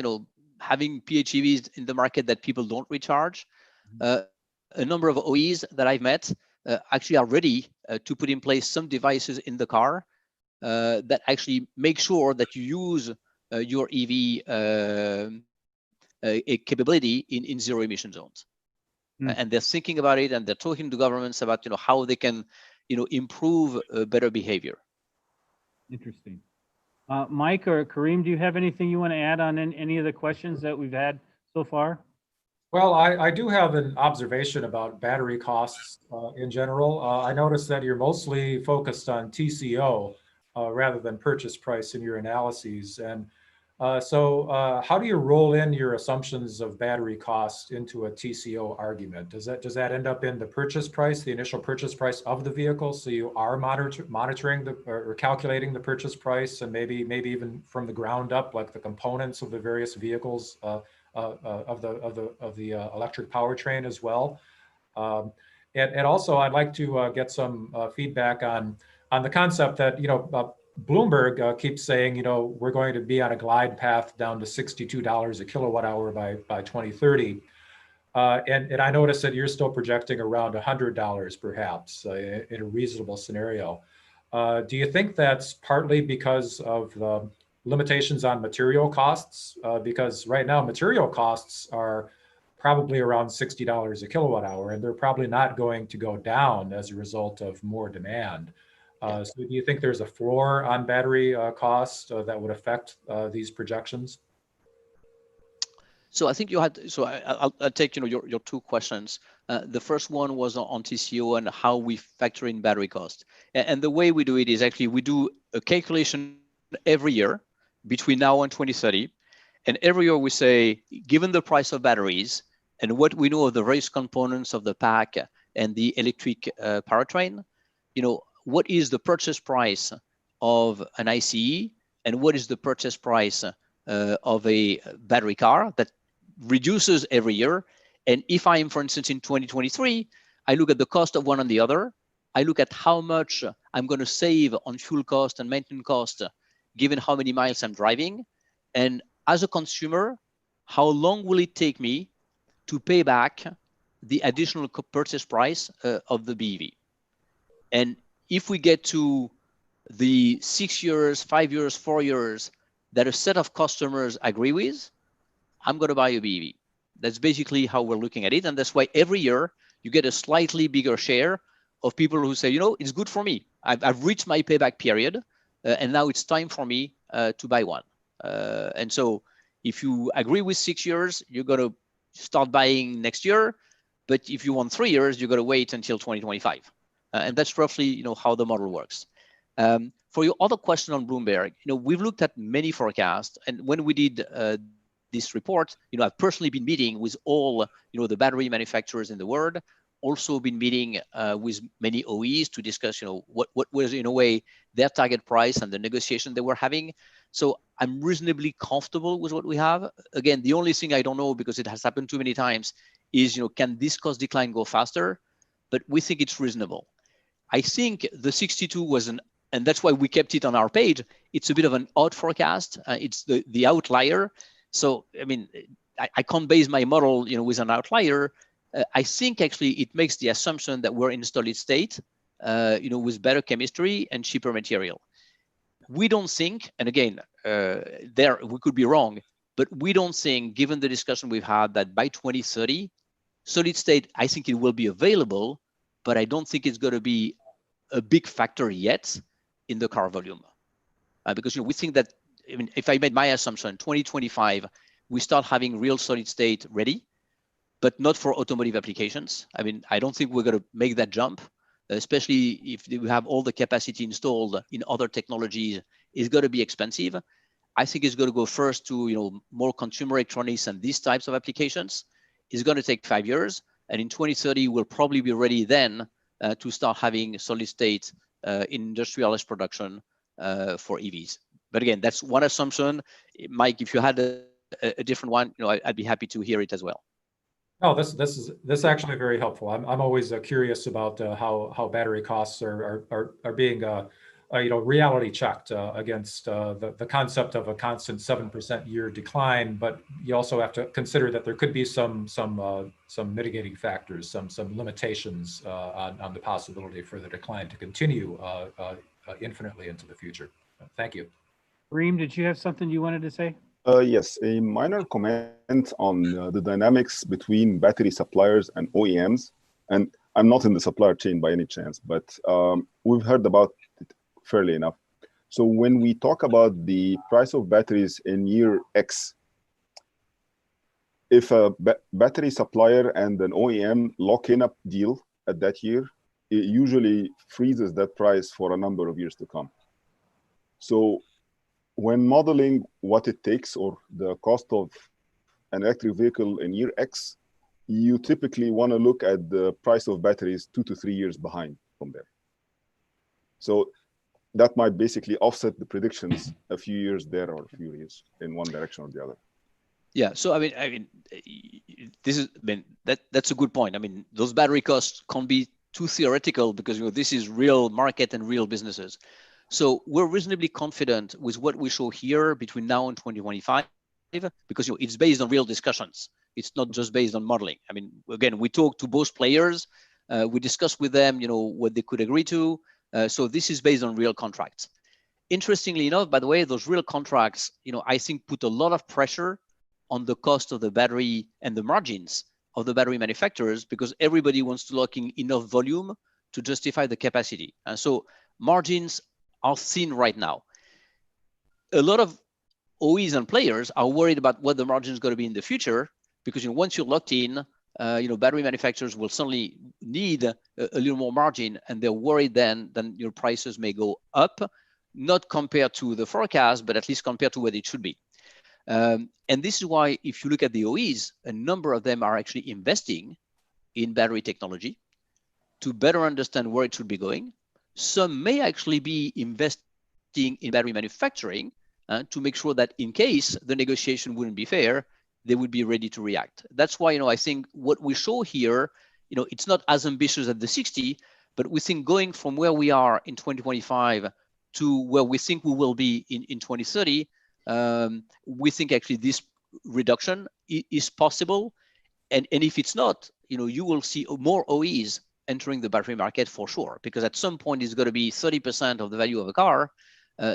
having PHEVs in the market that people don't recharge. A number of OEs that I've met actually are ready to put in place some devices in the car that actually make sure that you use your EV capability in zero emission zones. And they're thinking about it, and they're talking to governments about how they can improve better behavior. Interesting. Mike or Kareem, do you have anything you want to add on any of the questions that we've had so far? Well, I do have an observation about battery costs in general. I noticed that you're mostly focused on TCO rather than purchase price in your analyses. And so how do you roll in your assumptions of battery costs into a TCO argument? Does that end up in the purchase price, the initial purchase price of the vehicle? So you are monitoring or calculating the purchase price, and maybe even from the ground up, like the components of the various vehicles of the electric powertrain as well. And also, I'd like to get some feedback on the concept that Bloomberg keeps saying, we're going to be on a glide path down to $62 a kilowatt hour by 2030. And I noticed that you're still projecting around $100 perhaps in a reasonable scenario. Do you think that's partly because of the limitations on material costs? Because right now material costs are probably around $60 a kilowatt hour, and they're probably not going to go down as a result of more demand. So do you think there's a floor on battery cost that would affect these projections? So I think you had, so I'll take, your two questions. The first one was on TCO and how we factor in battery cost. And the way we do it is actually we do a calculation every year between now and 2030. And every year we say, given the price of batteries and what we know of the various components of the pack and the electric powertrain, what is the purchase price of an ICE and what is the purchase price of a battery car that reduces every year. And if I am, for instance, in 2023, I look at the cost of one and the other. I look at how much I'm going to save on fuel cost and maintenance cost, given how many miles I'm driving. And as a consumer, how long will it take me to pay back the additional purchase price of the BEV? And if we get to the 6 years, 5 years, 4 years that a set of customers agree with, I'm going to buy a BEV. That's basically how we're looking at it. And that's why every year you get a slightly bigger share of people who say, it's good for me. I've reached my payback period, and now it's time for me to buy one. And so if you agree with 6 years, you're going to start buying next year. But if you want 3 years, you're going to wait until 2025. And that's roughly, how the model works. For your other question on Bloomberg, we've looked at many forecasts. And when we did this report, I've personally been meeting with all, the battery manufacturers in the world, also been meeting with many OEs to discuss, what was in a way their target price and the negotiation they were having. So I'm reasonably comfortable with what we have. Again, the only thing I don't know, because it has happened too many times, is, can this cost decline go faster? But we think it's reasonable. I think the 62 was and that's why we kept it on our page. It's a bit of an odd forecast. It's the outlier. So, I can't base my model, with an outlier. I think actually it makes the assumption that we're in solid state, with better chemistry and cheaper material. We don't think, and again, we could be wrong, but we don't think, given the discussion we've had, that by 2030, solid state, I think it will be available, but I don't think it's going to be a big factor yet in the car volume. Because we think that, if I made my assumption, 2025, we start having real solid state ready, but not for automotive applications. I don't think we're going to make that jump, especially if we have all the capacity installed in other technologies. It's going to be expensive. I think it's going to go first to more consumer electronics and these types of applications. It's going to take 5 years, and in 2030 we'll probably be ready then to start having solid state industrialized production for EVs. But again, that's one assumption. Mike, if you had a different one, I'd be happy to hear it as well. No, this is actually very helpful. I'm always curious about how battery costs are being reality checked against the concept of a constant 7% year decline. But you also have to consider that there could be some mitigating factors, some limitations on the possibility for the decline to continue infinitely into the future. Thank you. Reem, did you have something you wanted to say? Yes, a minor comment on the dynamics between battery suppliers and OEMs. And I'm not in the supplier chain by any chance, but we've heard about it fairly enough. So when we talk about the price of batteries in year X, if a battery supplier and an OEM lock in a deal at that year, it usually freezes that price for a number of years to come. So when modeling what it takes or the cost of an electric vehicle in year X, you typically want to look at the price of batteries 2 to 3 years behind from there. So that might basically offset the predictions a few years there or a few years in one direction or the other. Yeah, so this is that's a good point. Those battery costs can't be too theoretical because this is real market and real businesses. So we're reasonably confident with what we show here between now and 2025, because it's based on real discussions. It's not just based on modeling. Again, we talk to both players. We discuss with them, what they could agree to. So this is based on real contracts. Interestingly enough, by the way, those real contracts, I think put a lot of pressure on the cost of the battery and the margins of the battery manufacturers because everybody wants to lock in enough volume to justify the capacity. And so margins are thin right now. A lot of OEs and players are worried about what the margin is going to be in the future because once you're locked in, battery manufacturers will suddenly need a little more margin, and they're worried then your prices may go up, not compared to the forecast, but at least compared to what it should be. And this is why, if you look at the OEs, a number of them are actually investing in battery technology to better understand where it should be going. Some may actually be investing in battery manufacturing to make sure that in case the negotiation wouldn't be fair, they would be ready to react. That's why, I think what we show here, it's not as ambitious as the 60, but we think going from where we are in 2025 to where we think we will be in 2030, we think actually this reduction is possible. And if it's not, you will see more OEs entering the battery market for sure, because at some point it's going to be 30% of the value of a car.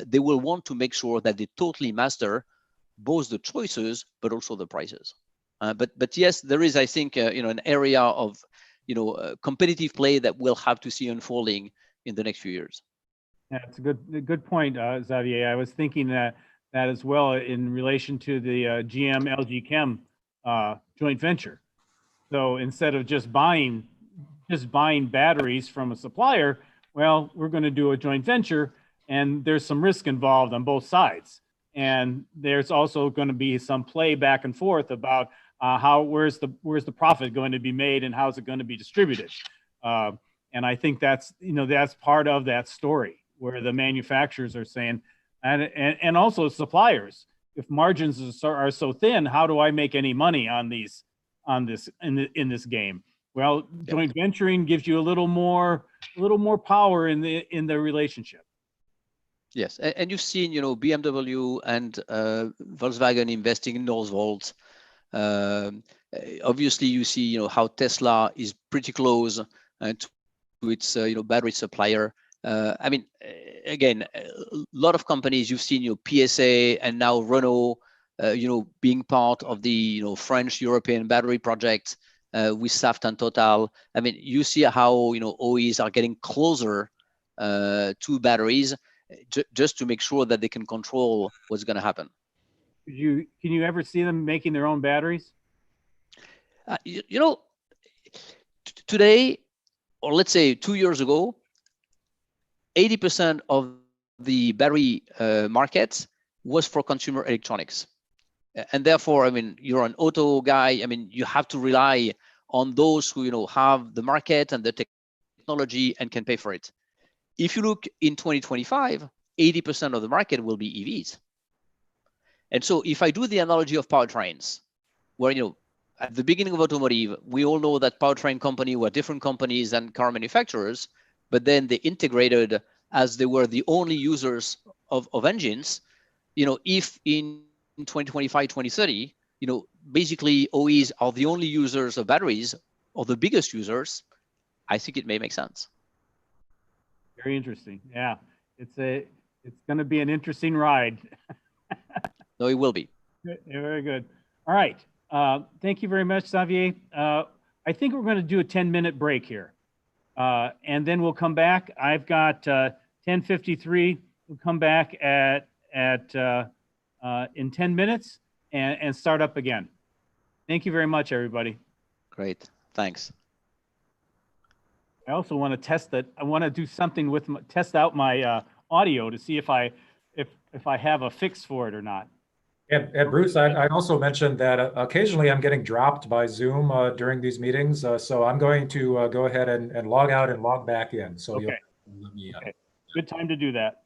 They will want to make sure that they totally master both the choices, but also the prices. But yes, there is, I think, an area of, competitive play that we'll have to see unfolding in the next few years. Yeah, it's a good point, Xavier. I was thinking that as well in relation to the GM LG Chem joint venture. So instead of just buying batteries from a supplier, well, we're going to do a joint venture, and there's some risk involved on both sides. And there's also going to be some play back and forth about where's the profit going to be made and how's it going to be distributed. And I think that's part of that story where the manufacturers are saying, and also suppliers, if margins are so thin, how do I make any money in this game? Well, joint venturing gives you a little more power in the relationship. Yes, and you've seen, BMW and Volkswagen investing in Northvolt. Obviously, you see, how Tesla is pretty close to its, battery supplier. I mean, again, a lot of companies you've seen, PSA and now Renault, being part of the, French European battery project with Saft and Total. I mean, you see how, OEs are getting closer to batteries just to make sure that they can control what's going to happen. Can you ever see them making their own batteries? Today, or let's say 2 years ago, 80% of the battery market was for consumer electronics. And therefore, I mean, you're an auto guy. I mean, you have to rely on those who, have the market and the technology and can pay for it. If you look in 2025, 80% of the market will be EVs. And so if I do the analogy of powertrains, where, at the beginning of automotive, we all know that powertrain company were different companies than car manufacturers, but then they integrated as they were the only users of engines. If in 2025, 2030, basically OEs are the only users of batteries or the biggest users, I think it may make sense. Very interesting. Yeah, it's going to be an interesting ride. No, it will be. Very good. All right. Thank you very much, Xavier. I think we're going to do a 10-minute break here. And then we'll come back. I've got 10:53. We'll come back in 10 minutes and start up again. Thank you very much, everybody. Great. Thanks. I also want to test that. I want to do something with test out my audio to see if I have a fix for it or not. And Bruce, I'd also mentioned that occasionally I'm getting dropped by Zoom during these meetings. So I'm going to go ahead and log out and log back in. So okay. You'll let me okay. Good time to do that.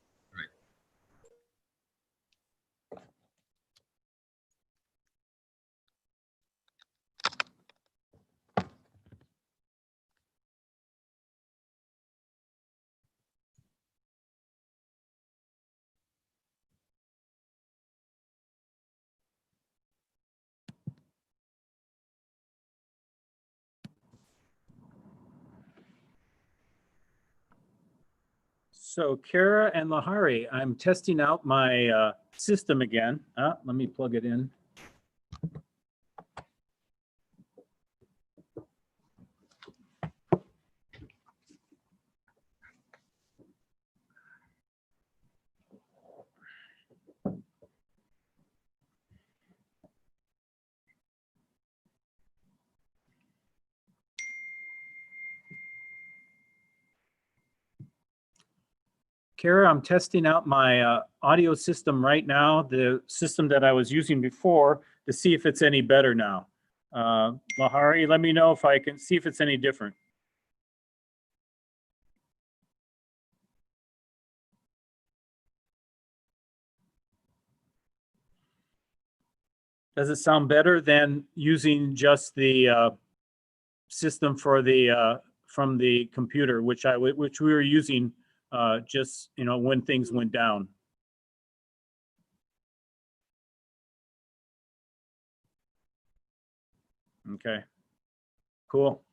So Kara and Lahari, I'm testing out my system again. Let me plug it in. Kara, I'm testing out my audio system right now, the system that I was using before, to see if it's any better now. Lahari, let me know if I can see if it's any different. Does it sound better than using just the system for the from the computer, which we were using just when things went down? Okay, cool.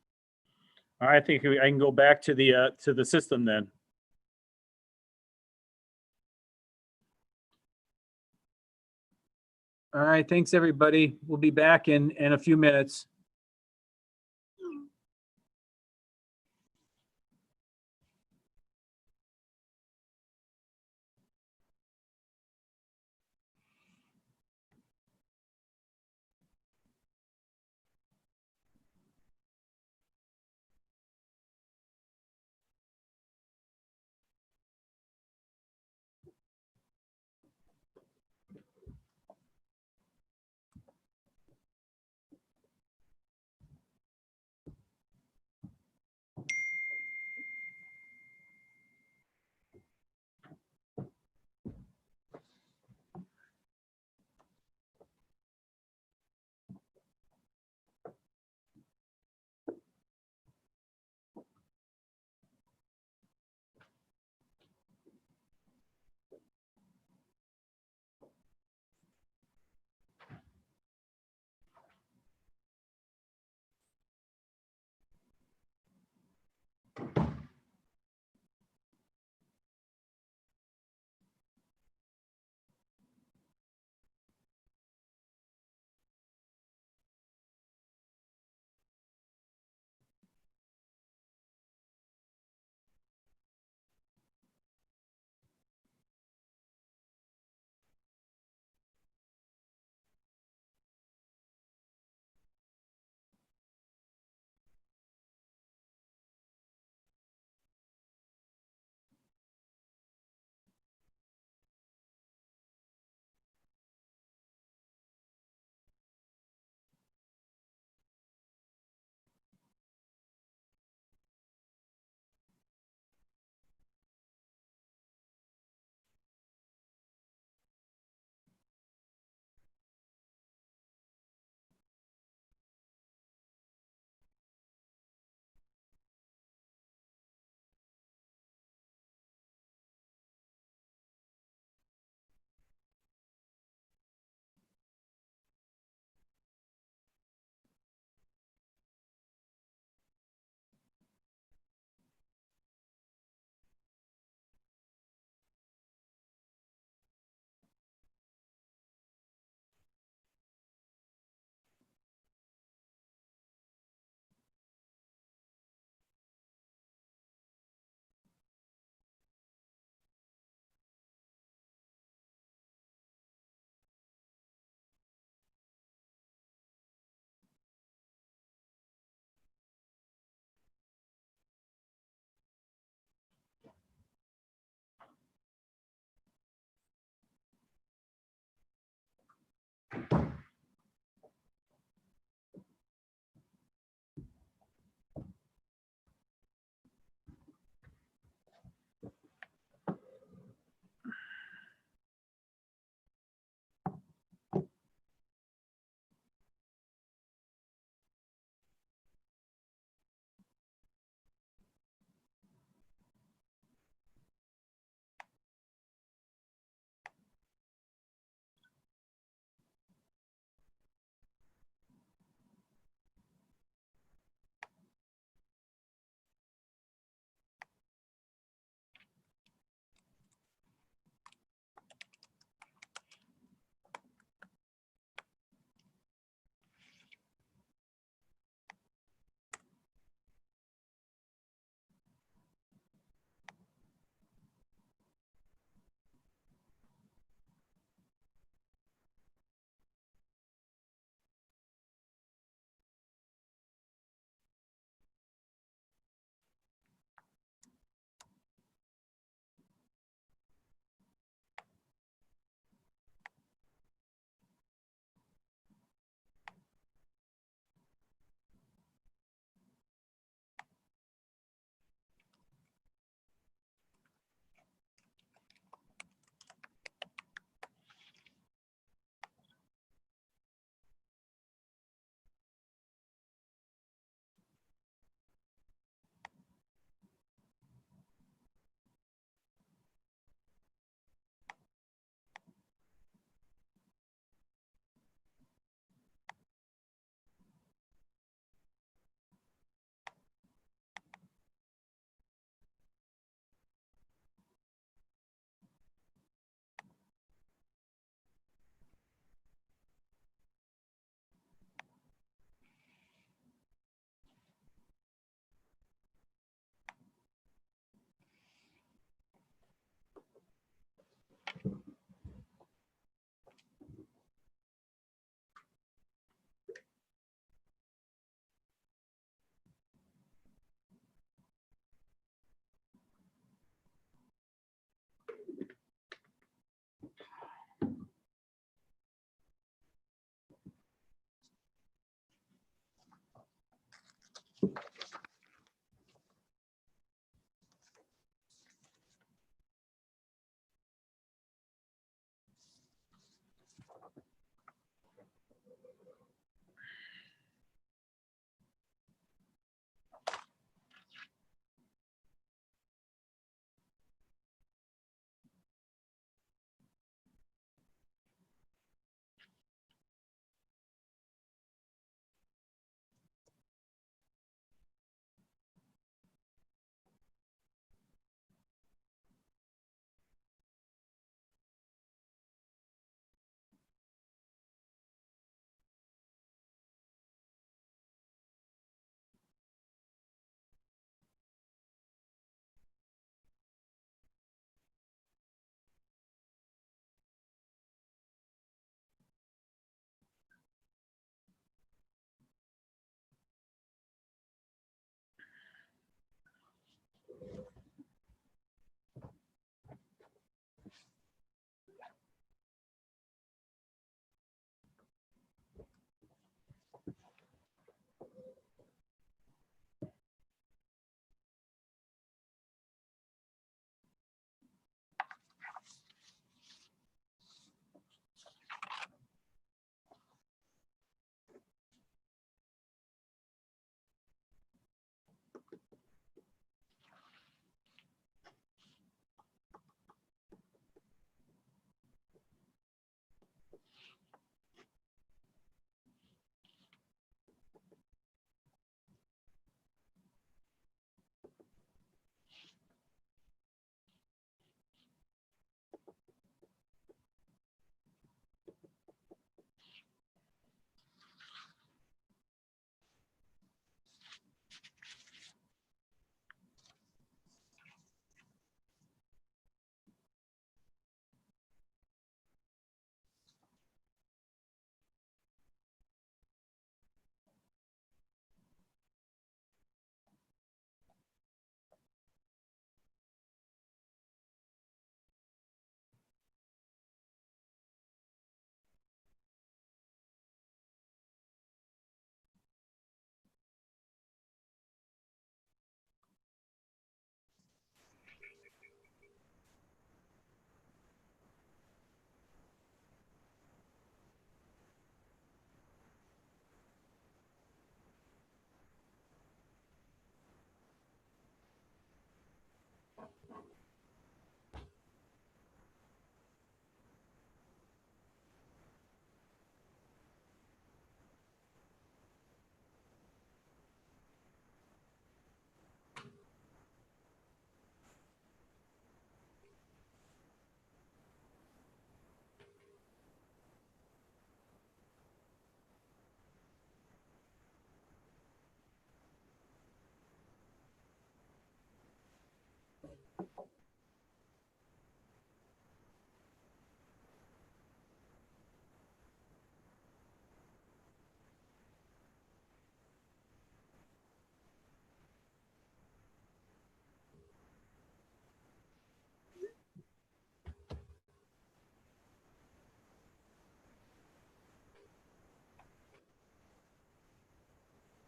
All right, I think I can go back to the system then. All right, thanks everybody. We'll be back in a few minutes.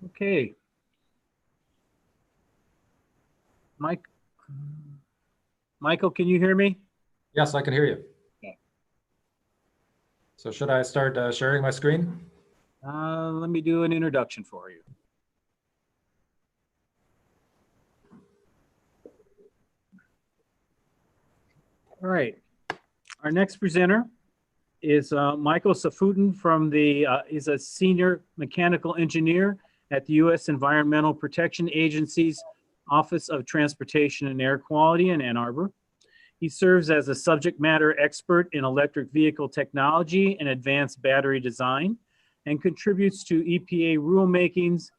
Okay. Michael, can you hear me? Yes, I can hear you. Okay. So should I start sharing my screen? Let me do an introduction for you. All right. Our next presenter is Michael Safutin from is a senior mechanical engineer at the U.S. Environmental Protection Agency's Office of Transportation and Air Quality in Ann Arbor. He serves as a subject matter expert in electric vehicle technology and advanced battery design, and contributes to EPA rulemakings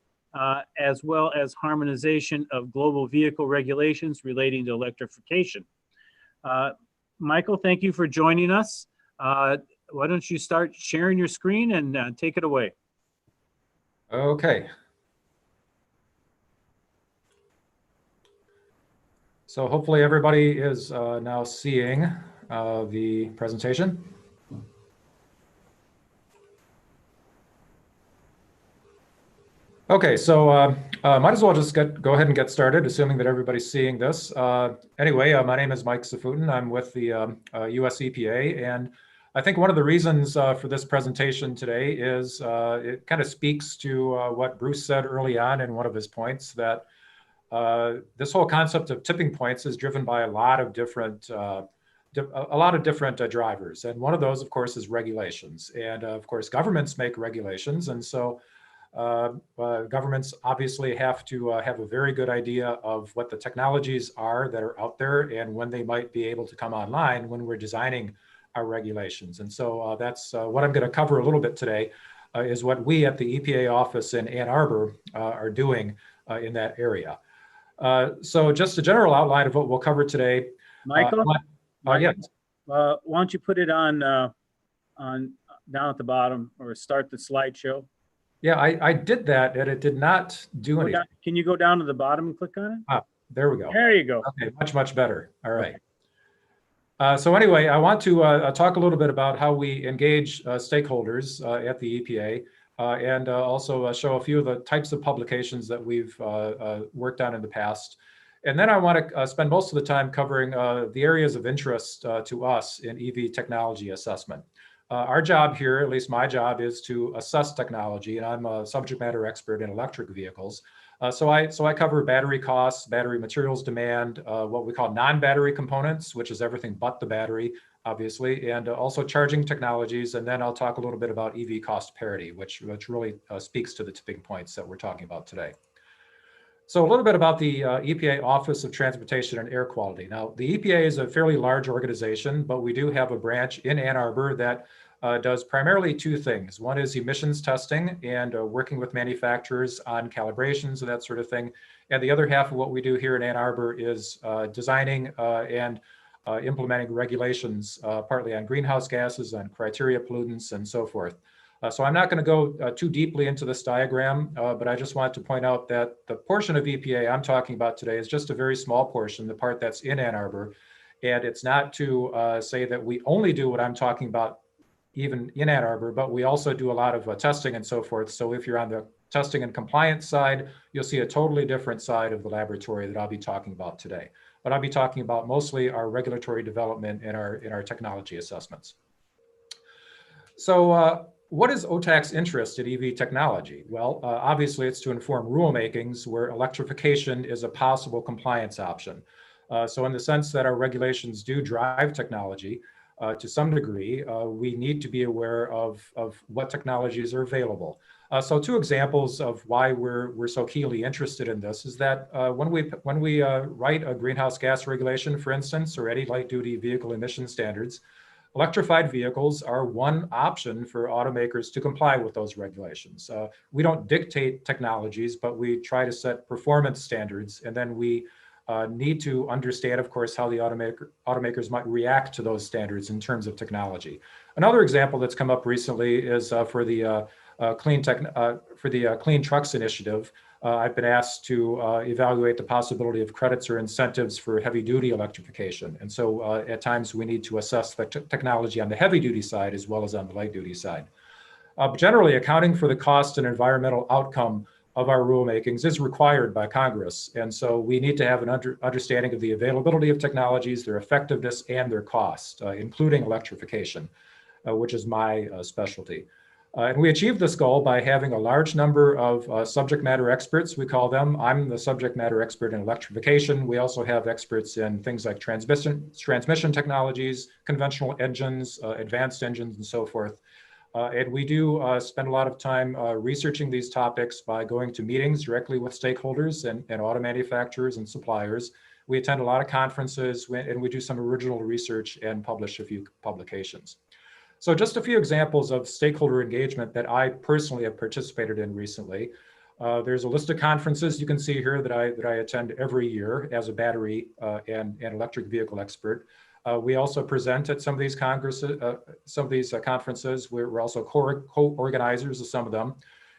as well as harmonization of global vehicle regulations relating to electrification. Michael, thank you for joining us. Why don't you start sharing your screen and take it away? Okay. So hopefully everybody is now seeing the presentation. Okay, so might as well just go ahead and get started, assuming that everybody's seeing this. Anyway, my name is Mike Safutin. I'm with the US EPA, and I think one of the reasons for this presentation today is it kind of speaks to what Bruce said early on in one of his points, that this whole concept of tipping points is driven by a lot of different drivers. And one of those, of course, is regulations. And of course, governments make regulations. And so governments obviously have to have a very good idea of what the technologies are that are out there and when they might be able to come online when we're designing our regulations. And so that's what I'm going to cover a little bit today, is what we at the EPA office in Ann Arbor are doing in that area. So just a general outline of what we'll cover today. Michael? Yes. Why don't you put it on down at the bottom, or start the slideshow? Yeah, I did that, and it did not do anything. Can you go down to the bottom and click on it? There we go. There you go. Okay, much better. All right. So anyway, I want to talk a little bit about how we engage stakeholders at the EPA, and also show a few of the types of publications that we've worked on in the past. And then I want to spend most of the time covering the areas of interest to us in EV technology assessment. Our job here, at least my job, is to assess technology, and I'm a subject matter expert in electric vehicles. So I cover battery costs, battery materials demand, what we call non-battery components, which is everything but the battery, obviously, and also charging technologies. And then I'll talk a little bit about EV cost parity, which really speaks to the tipping points that we're talking about today. So a little bit about the EPA Office of Transportation and Air Quality. Now, the EPA is a fairly large organization, but we do have a branch in Ann Arbor that does primarily two things. One is emissions testing and working with manufacturers on calibrations and that sort of thing. And the other half of what we do here in Ann Arbor is designing and implementing regulations, partly on greenhouse gases, on criteria pollutants, and so forth. So I'm not going to go too deeply into this diagram, but I just wanted to point out that the portion of EPA I'm talking about today is just a very small portion, the part that's in Ann Arbor. And it's not to say that we only do what I'm talking about even in Ann Arbor, but we also do a lot of testing and so forth. So if you're on the testing and compliance side, you'll see a totally different side of the laboratory that I'll be talking about today. But I'll be talking about mostly our regulatory development and our technology assessments. So what is OTAC's interest in EV technology? Well, obviously it's to inform rulemakings where electrification is a possible compliance option. So in the sense that our regulations do drive technology, to some degree, we need to be aware of what technologies are available. So two examples of why we're so keenly interested in this is that when we write a greenhouse gas regulation, for instance, or any light duty vehicle emission standards, electrified vehicles are one option for automakers to comply with those regulations. We don't dictate technologies, but we try to set performance standards, and then we need to understand, of course, how the automakers might react to those standards in terms of technology. Another example that's come up recently is for the Clean Trucks Initiative. I've been asked to evaluate the possibility of credits or incentives for heavy duty electrification. And so at times we need to assess the technology on the heavy duty side as well as on the light duty side. But generally, accounting for the cost and environmental outcome of our rulemakings is required by Congress. And so we need to have an understanding of the availability of technologies, their effectiveness, and their cost, including electrification, which is my specialty. And we achieved this goal by having a large number of subject matter experts, we call them. I'm the subject matter expert in electrification. We also have experts in things like transmission technologies, conventional engines, advanced engines, and so forth. And we do spend a lot of time researching these topics by going to meetings directly with stakeholders and auto manufacturers and suppliers. We attend a lot of conferences, and we do some original research and publish a few publications. So just a few examples of stakeholder engagement that I personally have participated in recently. There's a list of conferences you can see here that I attend every year as a battery and electric vehicle expert. We also present at some of these conferences. We're also co-organizers of some of them.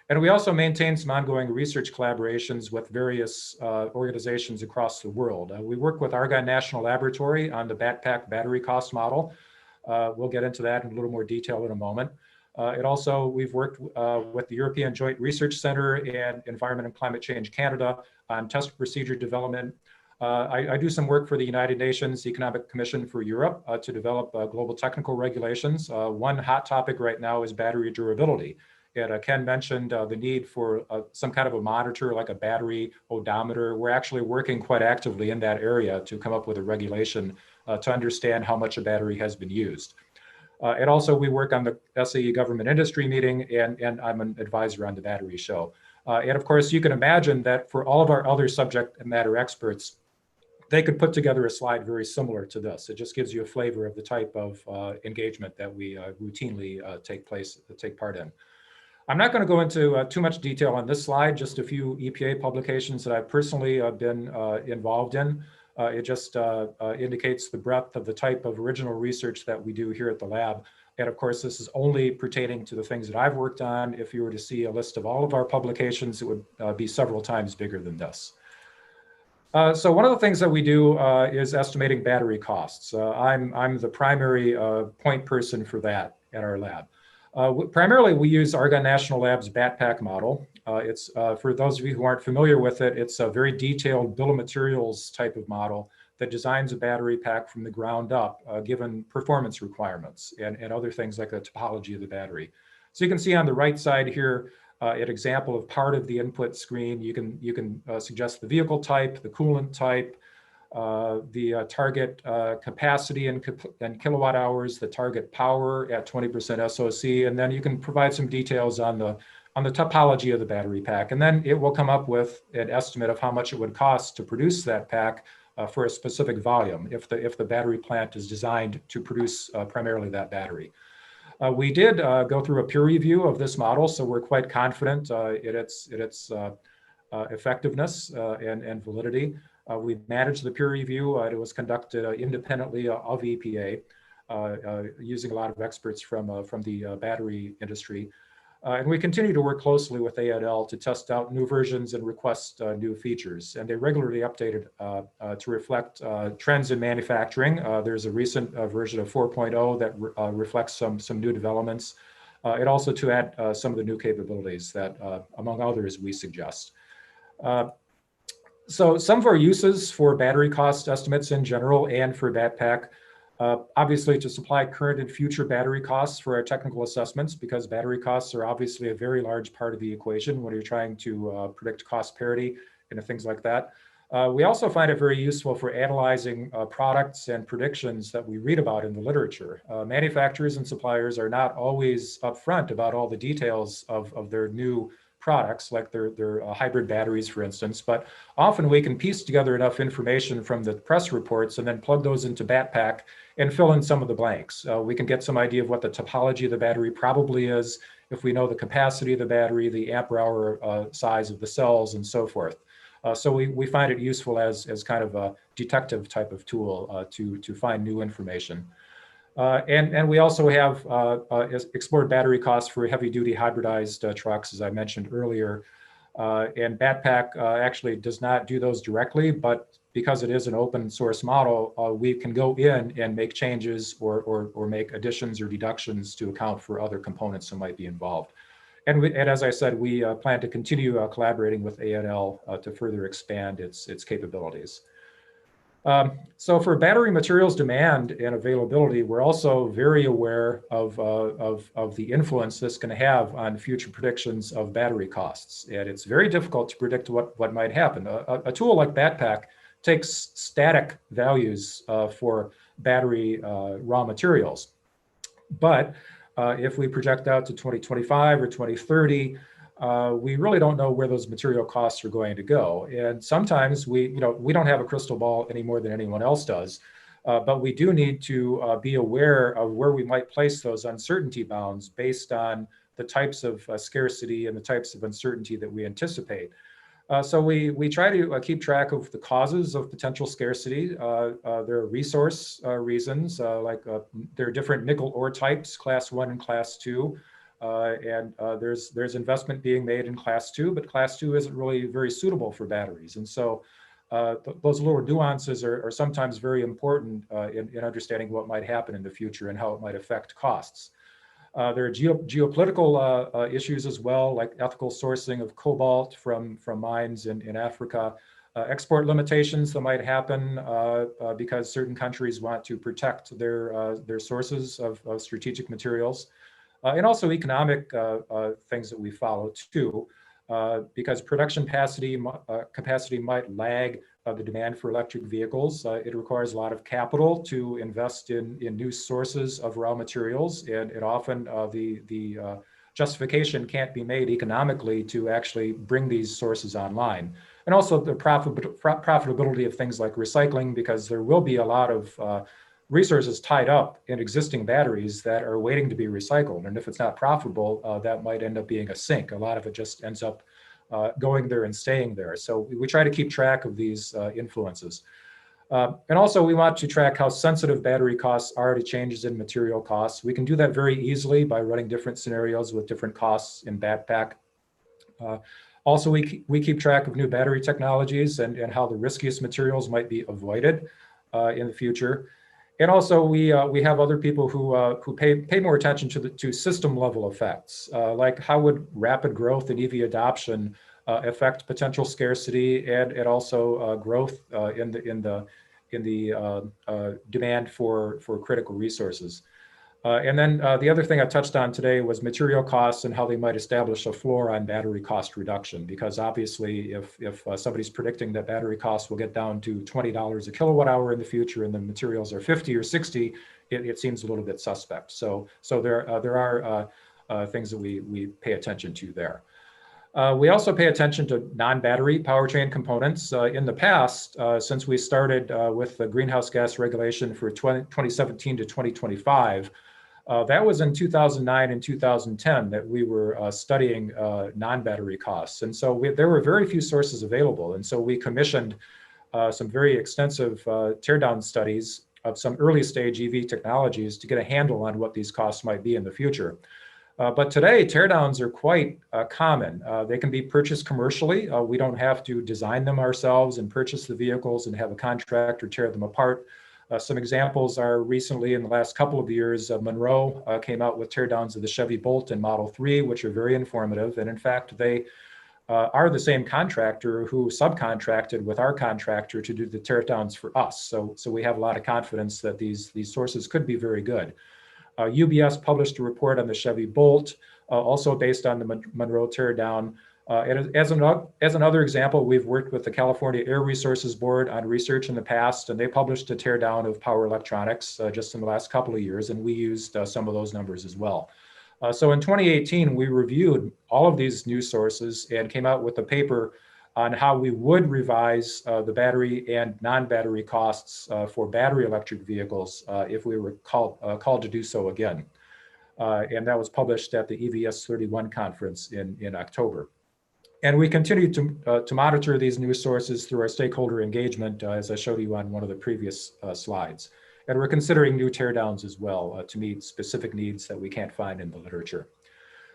And we also maintain some ongoing research collaborations with various organizations across the world. We work with Argonne National Laboratory on the backpack battery cost model. We'll get into that in a little more detail in a moment. We've worked with the European Joint Research Center and Environment and Climate Change Canada on test procedure development. I do some work for the United Nations Economic Commission for Europe to develop global technical regulations. One hot topic right now is battery durability. And Ken mentioned the need for some kind of a monitor like a battery odometer. We're actually working quite actively in that area to come up with a regulation to understand how much a battery has been used. And also we work on the SAE government industry meeting, and I'm an advisor on the battery show. And of course, you can imagine that for all of our other subject matter experts, they could put together a slide very similar to this. It just gives you a flavor of the type of engagement that we routinely take part in. I'm not going to go into too much detail on this slide, just a few EPA publications that I've personally been involved in. It just indicates the breadth of the type of original research that we do here at the lab. And of course, this is only pertaining to the things that I've worked on. If you were to see a list of all of our publications, it would be several times bigger than this. So one of the things that we do is estimating battery costs. I'm the primary point person for that at our lab. Primarily, we use Argonne National Lab's BATPAC model. It's for those of you who aren't familiar with it, it's a very detailed bill of materials type of model that designs a battery pack from the ground up, given performance requirements and other things like the topology of the battery. So you can see on the right side here, an example of part of the input screen. You can suggest the vehicle type, the coolant type, the target capacity and kilowatt hours, the target power at 20% SOC, and then you can provide some details on the topology of the battery pack. And then it will come up with an estimate of how much it would cost to produce that pack for a specific volume if the battery plant is designed to produce primarily that battery. We did go through a peer review of this model, so we're quite confident in its effectiveness and validity. We managed the peer review. It was conducted independently of EPA, using a lot of experts from the battery industry. And we continue to work closely with ANL to test out new versions and request new features. And they regularly updated to reflect trends in manufacturing. There's a recent version of 4.0 that reflects some new developments. And also to add some of the new capabilities that, among others, we suggest. So some of our uses for battery cost estimates in general and for BATPAC, obviously to supply current and future battery costs for our technical assessments, because battery costs are obviously a very large part of the equation when you're trying to predict cost parity and things like that. We also find it very useful for analyzing products and predictions that we read about in the literature. Manufacturers and suppliers are not always upfront about all the details of their new products, like their hybrid batteries, for instance, but often we can piece together enough information from the press reports and then plug those into BATPAC and fill in some of the blanks. We can get some idea of what the topology of the battery probably is, if we know the capacity of the battery, the ampere hour size of the cells, and so forth. So we find it useful as kind of a detective type of tool to find new information. And we also have explored battery costs for heavy duty hybridized trucks, as I mentioned earlier. And BATPAC actually does not do those directly, but because it is an open source model, we can go in and make changes or make additions or deductions to account for other components that might be involved. And as I said, we plan to continue collaborating with ANL to further expand its capabilities. So for battery materials demand and availability, we're also very aware of the influence this can have on future predictions of battery costs. And it's very difficult to predict what might happen. A tool like Backpack takes static values for battery raw materials. But if we project out to 2025 or 2030, we really don't know where those material costs are going to go. And sometimes we don't have a crystal ball any more than anyone else does, but we do need to be aware of where we might place those uncertainty bounds based on the types of scarcity and the types of uncertainty that we anticipate. So we try to keep track of the causes of potential scarcity. There are resource reasons, like there are different nickel ore types, class 1 and class 2. And there's investment being made in class 2, but class 2 isn't really very suitable for batteries. And so those little nuances are sometimes very important in understanding what might happen in the future and how it might affect costs. There are geopolitical issues as well, like ethical sourcing of cobalt from mines in Africa, export limitations that might happen because certain countries want to protect their sources of strategic materials, and also economic things that we follow too, because production capacity might lag the demand for electric vehicles. It requires a lot of capital to invest in new sources of raw materials, and often the justification can't be made economically to actually bring these sources online. And also the profitability of things like recycling, because there will be a lot of resources tied up in existing batteries that are waiting to be recycled. And if it's not profitable, that might end up being a sink. A lot of it just ends up going there and staying there. So we try to keep track of these influences. And also we want to track how sensitive battery costs are to changes in material costs. We can do that very easily by running different scenarios with different costs in Backpack. Also, we keep track of new battery technologies and how the riskiest materials might be avoided in the future. And also, we have other people who pay more attention to system level effects, like how would rapid growth in EV adoption affect potential scarcity and also growth in the demand for critical resources. And then the other thing I touched on today was material costs and how they might establish a floor on battery cost reduction. Because obviously, if somebody's predicting that battery costs will get down to $20 a kilowatt hour in the future, and the materials are 50 or 60, it seems a little bit suspect. So there are things that we pay attention to there. We also pay attention to non-battery powertrain components. In the past, since we started with the greenhouse gas regulation for 2017 to 2025, that was in 2009 and 2010 that we were studying non-battery costs. And so there were very few sources available. And so we commissioned some very extensive teardown studies of some early stage EV technologies to get a handle on what these costs might be in the future. But today, teardowns are quite common. They can be purchased commercially. We don't have to design them ourselves and purchase the vehicles and have a contractor tear them apart. Some examples are recently in the last couple of years, Monroe came out with teardowns of the Chevy Bolt and Model 3, which are very informative. And in fact, they are the same contractor who subcontracted with our contractor to do the teardowns for us. So we have a lot of confidence that these sources could be very good. UBS published a report on the Chevy Bolt, also based on the Monroe teardown. And as another example, we've worked with the California Air Resources Board on research in the past, and they published a teardown of power electronics just in the last couple of years, and we used some of those numbers as well. So in 2018, we reviewed all of these news sources and came out with a paper on how we would revise the battery and non-battery costs for battery electric vehicles if we were called to do so again. And that was published at the EVS31 conference in October. And we continue to monitor these news sources through our stakeholder engagement, as I showed you on one of the previous slides. And we're considering new teardowns as well to meet specific needs that we can't find in the literature.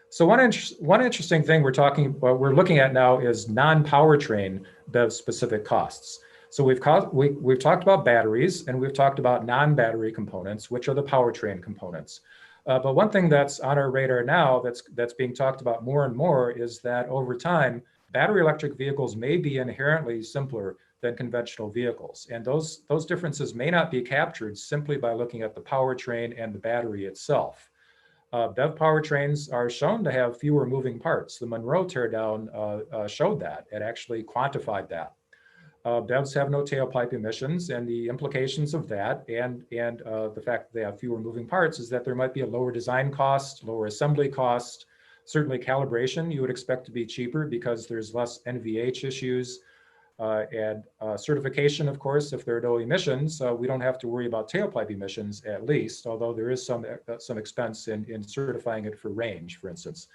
So one interesting thing we're looking at now is non-powertrain BEV specific costs. So we've talked about batteries and we've talked about non-battery components, which are the powertrain components. But one thing that's on our radar now that's being talked about more and more is that over time, battery electric vehicles may be inherently simpler than conventional vehicles. And those differences may not be captured simply by looking at the powertrain and the battery itself. BEV powertrains are shown to have fewer moving parts. The Monroe teardown showed that. It actually quantified that. BEVs have no tailpipe emissions, and the implications of that and the fact that they have fewer moving parts is that there might be a lower design cost, lower assembly cost. Certainly calibration you would expect to be cheaper because there's less NVH issues. And certification, of course, if there are no emissions, we don't have to worry about tailpipe emissions at least, although there is some expense in certifying it for range, for instance.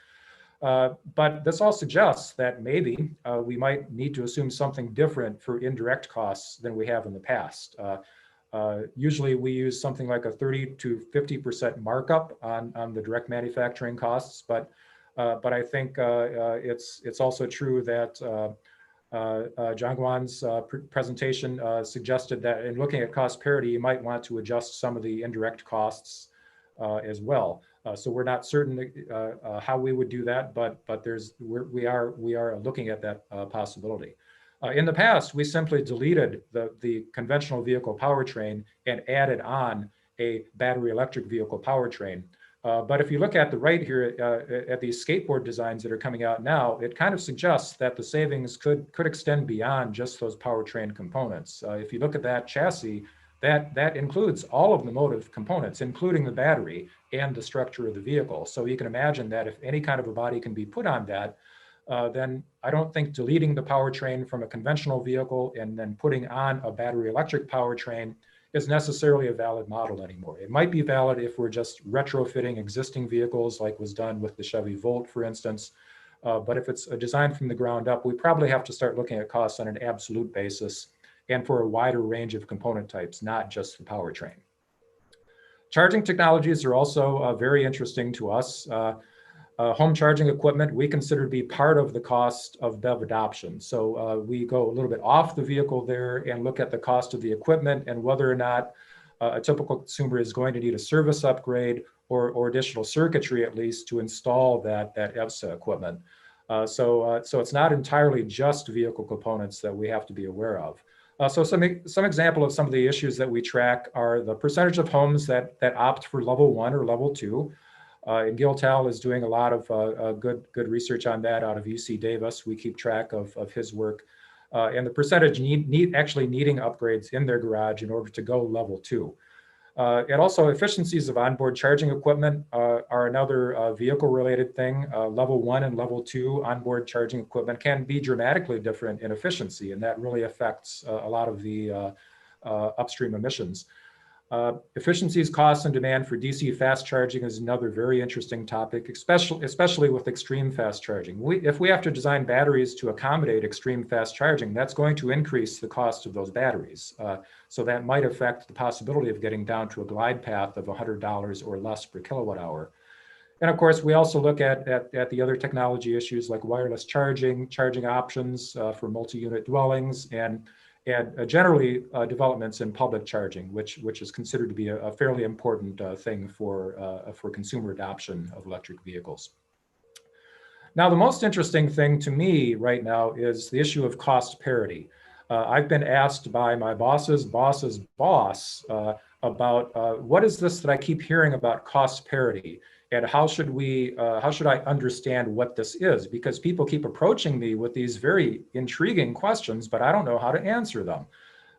But this all suggests that maybe we might need to assume something different for indirect costs than we have in the past. Usually we use something like a 30 to 50% markup on the direct manufacturing costs, but I think it's also true that Jiangwan's presentation suggested that in looking at cost parity, you might want to adjust some of the indirect costs as well. So we're not certain how we would do that, but we are looking at that possibility. In the past, we simply deleted the conventional vehicle powertrain and added on a battery electric vehicle powertrain. But if you look at the right here at these skateboard designs that are coming out now, it kind of suggests that the savings could extend beyond just those powertrain components. If you look at that chassis, that includes all of the motive components, including the battery and the structure of the vehicle. So you can imagine that if any kind of a body can be put on that, then I don't think deleting the powertrain from a conventional vehicle and then putting on a battery electric powertrain is necessarily a valid model anymore. It might be valid if we're just retrofitting existing vehicles like was done with the Chevy Volt, for instance. But if it's a design from the ground up, we probably have to start looking at costs on an absolute basis and for a wider range of component types, not just the powertrain. Charging technologies are also very interesting to us. Home charging equipment, we consider to be part of the cost of BEV adoption. So we go a little bit off the vehicle there and look at the cost of the equipment and whether or not a typical consumer is going to need a service upgrade or additional circuitry at least to install that EVSA equipment. So it's not entirely just vehicle components that we have to be aware of. So some example of some of the issues that we track are the percentage of homes that opt for level 1 or level 2. And Gil Tal is doing a lot of good research on that out of UC Davis. We keep track of his work. And the percentage actually needing upgrades in their garage in order to go level 2. And also efficiencies of onboard charging equipment are another vehicle-related thing. Level 1 and level 2 onboard charging equipment can be dramatically different in efficiency, and that really affects a lot of the upstream emissions. Efficiencies, costs, and demand for DC fast charging is another very interesting topic, especially with extreme fast charging. If we have to design batteries to accommodate extreme fast charging, that's going to increase the cost of those batteries. So that might affect the possibility of getting down to a glide path of $100 or less per kilowatt hour. And of course, we also look at the other technology issues like wireless charging options for multi-unit dwellings, and generally developments in public charging, which is considered to be a fairly important thing for consumer adoption of electric vehicles. Now, the most interesting thing to me right now is the issue of cost parity. I've been asked by my boss's boss's boss about what is this that I keep hearing about cost parity, and how should I understand what this is? Because people keep approaching me with these very intriguing questions, but I don't know how to answer them.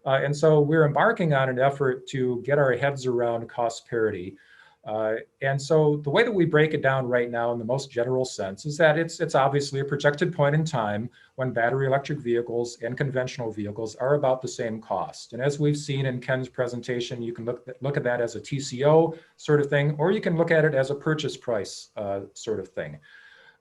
And so we're embarking on an effort to get our heads around cost parity. And so the way that we break it down right now in the most general sense is that it's obviously a projected point in time when battery electric vehicles and conventional vehicles are about the same cost. And as we've seen in Ken's presentation, you can look at that as a TCO sort of thing, or you can look at it as a purchase price sort of thing.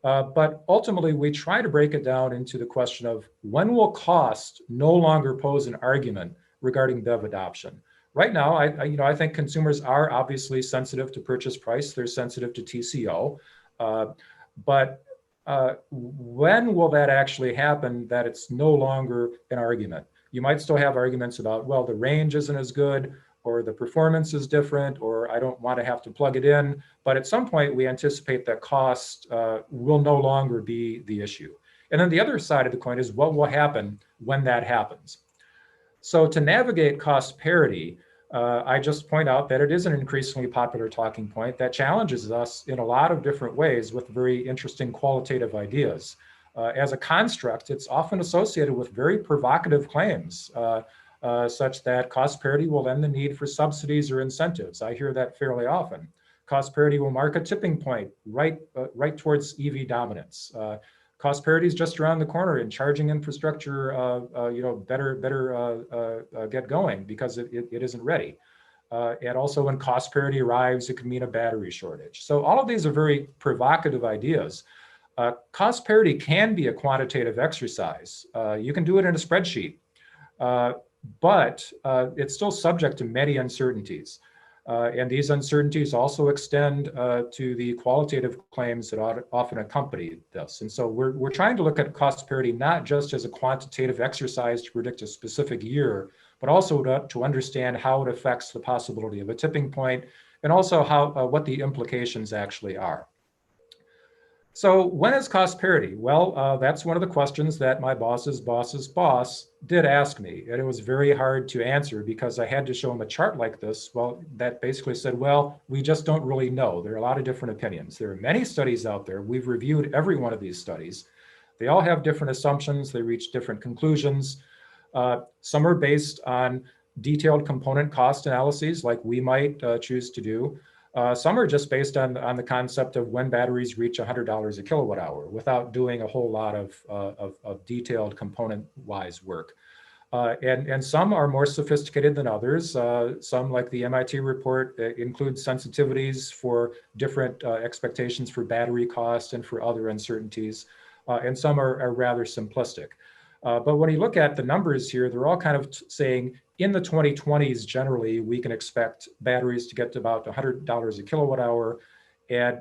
But ultimately, we try to break it down into the question of when will cost no longer pose an argument regarding BEV adoption. Right now, I think consumers are obviously sensitive to purchase price. They're sensitive to TCO. But when will that actually happen that it's no longer an argument? You might still have arguments about, well, the range isn't as good, or the performance is different, or I don't want to have to plug it in. But at some point, we anticipate that cost will no longer be the issue. And then the other side of the coin is what will happen when that happens. So to navigate cost parity, I just point out that it is an increasingly popular talking point that challenges us in a lot of different ways with very interesting qualitative ideas. As a construct, it's often associated with very provocative claims, such that cost parity will end the need for subsidies or incentives. I hear that fairly often. Cost parity will mark a tipping point right towards EV dominance. Cost parity is just around the corner, and charging infrastructure, better get going because it isn't ready. And also when cost parity arrives, it could mean a battery shortage. So all of these are very provocative ideas. Cost parity can be a quantitative exercise. You can do it in a spreadsheet, but it's still subject to many uncertainties. And these uncertainties also extend to the qualitative claims that often accompany this. And so we're trying to look at cost parity not just as a quantitative exercise to predict a specific year, but also to understand how it affects the possibility of a tipping point, and also what the implications actually are. So when is cost parity? Well, that's one of the questions that my boss's boss's boss did ask me. And it was very hard to answer because I had to show him a chart like this. Well, that basically said, well, we just don't really know. There are a lot of different opinions. There are many studies out there. We've reviewed every one of these studies. They all have different assumptions. They reach different conclusions. Some are based on detailed component cost analyses like we might choose to do. Some are just based on the concept of when batteries reach $100 a kilowatt hour without doing a whole lot of detailed component-wise work. And some are more sophisticated than others. Some, like the MIT report, include sensitivities for different expectations for battery cost and for other uncertainties. And some are rather simplistic. But when you look at the numbers here, they're all kind of saying in the 2020s, generally, we can expect batteries to get to about $100 a kilowatt hour. And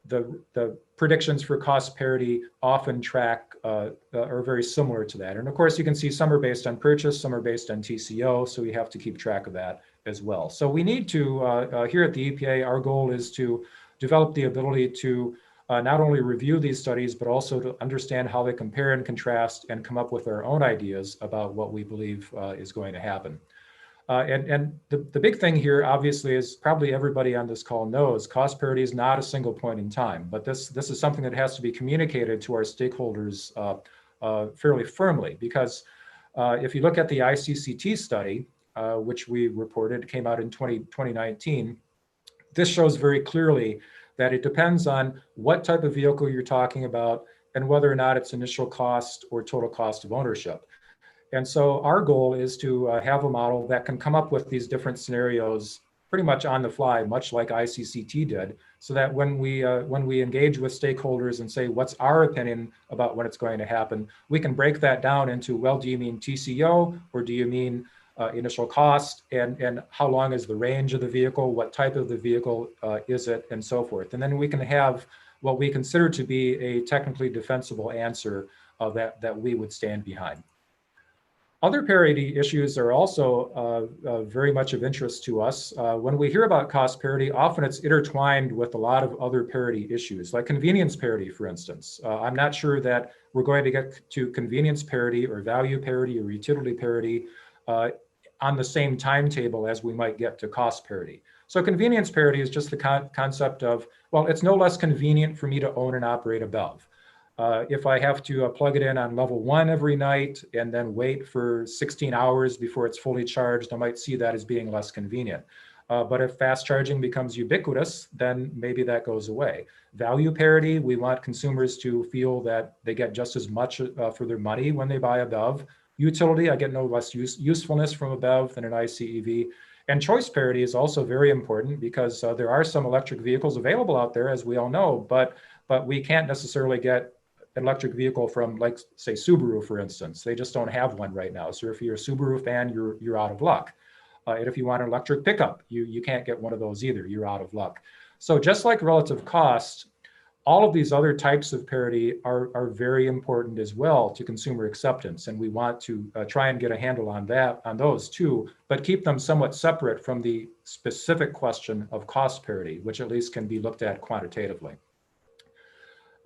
the predictions for cost parity often track are very similar to that. And of course, you can see some are based on purchase, some are based on TCO. So we have to keep track of that as well. So we need to, here at the EPA, our goal is to develop the ability to not only review these studies, but also to understand how they compare and contrast and come up with our own ideas about what we believe is going to happen. And the big thing here, obviously, is probably everybody on this call knows, cost parity is not a single point in time, but this is something that has to be communicated to our stakeholders fairly firmly, because if you look at the ICCT study, which we reported, came out in 2019, this shows very clearly that it depends on what type of vehicle you're talking about and whether or not it's initial cost or total cost of ownership. And so our goal is to have a model that can come up with these different scenarios pretty much on the fly, much like ICCT did, so that when we engage with stakeholders and say, what's our opinion about when it's going to happen, we can break that down into, well, do you mean TCO or do you mean initial cost, and how long is the range of the vehicle, what type of the vehicle is it, and so forth. And then we can have what we consider to be a technically defensible answer that we would stand behind. Other parity issues are also very much of interest to us. When we hear about cost parity, often it's intertwined with a lot of other parity issues, like convenience parity, for instance. I'm not sure that we're going to get to convenience parity or value parity or utility parity on the same timetable as we might get to cost parity. So convenience parity is just the concept of, well, it's no less convenient for me to own and operate a BEV. If I have to plug it in on level 1 every night and then wait for 16 hours before it's fully charged, I might see that as being less convenient. But if fast charging becomes ubiquitous, then maybe that goes away. Value parity, we want consumers to feel that they get just as much for their money when they buy a BEV. Utility, I get no less usefulness from a BEV than an ICEV. And choice parity is also very important because there are some electric vehicles available out there, as we all know, but we can't necessarily get an electric vehicle from, like, say, Subaru, for instance. They just don't have one right now. So if you're a Subaru fan, you're out of luck. And if you want an electric pickup, you can't get one of those either. You're out of luck. So just like relative cost, all of these other types of parity are very important as well to consumer acceptance, and we want to try and get a handle on those too, but keep them somewhat separate from the specific question of cost parity, which at least can be looked at quantitatively.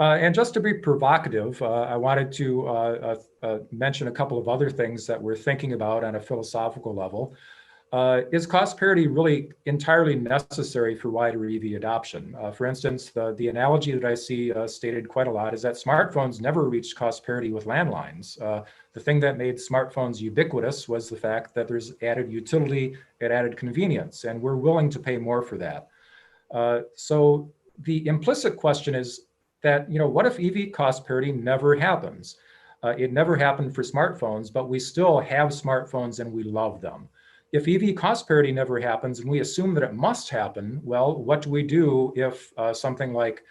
And just to be provocative, I wanted to mention a couple of other things that we're thinking about on a philosophical level. Is cost parity really entirely necessary for wider EV adoption? For instance, the analogy that I see stated quite a lot is that smartphones never reached cost parity with landlines. The thing that made smartphones ubiquitous was the fact that there's added utility and added convenience, and we're willing to pay more for that. So the implicit question is that, what if EV cost parity never happens? It never happened for smartphones, but we still have smartphones and we love them. If EV cost parity never happens and we assume that it must happen, well, what do we do if something like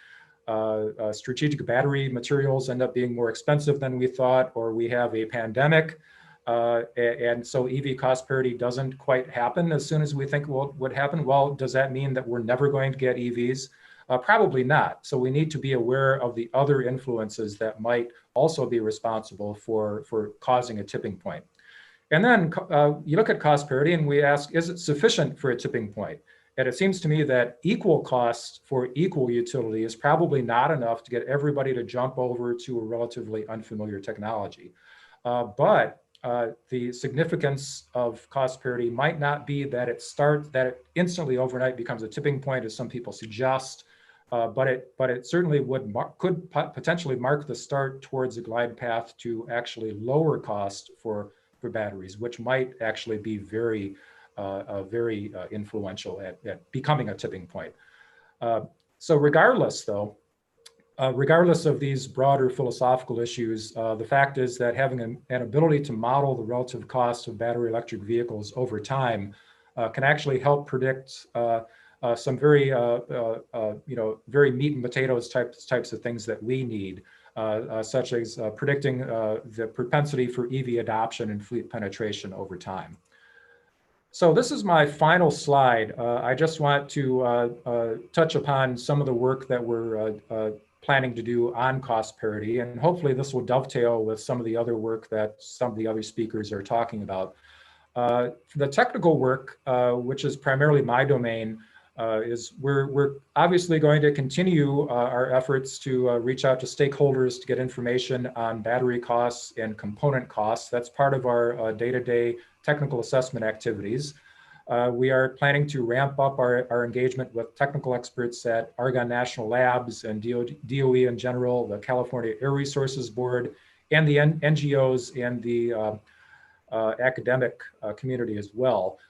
strategic battery materials end up being more expensive than we thought, or we have a pandemic, and so EV cost parity doesn't quite happen as soon as we think would happen? Well, does that mean that we're never going to get EVs? Probably not. So we need to be aware of the other influences that might also be responsible for causing a tipping point. And then you look at cost parity and we ask, is it sufficient for a tipping point? And it seems to me that equal cost for equal utility is probably not enough to get everybody to jump over to a relatively unfamiliar technology. But the significance of cost parity might not be that it instantly overnight becomes a tipping point, as some people suggest, but it certainly could potentially mark the start towards a glide path to actually lower cost for batteries, which might actually be very influential at becoming a tipping point. So regardless, though, regardless of these broader philosophical issues, the fact is that having an ability to model the relative cost of battery electric vehicles over time can actually help predict some very, very meat and potatoes types of things that we need. Such as predicting the propensity for EV adoption and fleet penetration over time. So this is my final slide. I just want to touch upon some of the work that we're planning to do on cost parity, and hopefully this will dovetail with some of the other work that some of the other speakers are talking about. The technical work, which is primarily my domain, is we're obviously going to continue our efforts to reach out to stakeholders to get information on battery costs and component costs. That's part of our day-to-day technical assessment activities. We are planning to ramp up our engagement with technical experts at Argonne National Labs and DOE in general, the California Air Resources Board, and the NGOs and the academic community as well.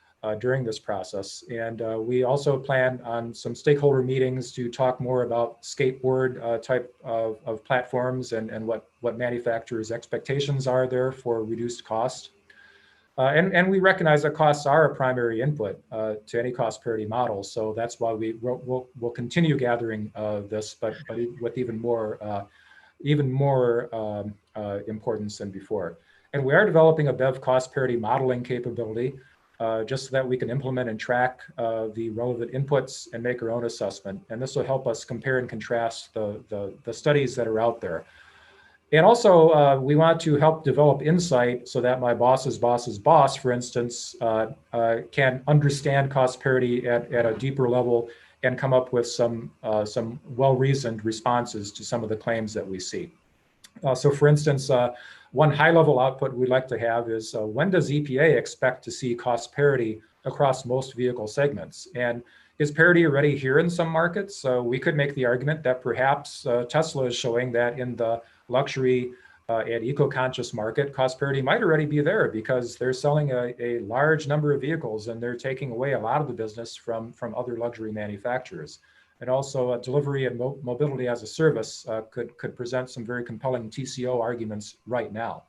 During this process. And we also plan on some stakeholder meetings to talk more about skateboard type of platforms and what manufacturers' expectations are there for reduced cost. And we recognize that costs are a primary input to any cost parity model. So that's why we'll continue gathering this, but with even more importance than before. And we are developing a BEV cost parity modeling capability just so that we can implement and track the relevant inputs and make our own assessment. And this will help us compare and contrast the studies that are out there. And also, we want to help develop insight so that my boss's boss's boss, for instance, can understand cost parity at a deeper level and come up with some well-reasoned responses to some of the claims that we see. So for instance, one high-level output we'd like to have is when does EPA expect to see cost parity across most vehicle segments? And is parity already here in some markets? We could make the argument that perhaps Tesla is showing that in the luxury and eco-conscious market, cost parity might already be there because they're selling a large number of vehicles and they're taking away a lot of the business from other luxury manufacturers. And also delivery and mobility as a service could present some very compelling TCO arguments right now.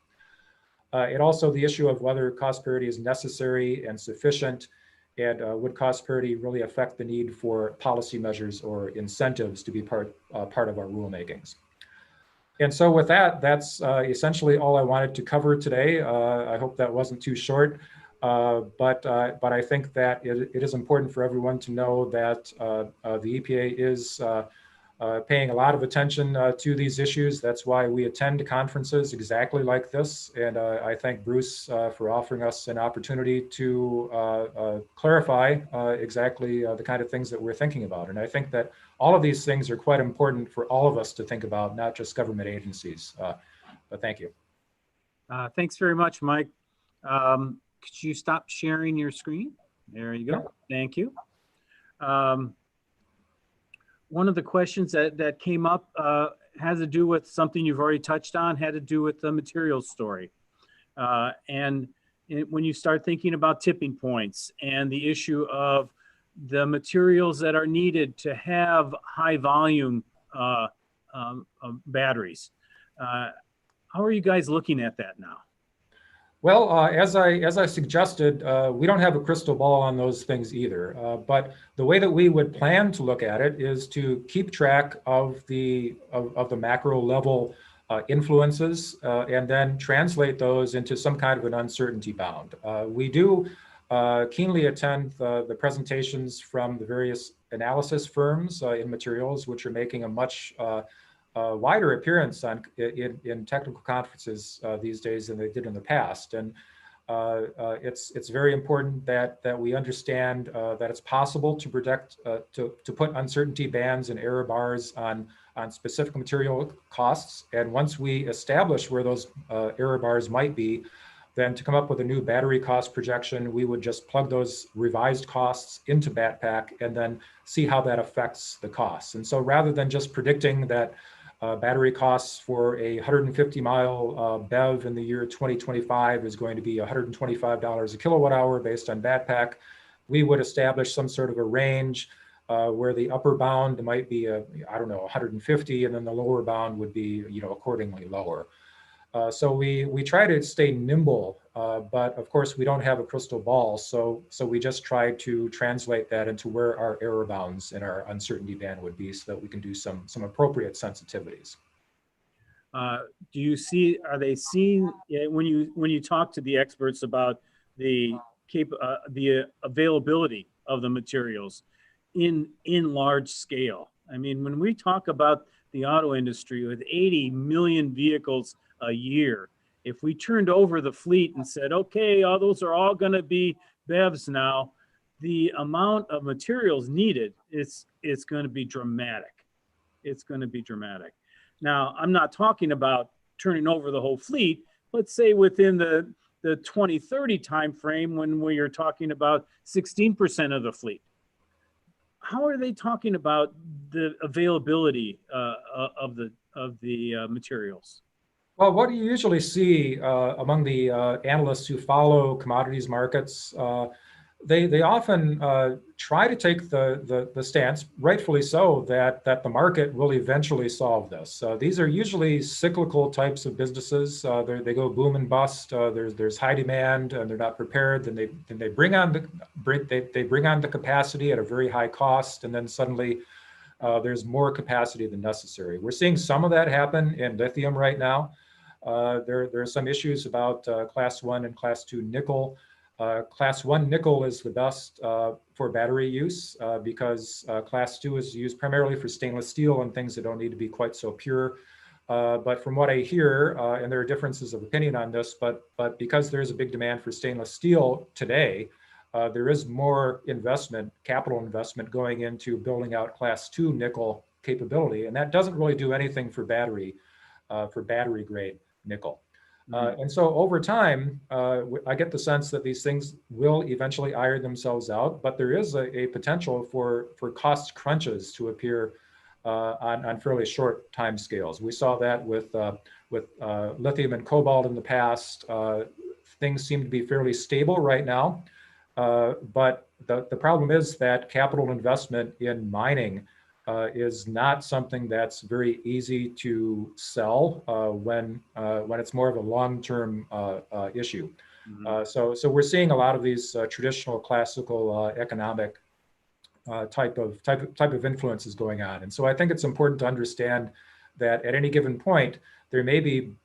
And also the issue of whether cost parity is necessary and sufficient, and would cost parity really affect the need for policy measures or incentives to be part of our rulemakings. And so with that, that's essentially all I wanted to cover today. I hope that wasn't too short. But I think that it is important for everyone to know that the EPA is paying a lot of attention to these issues. That's why we attend conferences exactly like this. And I thank Bruce for offering us an opportunity to clarify exactly the kind of things that we're thinking about. And I think that all of these things are quite important for all of us to think about, not just government agencies. But thank you. Thanks very much, Mike. Could you stop sharing your screen? There you go. Yep. Thank you. One of the questions that came up has to do with something you've already touched on, had to do with the materials story. When you start thinking about tipping points and the issue of the materials that are needed to have high volume batteries, how are you guys looking at that now? Well, as I suggested, we don't have a crystal ball on those things either. But the way that we would plan to look at it is to keep track of the macro level influences and then translate those into some kind of an uncertainty bound. We do keenly attend the presentations from the various analysis firms in materials, which are making a much wider appearance in technical conferences these days than they did in the past. And it's very important that we understand that it's possible to predict, to put uncertainty bands and error bars on specific material costs. And once we establish where those error bars might be, then to come up with a new battery cost projection, we would just plug those revised costs into BATPAC and then see how that affects the costs. And so rather than just predicting that battery costs for a 150-mile BEV in the year 2025 is going to be $125 a kilowatt hour based on BATPAC, we would establish some sort of a range where the upper bound might be, I don't know, 150, and then the lower bound would be, accordingly lower. So we try to stay nimble, but of course we don't have a crystal ball. So we just try to translate that into where our error bounds and our uncertainty band would be, so that we can do some appropriate sensitivities. Do you see? Are they seeing when you talk to the experts about the availability of the materials in large scale? I mean, when we talk about the auto industry with 80 million vehicles a year, if we turned over the fleet and said, okay, all those are all going to be BEVs now, the amount of materials needed is going to be dramatic. It's going to be dramatic. Now, I'm not talking about turning over the whole fleet. Let's say within the 2030 timeframe, when we are talking about 16% of the fleet. How are they talking about the availability of the materials? Well, what you usually see among the analysts who follow commodities markets, they often try to take the stance, rightfully so, that the market will eventually solve this. These are usually cyclical types of businesses. They go boom and bust. There's high demand, and they're not prepared. Then they bring on the capacity at a very high cost, and then suddenly there's more capacity than necessary. We're seeing some of that happen in lithium right now. There are some issues about class 1 and class 2 nickel. Class 1 nickel is the best for battery use because class 2 is used primarily for stainless steel and things that don't need to be quite so pure. But from what I hear, and there are differences of opinion on this, but because there's a big demand for stainless steel today, there is more capital investment going into building out class 2 nickel capability. And that doesn't really do anything for battery grade nickel. And so over time, I get the sense that these things will eventually iron themselves out, but there is a potential for cost crunches to appear on fairly short time scales. We saw that with lithium and cobalt in the past. Things seem to be fairly stable right now, but the problem is that capital investment in mining is not something that's very easy to sell when it's more of a long-term issue. So we're seeing a lot of these traditional classical economic type of influences going on. And so I think it's important to understand that at any given point, there may be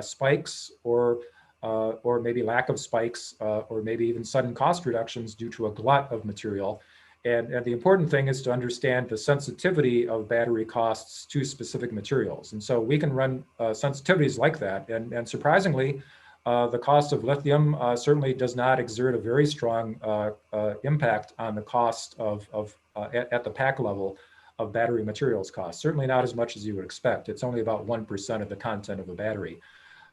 spikes or maybe lack of spikes or maybe even sudden cost reductions due to a glut of material. And the important thing is to understand the sensitivity of battery costs to specific materials. And so we can run sensitivities like that. And surprisingly, the cost of lithium certainly does not exert a very strong impact on the cost at the pack level of battery materials costs. Certainly not as much as you would expect. It's only about 1% of the content of a battery.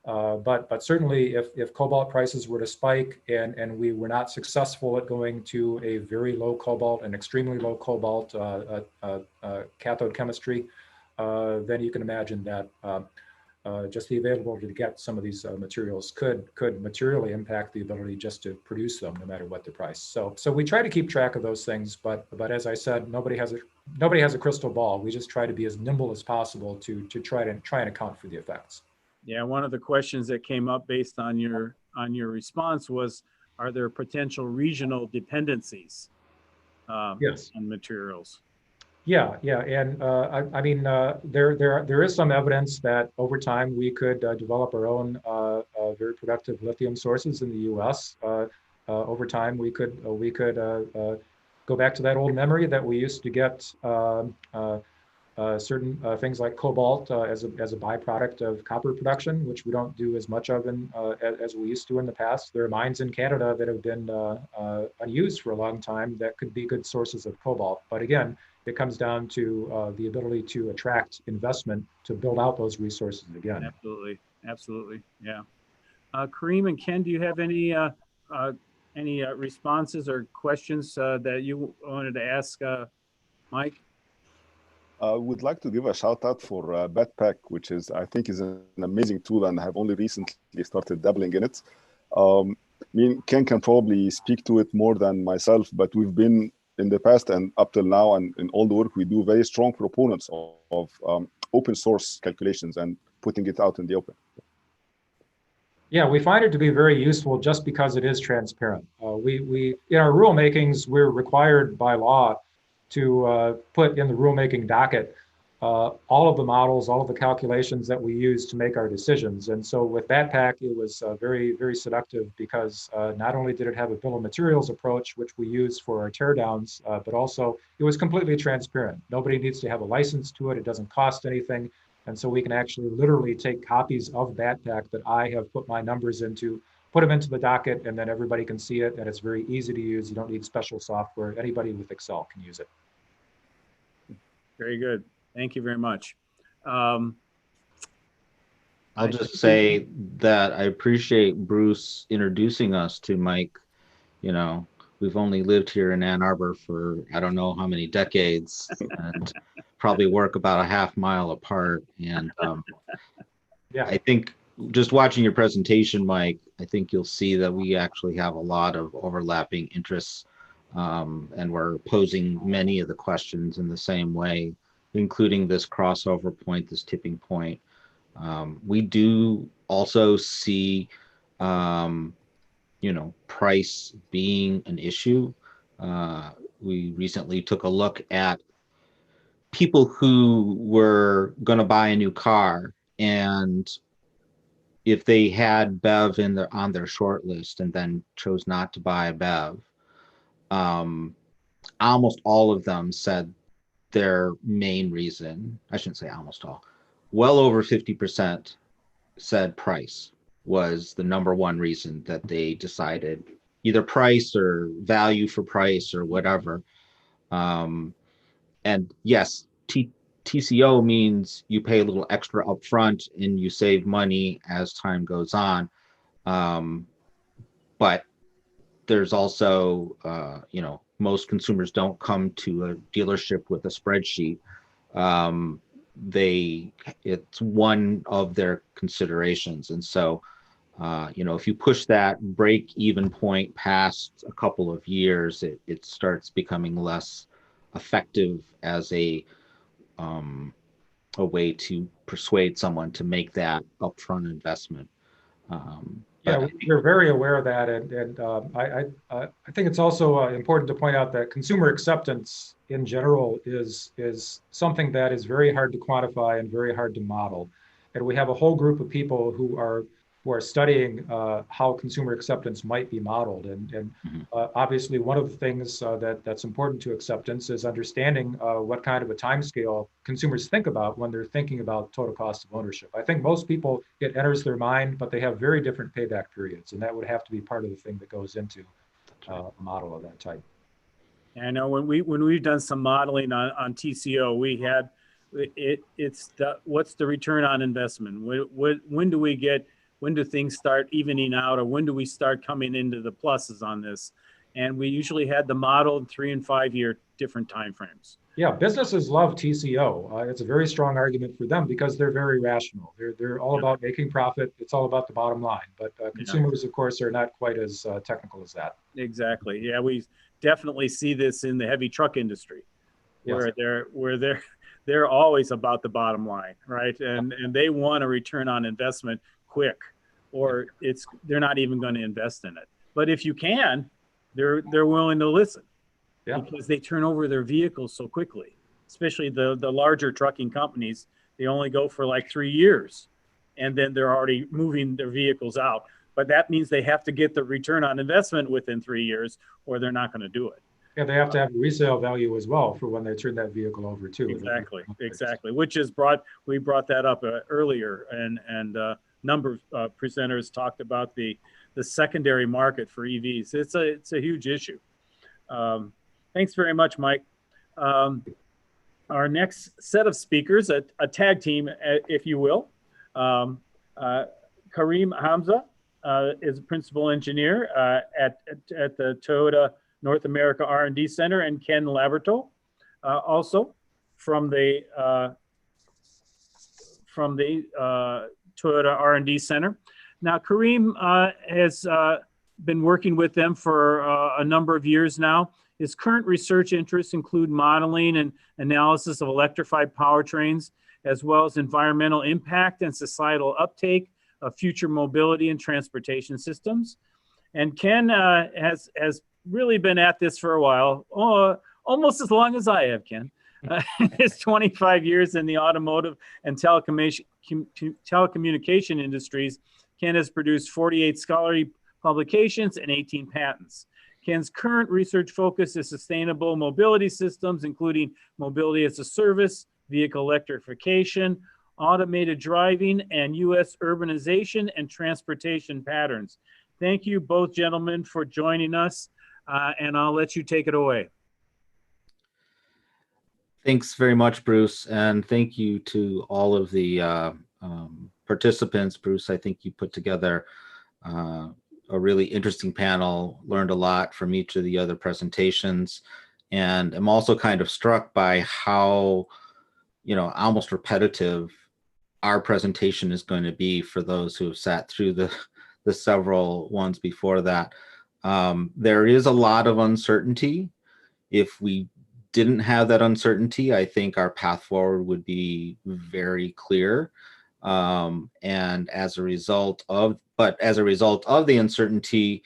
But certainly if cobalt prices were to spike and we were not successful at going to a very low cobalt and extremely low cobalt cathode chemistry, then you can imagine that just the availability to get some of these materials could materially impact the ability just to produce them, no matter what the price. So we try to keep track of those things, but as I said, nobody has a crystal ball. We just try to be as nimble as possible to try and account for the effects. Yeah, one of the questions that came up based on your response was, are there potential regional dependencies Yes. on materials? Yeah, and I mean, there is some evidence that over time we could develop our own very productive lithium sources in the U.S. Over time, we could go back to that old memory that we used to get certain things like cobalt as a byproduct of copper production, which we don't do as much of as we used to in the past. There are mines in Canada that have been unused for a long time that could be good sources of cobalt. But again, it comes down to the ability to attract investment to build out those resources again. Absolutely, absolutely, yeah. Kareem and Ken, do you have any responses or questions that you wanted to ask Mike? I would like to give a shout out for Backpack, which I think is an amazing tool, and I have only recently started dabbling in it. I mean, Ken can probably speak to it more than myself, but we've been in the past and up till now, and in all the work we do, very strong proponents of open source calculations and putting it out in the open. Yeah, we find it to be very useful just because it is transparent. We in our rulemakings, we're required by law to put in the rulemaking docket all of the models, all of the calculations that we use to make our decisions. And so with Backpack, it was very, very seductive because not only did it have a bill of materials approach, which we use for our teardowns, but also it was completely transparent. Nobody needs to have a license to it. It doesn't cost anything. And so we can actually literally take copies of Backpack that I have put my numbers into, put them into the docket, and then everybody can see it, and it's very easy to use. You don't need special software. Anybody with Excel can use it. Very good. Thank you very much. I'll just say that I appreciate Bruce introducing us to Mike. You know, we've only lived here in Ann Arbor for I don't know how many decades, and probably work about a half mile apart. And Yeah, I think just watching your presentation, Mike, I think you'll see that we actually have a lot of overlapping interests, and we're posing many of the questions in the same way, including this crossover point, this tipping point. We do also see, you know, price being an issue. We recently took a look at people who were going to buy a new car, and if they had BEV on their short list and then chose not to buy a BEV, almost all of them said their main reason, I shouldn't say almost all, well over 50% said price was the number one reason that they decided, either price or value for price or whatever. And yes, TCO means you pay a little extra upfront and you save money as time goes on. But there's also, you know, most consumers don't come to a dealership with a spreadsheet. It's one of their considerations. And so, you know, if you push that break-even point past a couple of years, it starts becoming less effective as a way to persuade someone to make that upfront investment. yeah, we're very aware of that, and I think it's also important to point out that consumer acceptance in general is something that is very hard to quantify and very hard to model. And we have a whole group of people who who are studying how consumer acceptance might be modeled. And obviously, one of the things that's important to acceptance is understanding what kind of a timescale consumers think about when they're thinking about total cost of ownership. I think most people, it enters their mind, but they have very different payback periods, and that would have to be part of the thing that goes into a model of that type. I know when we've done some modeling on TCO, we had what's the return on investment? When do things start evening out, or when do we start coming into the pluses on this? And we usually had the model in 3 and 5 year different timeframes. Yeah, businesses love TCO. It's a very strong argument for them because they're very rational. They're all about making profit. It's all about the bottom line. But consumers, of course, are not quite as technical as that. Exactly. Yeah, we definitely see this in the heavy truck industry, where they're always about the bottom line, right? And they want a return on investment quick, or they're not even going to invest in it. But if you can, they're willing to listen, because they turn over their vehicles so quickly, especially the larger trucking companies. They only go for like 3 years, and then they're already moving their vehicles out. But that means they have to get the return on investment within 3 years, or they're not going to do it. Yeah, they have to have resale value as well for when they turn that vehicle over too. Exactly. Which is we brought that up earlier, and number of presenters talked about the secondary market for EVs. It's a huge issue. Thanks very much, Mike. Our next set of speakers, a tag team, if you will. Kareem Hamza is a principal engineer at the Toyota North America R&D Center, and Ken Laberto, also from the Toyota R&D Center. Now, Kareem has been working with them for a number of years now. His current research interests include modeling and analysis of electrified powertrains, as well as environmental impact and societal uptake of future mobility and transportation systems. And Ken has really been at this for a while, almost as long as I have, Ken. His 25 years in the automotive and telecommunication industries, Ken has produced 48 scholarly publications and 18 patents. Ken's current research focus is sustainable mobility systems, including mobility as a service, vehicle electrification, automated driving, and U.S. urbanization and transportation patterns. Thank you both, gentlemen, for joining us, and I'll let you take it away. Thanks very much, Bruce, and thank you to all of the participants. Bruce, I think you put together a really interesting panel, learned a lot from each of the other presentations, and I'm also kind of struck by how, almost repetitive our presentation is going to be for those who have sat through the several ones before that. There is a lot of uncertainty. If we didn't have that uncertainty, I think our path forward would be very clear. And as a result of the uncertainty,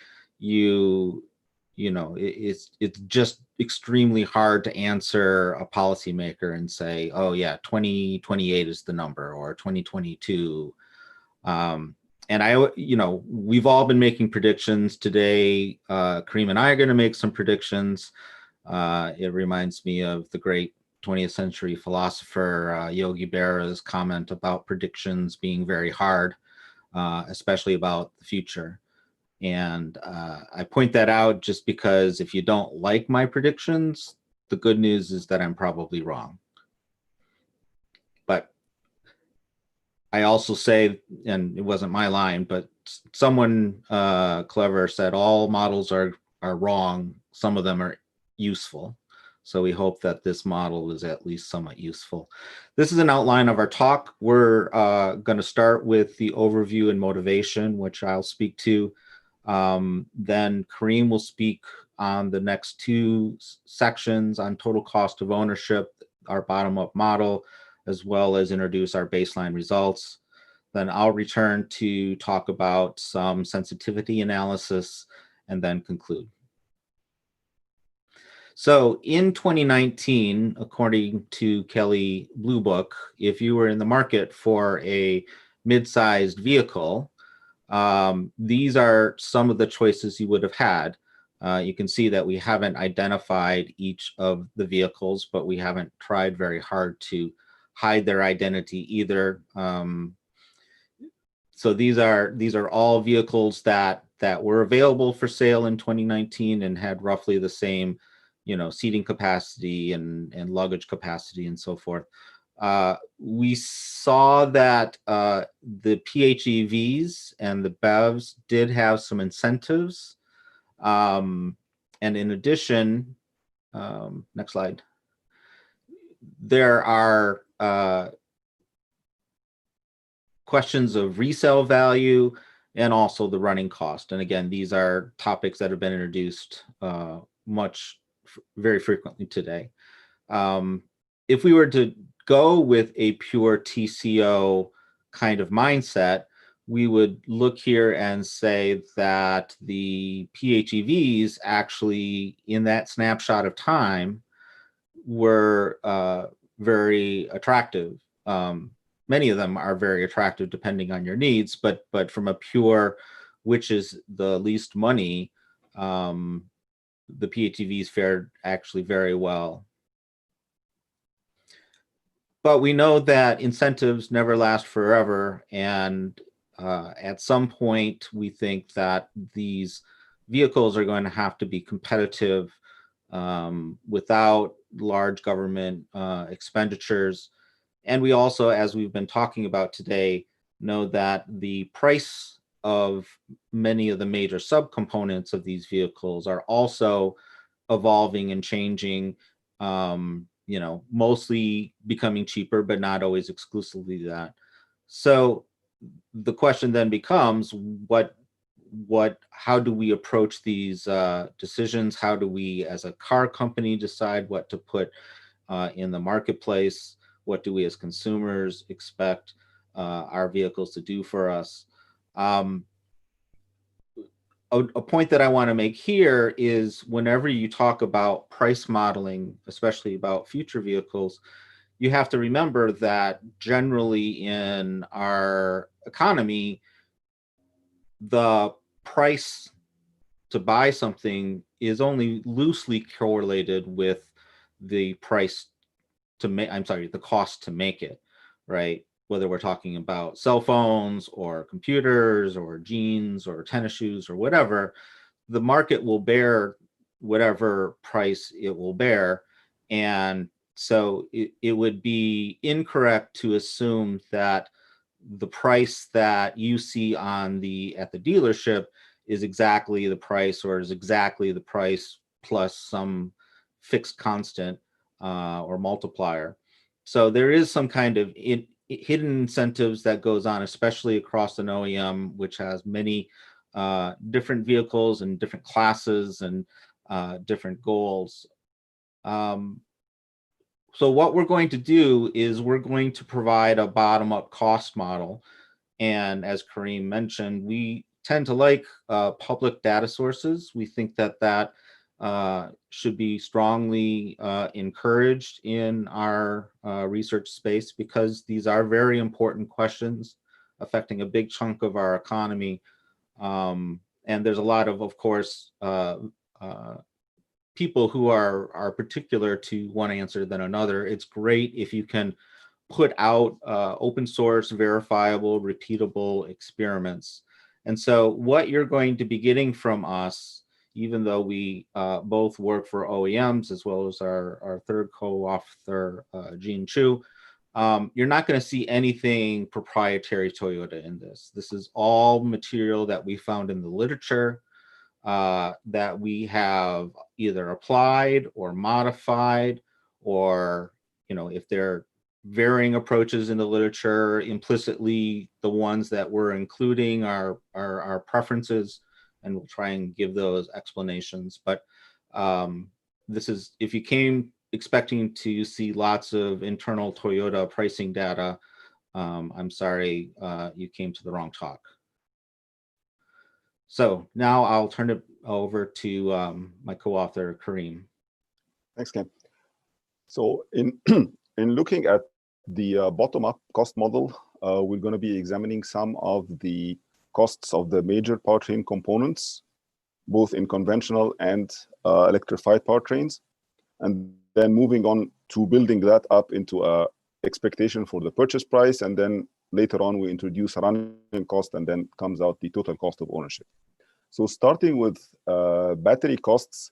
it's just extremely hard to answer a policymaker and say, oh yeah, 2028 is the number, or 2022. And we've all been making predictions today. Kareem and I are going to make some predictions. It reminds me of the great 20th century philosopher Yogi Berra's comment about predictions being very hard, especially about the future. And I point that out just because if you don't like my predictions, the good news is that I'm probably wrong. But I also say, and it wasn't my line, but someone clever said all models are wrong. Some of them are useful. So we hope that this model is at least somewhat useful. This is an outline of our talk. We're going to start with the overview and motivation, which I'll speak to. Then Kareem will speak on the next two sections on total cost of ownership, our bottom-up model, as well as introduce our baseline results. Then I'll return to talk about some sensitivity analysis and then conclude. So in 2019, according to Kelley Blue Book, if you were in the market for a mid-sized vehicle, These are some of the choices you would have had. You can see that we haven't identified each of the vehicles, but we haven't tried very hard to hide their identity either. So these are all vehicles that were available for sale in 2019 and had roughly the same, seating capacity and luggage capacity and so forth. We saw that the PHEVs and the BEVs did have some incentives. And in addition, next slide, there are questions of resale value and also the running cost. And again, these are topics that have been introduced very frequently today. If we were to go with a pure TCO kind of mindset, we would look here and say that the PHEVs actually, in that snapshot of time, were very attractive. Many of them are very attractive depending on your needs, but from a pure, which is the least money, the PHEVs fared actually very well. But we know that incentives never last forever, and at some point we think that these vehicles are going to have to be competitive without large government expenditures. And we also, as we've been talking about today, know that the price of many of the major subcomponents of these vehicles are also evolving and changing, mostly becoming cheaper, but not always exclusively that. So the question then becomes, how do we approach these decisions? How do we, as a car company, decide what to put in the marketplace? What do we as consumers expect our vehicles to do for us? A point that I want to make here is whenever you talk about price modeling, especially about future vehicles, you have to remember that generally in our economy, the price to buy something is only loosely correlated with the price to make, the cost to make it, right? Whether we're talking about cell phones or computers or jeans or tennis shoes or whatever, the market will bear whatever price it will bear. And so it would be incorrect to assume that the price that you see at the dealership is exactly the price, or is exactly the price plus some fixed constant or multiplier. So there is some kind of hidden incentives that goes on, especially across an OEM, which has many different vehicles and different classes and different goals. So what we're going to do is we're going to provide a bottom-up cost model. And as Kareem mentioned, we tend to like public data sources. We think that should be strongly encouraged in our research space, because these are very important questions affecting a big chunk of our economy. And there's a lot of course, people who are particular to one answer than another. It's great if you can put out open source, verifiable, repeatable experiments. And so what you're going to be getting from us, even though we both work for OEMs as well as our third co-author, Gene Chu, you're not going to see anything proprietary Toyota in this. This is all material that we found in the literature, that we have either applied or modified, or, if they're varying approaches in the literature, implicitly the ones that we're including are our preferences, and we'll try and give those explanations. But this is, if you came expecting to see lots of internal Toyota pricing data, I'm sorry, you came to the wrong talk. So now I'll turn it over to my co-author, Kareem. Thanks, Ken. So in looking at the bottom-up cost model, we're going to be examining some of the costs of the major powertrain components, both in conventional and electrified powertrains, and then moving on to building that up into a expectation for the purchase price, and then later on we introduce running cost, and then comes out the total cost of ownership. So starting with battery costs,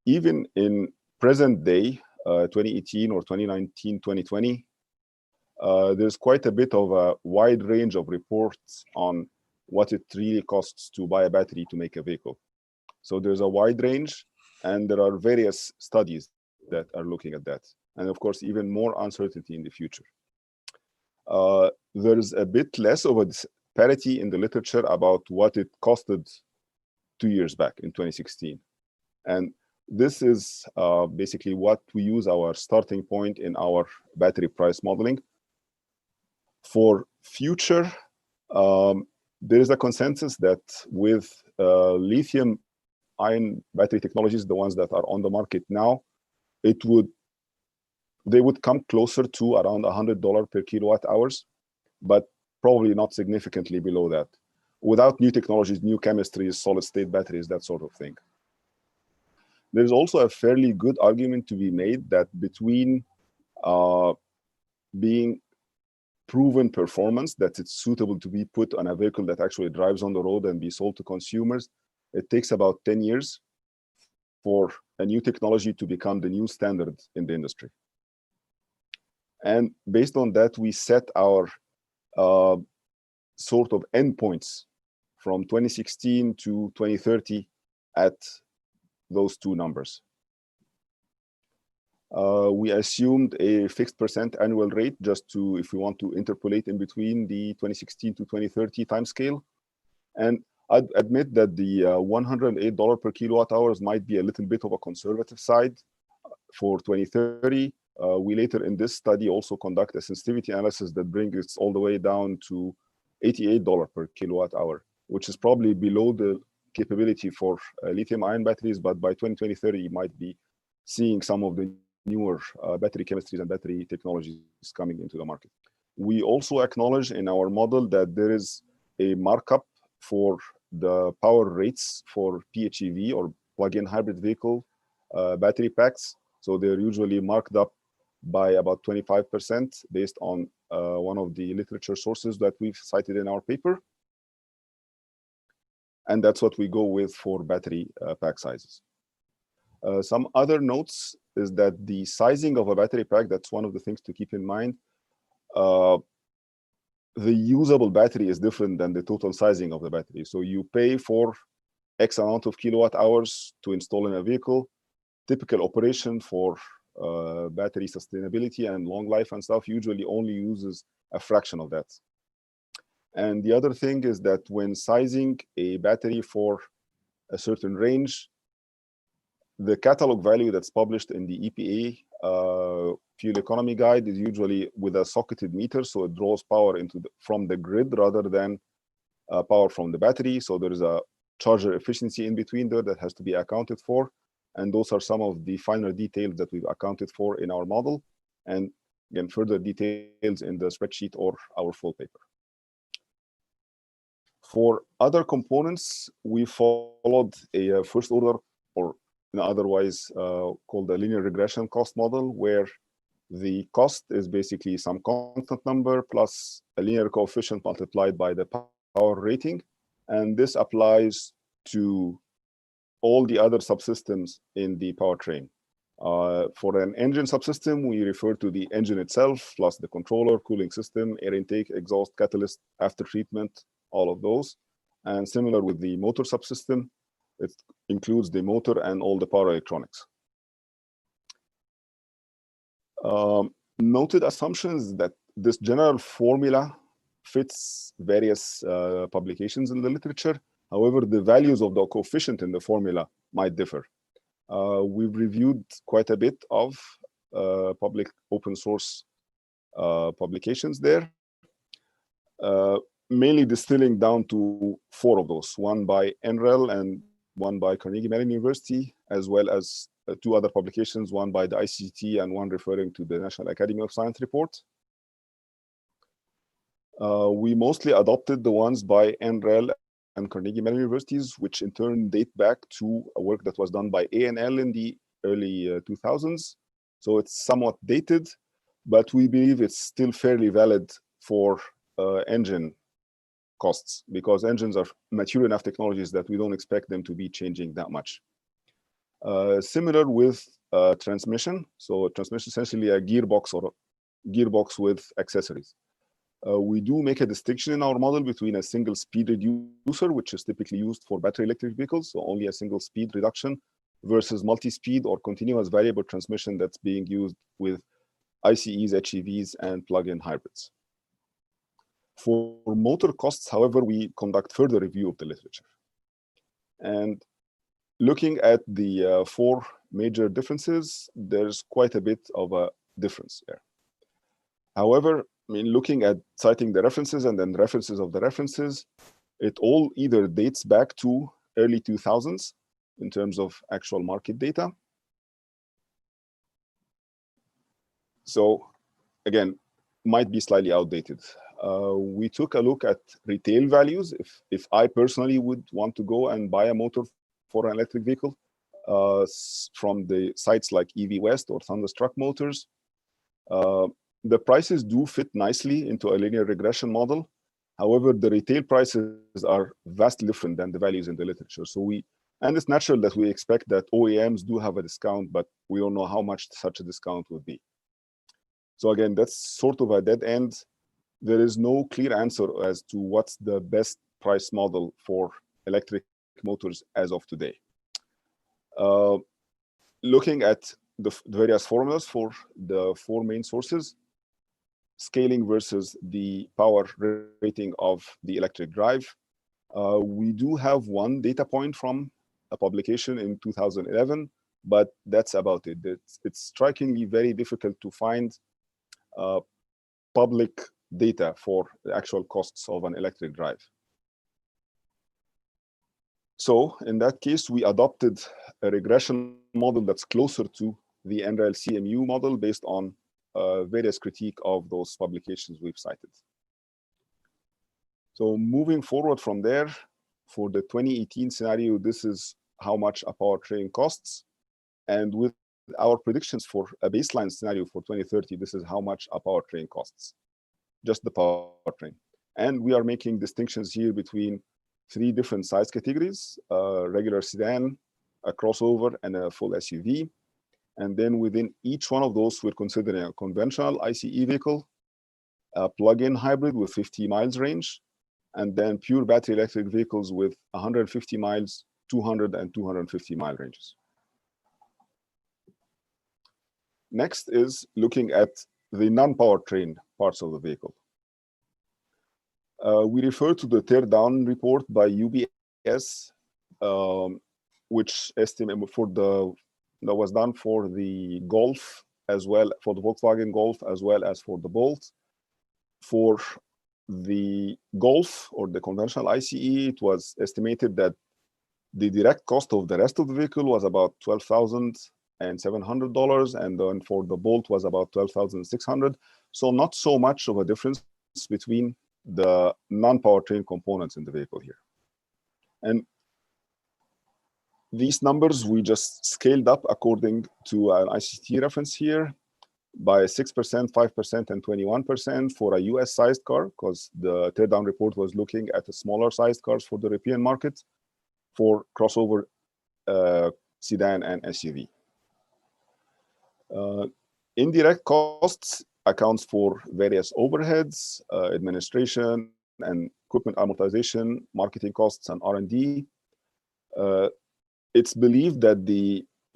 even in present day, 2018 or 2019, 2020, there's quite a bit of a wide range of reports on what it really costs to buy a battery to make a vehicle. So there's a wide range, and there are various studies that are looking at that. And of course, even more uncertainty in the future. There's a bit less of a disparity in the literature about what it costed 2 years back in 2016. And this is basically what we use our starting point in our battery price modeling. For future, there is a consensus that with lithium-ion battery technologies, the ones that are on the market now, they would come closer to around $100 per kilowatt hours, but probably not significantly below that, without new technologies, new chemistries, solid-state batteries, that sort of thing. There's also a fairly good argument to be made that between being proven performance, that it's suitable to be put on a vehicle that actually drives on the road and be sold to consumers, it takes about 10 years for a new technology to become the new standard in the industry. And based on that, we set our sort of endpoints from 2016 to 2030 at those two numbers. We assumed a fixed % annual rate just to, if we want to interpolate in between the 2016 to 2030 timescale. And I'd admit that the $108 per kilowatt hours might be a little bit of a conservative side for 2030. We later in this study also conduct a sensitivity analysis that brings it all the way down to $88 per kilowatt hour, which is probably below the capability for lithium-ion batteries, but by 2030, you might be seeing some of the newer battery chemistries and battery technologies coming into the market. We also acknowledge in our model that there is a markup for the power rates for PHEV or plug-in hybrid vehicle battery packs. So they're usually marked up by about 25% based on one of the literature sources that we've cited in our paper. And that's what we go with for battery pack sizes. Some other notes is that the sizing of a battery pack, that's one of the things to keep in mind. The usable battery is different than the total sizing of the battery. So you pay for X amount of kilowatt hours to install in a vehicle. Typical operation for battery sustainability and long life and stuff usually only uses a fraction of that. And the other thing is that when sizing a battery for a certain range, the catalog value that's published in the EPA fuel economy guide is usually with a socketed meter, so it draws power from the grid rather than power from the battery. So there is a charger efficiency in between there that has to be accounted for. And those are some of the finer details that we've accounted for in our model. And again, further details in the spreadsheet or our full paper. For other components, we followed a first order, or otherwise called a linear regression cost model, where the cost is basically some constant number plus a linear coefficient multiplied by the power rating. And this applies to all the other subsystems in the powertrain. For an engine subsystem, we refer to the engine itself, plus the controller, cooling system, air intake, exhaust, catalyst, after treatment, all of those. And similar with the motor subsystem, it includes the motor and all the power electronics. Noted assumptions that this general formula fits various publications in the literature. However, the values of the coefficient in the formula might differ. We've reviewed quite a bit of public open source publications there, mainly distilling down to 4 of those, one by NREL and one by Carnegie Mellon University, as well as 2 other publications, one by the ICT and one referring to the National Academy of Science report. We mostly adopted the ones by NREL and Carnegie Mellon universities, which in turn date back to a work that was done by ANL in the early 2000s. So it's somewhat dated, but we believe it's still fairly valid for engine costs, because engines are mature enough technologies that we don't expect them to be changing that much. Similar with transmission. So transmission, essentially a gearbox or a gearbox with accessories. We do make a distinction in our model between a single speed reducer, which is typically used for battery electric vehicles, so only a single speed reduction, versus multi-speed or continuous variable transmission that's being used with ICEs, HEVs, and plug-in hybrids. For motor costs, however, we conduct further review of the literature. And looking at the four major differences, there's quite a bit of a difference there. However, I mean, looking at citing the references and then references of the references, it all either dates back to early 2000s in terms of actual market data. So again, might be slightly outdated. We took a look at retail values. If I personally would want to go and buy a motor for an electric vehicle from the sites like EV West or Thunderstruck Motors, the prices do fit nicely into a linear regression model. However, the retail prices are vastly different than the values in the literature. So and it's natural that we expect that OEMs do have a discount, but we don't know how much such a discount would be. So again, that's sort of a dead end. There is no clear answer as to what's the best price model for electric motors as of today. Looking at the various formulas for the four main sources, scaling versus the power rating of the electric drive. We do have one data point from a publication in 2011, but that's about it. It's strikingly very difficult to find public data for the actual costs of an electric drive. So in that case, we adopted a regression model that's closer to the NREL CMU model based on various critique of those publications we've cited. So moving forward from there, for the 2018 scenario, this is how much a powertrain costs. And with our predictions for a baseline scenario for 2030, this is how much a powertrain costs, just the powertrain. And we are making distinctions here between three different size categories: regular sedan, a crossover, and a full SUV. And then within each one of those, we're considering a conventional ICE vehicle, a plug-in hybrid with 50 miles range, and then pure battery electric vehicles with 150 miles, 200 and 250 mile ranges. Next is looking at the non-powertrain parts of the vehicle. We refer to the teardown report by UBS, which estimate that was done for the Golf as well, for the Volkswagen Golf as well as for the Bolt. For the Golf or the conventional ICE, it was estimated that the direct cost of the rest of the vehicle was about $12,700, and then for the Bolt was about $12,600. So not so much of a difference between the non-powertrain components in the vehicle here. And these numbers we just scaled up according to an ICT reference here by 6%, 5%, and 21% for a US-sized car, because the teardown report was looking at the smaller-sized cars for the European market, for crossover, sedan, and SUV. Indirect costs accounts for various overheads, administration, and equipment amortization, marketing costs, and R&D. It's believed that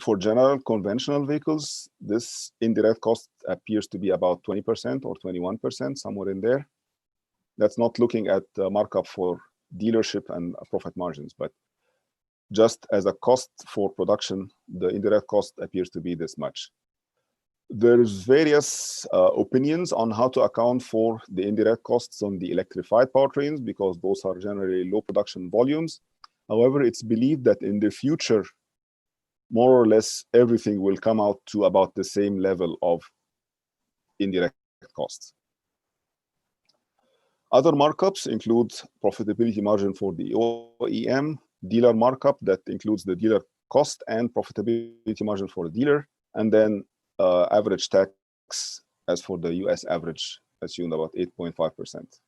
for general conventional vehicles, this indirect cost appears to be about 20% or 21%, somewhere in there. That's not looking at the markup for dealership and profit margins, but just as a cost for production, the indirect cost appears to be this much. There's various opinions on how to account for the indirect costs on the electrified powertrains, because those are generally low production volumes. However, it's believed that in the future, more or less everything will come out to about the same level of indirect costs. Other markups include profitability margin for the OEM, dealer markup that includes the dealer cost and profitability margin for the dealer, and then average tax as for the US average, assumed about 8.5%.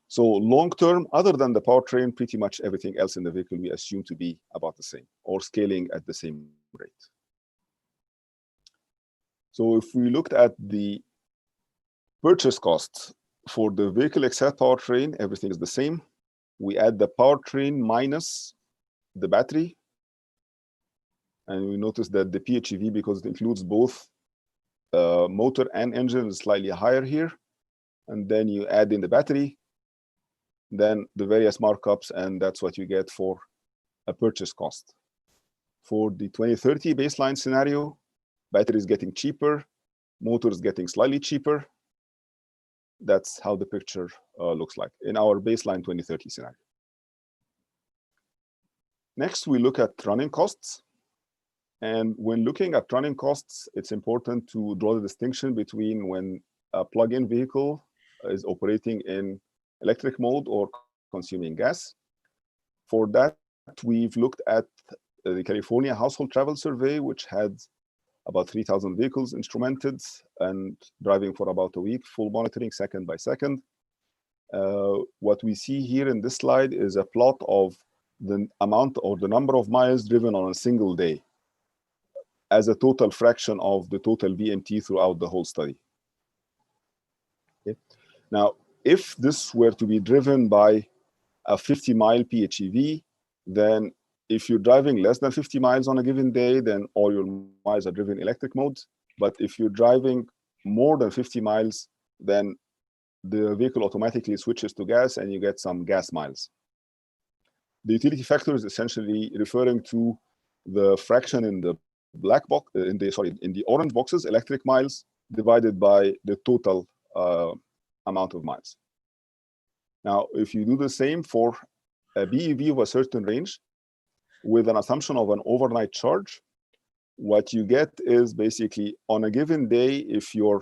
So long term, other than the powertrain, pretty much everything else in the vehicle we assume to be about the same or scaling at the same rate. So if we looked at the purchase costs for the vehicle except powertrain, everything is the same. We add the powertrain minus the battery. And we notice that the PHEV, because it includes both motor and engine, is slightly higher here. And then you add in the battery, then the various markups, and that's what you get for a purchase cost. For the 2030 baseline scenario, battery is getting cheaper, motor is getting slightly cheaper. That's how the picture looks like in our baseline 2030 scenario. Next, we look at running costs. And when looking at running costs, it's important to draw the distinction between when a plug-in vehicle is operating in electric mode or consuming gas. For that, we've looked at the California Household Travel Survey, which had about 3,000 vehicles instrumented and driving for about a week, full monitoring second by second. What we see here in this slide is a plot of the amount or the number of miles driven on a single day as a total fraction of the total VMT throughout the whole study. Okay. Now, if this were to be driven by a 50-mile PHEV, then if you're driving less than 50 miles on a given day, then all your miles are driven electric mode. But if you're driving more than 50 miles, then the vehicle automatically switches to gas and you get some gas miles. The utility factor is essentially referring to the fraction in the black box, in the orange boxes, electric miles, divided by the total amount of miles. Now, if you do the same for a BEV of a certain range, with an assumption of an overnight charge, what you get is basically on a given day, if your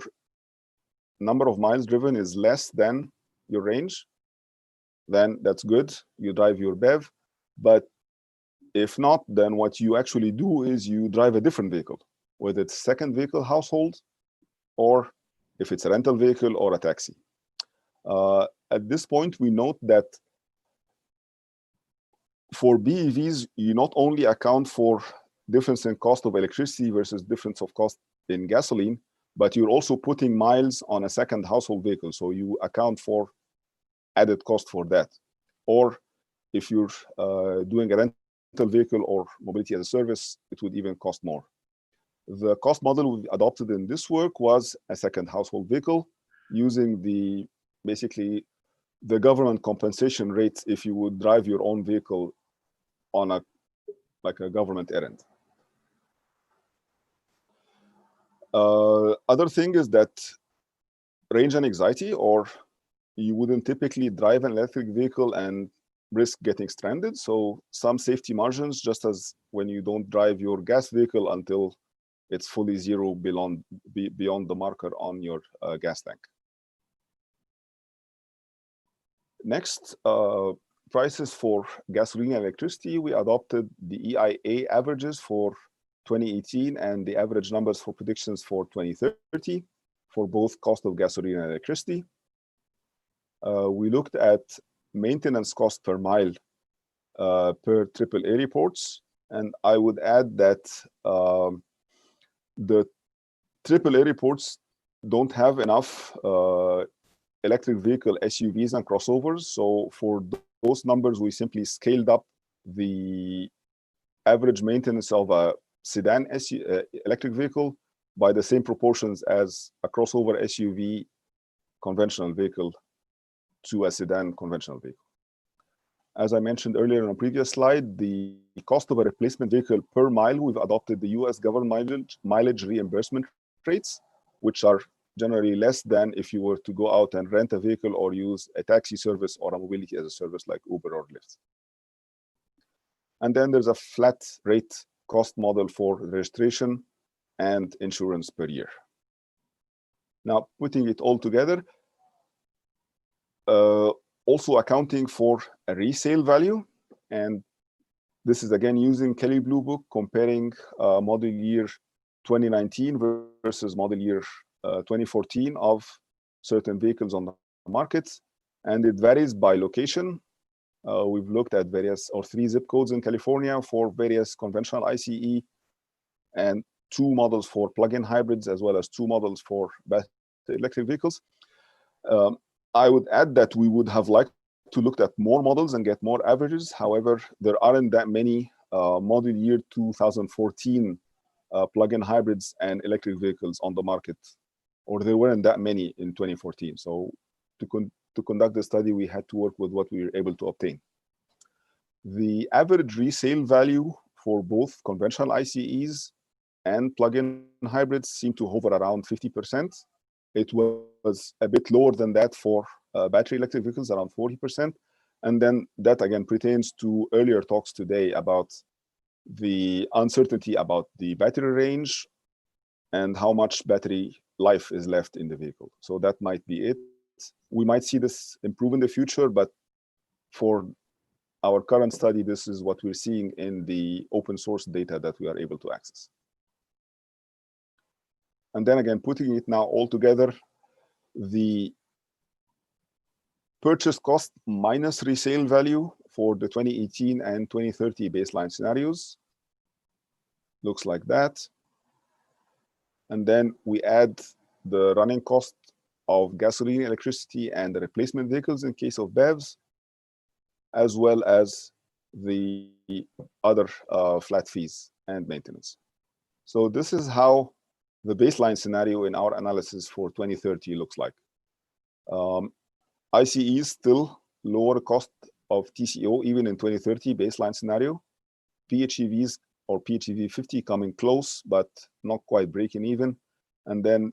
number of miles driven is less than your range, then that's good, you drive your BEV. But if not, then what you actually do is you drive a different vehicle, whether it's second vehicle household, or if it's a rental vehicle or a taxi. At this point, we note that for BEVs, you not only account for difference in cost of electricity versus difference of cost in gasoline, but you're also putting miles on a second household vehicle. So you account for added cost for that. Or if you're doing a rental vehicle or mobility as a service, it would even cost more. The cost model we adopted in this work was a second household vehicle using basically the government compensation rates if you would drive your own vehicle on a government errand. Other thing is that range anxiety, or you wouldn't typically drive an electric vehicle and risk getting stranded. So some safety margins, just as when you don't drive your gas vehicle until it's fully zero beyond the marker on your gas tank. Next, prices for gasoline and electricity. We adopted the EIA averages for 2018 and the average numbers for predictions for 2030 for both cost of gasoline and electricity. We looked at maintenance cost per mile per AAA reports. And I would add that the AAA reports don't have enough electric vehicle SUVs and crossovers. So for those numbers, we simply scaled up the average maintenance of a sedan electric vehicle by the same proportions as a crossover SUV conventional vehicle to a sedan conventional vehicle. As I mentioned earlier on a previous slide, the cost of a replacement vehicle per mile, we've adopted the US government mileage reimbursement rates, which are generally less than if you were to go out and rent a vehicle or use a taxi service or a mobility as a service like Uber or Lyft. And then there's a flat rate cost model for registration and insurance per year. Now, putting it all together, also accounting for a resale value. And this is again using Kelley Blue Book, comparing model year 2019 versus model year 2014 of certain vehicles on the market. And it varies by location. We've looked at three zip codes in California for various conventional ICE, and 2 models for plug-in hybrids, as well as 2 models for battery electric vehicles. I would add that we would have liked to look at more models and get more averages. However, there aren't that many model year 2014 plug-in hybrids and electric vehicles on the market, or there weren't that many in 2014. So to conduct the study, we had to work with what we were able to obtain. The average resale value for both conventional ICEs and plug-in hybrids seemed to hover around 50%. It was a bit lower than that for battery electric vehicles, around 40%. And then that again pertains to earlier talks today about the uncertainty about the battery range and how much battery life is left in the vehicle. So that might be it. We might see this improve in the future, but for our current study, this is what we're seeing in the open source data that we are able to access. And then again, putting it now all together, the purchase cost minus resale value for the 2018 and 2030 baseline scenarios looks like that. And then we add the running cost of gasoline, electricity, and the replacement vehicles in case of BEVs, as well as the other flat fees and maintenance. So this is how the baseline scenario in our analysis for 2030 looks like. ICE still lower cost of TCO even in 2030 baseline scenario. PHEVs or PHEV 50 coming close, but not quite breaking even. And then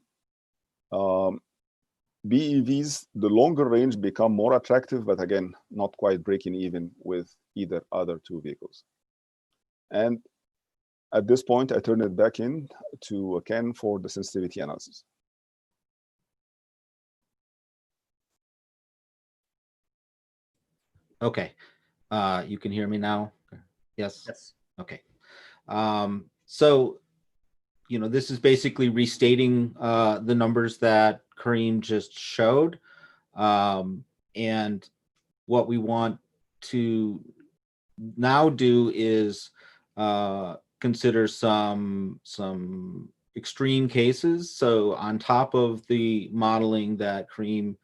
BEVs, the longer range become more attractive, but again, not quite breaking even with either other 2 vehicles. And at this point, I turn it back in to Ken for the sensitivity analysis. Okay, you can hear me now? Yes? Yes. Okay. So, you know, this is basically restating the numbers that Kareem just showed. And what we want to now do is consider some extreme cases. So on top of the modeling that Kareem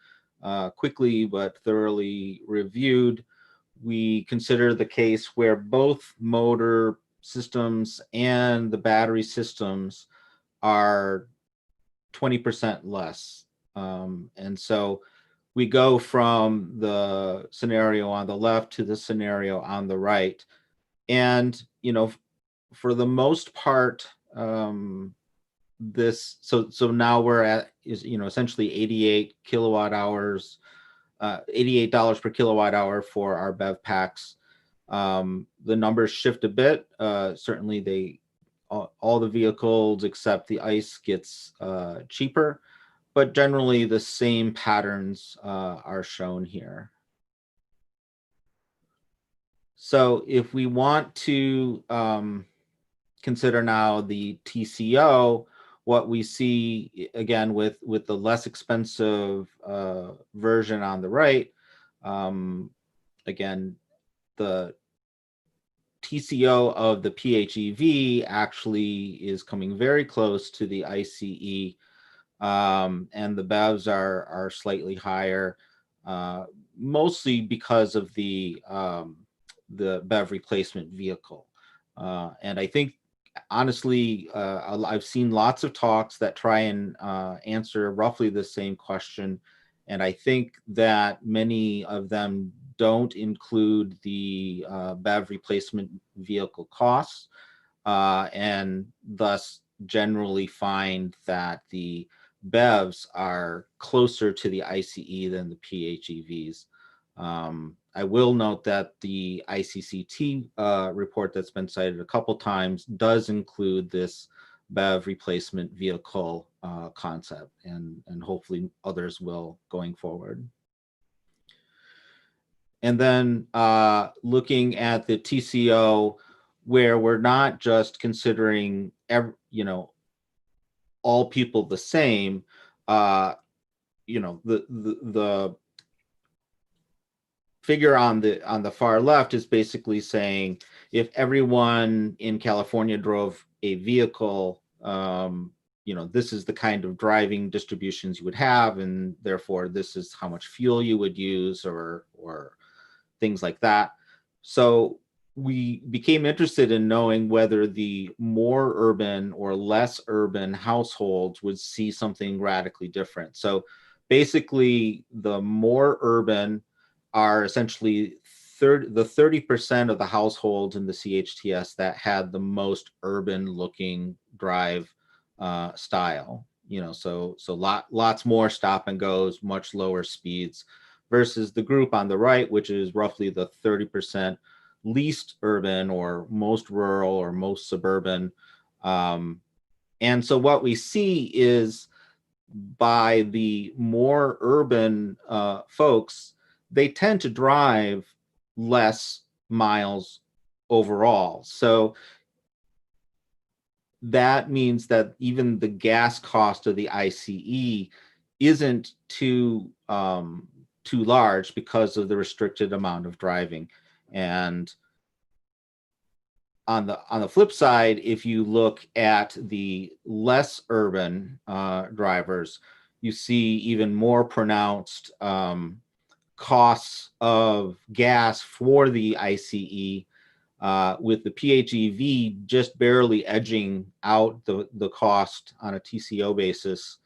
quickly but thoroughly reviewed, we consider the case where both motor systems and the battery systems are 20% less. And so we go from the scenario on the left to the scenario on the right. And, you know, for the most part, so now we're at, essentially 88 kilowatt hours, $88 per kilowatt hour for our BEV packs. The numbers shift a bit. Certainly all the vehicles except the ICE gets cheaper, but generally the same patterns are shown here. So if we want to consider now the TCO, what we see again with the less expensive version on the right, again, the TCO of the PHEV actually is coming very close to the ICE, and the BEVs are slightly higher, mostly because of the BEV replacement vehicle. And I think, honestly, I've seen lots of talks that try and answer roughly the same question. And I think that many of them don't include the BEV replacement vehicle costs, and thus generally find that the BEVs are closer to the ICE than the PHEVs. I will note that the ICCT report that's been cited a couple times does include this BEV replacement vehicle concept, and hopefully others will going forward. And then looking at the TCO, where we're not just considering all people the same. The figure on the far left is basically saying if everyone in California drove a vehicle, this is the kind of driving distributions you would have, and therefore this is how much fuel you would use, or things like that. So we became interested in knowing whether the more urban or less urban households would see something radically different. So basically, the more urban are essentially the 30% of the households in the CHTS that had the most urban looking drive style. So lots more stop and goes, much lower speeds, versus the group on the right, which is roughly the 30% least urban or most rural or most suburban. And so what we see is by the more urban folks, they tend to drive less miles overall. So that means that even the gas cost of the ICE isn't too large because of the restricted amount of driving. And on the flip side, if you look at the less urban drivers, you see even more pronounced costs of gas for the ICE, with the PHEV just barely edging out the cost on a TCO basis,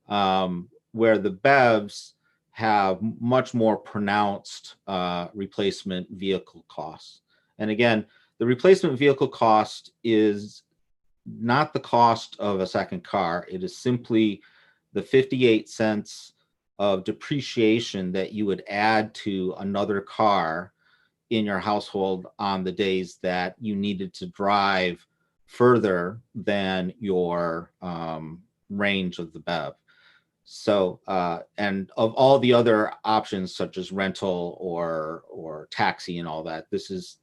where the BEVs have much more pronounced replacement vehicle costs. And again, the replacement vehicle cost is not the cost of a second car. It is simply the 58 cents of depreciation that you would add to another car in your household on the days that you needed to drive further than your range of the BEV. So, and of all the other options such as rental or taxi and all that, this is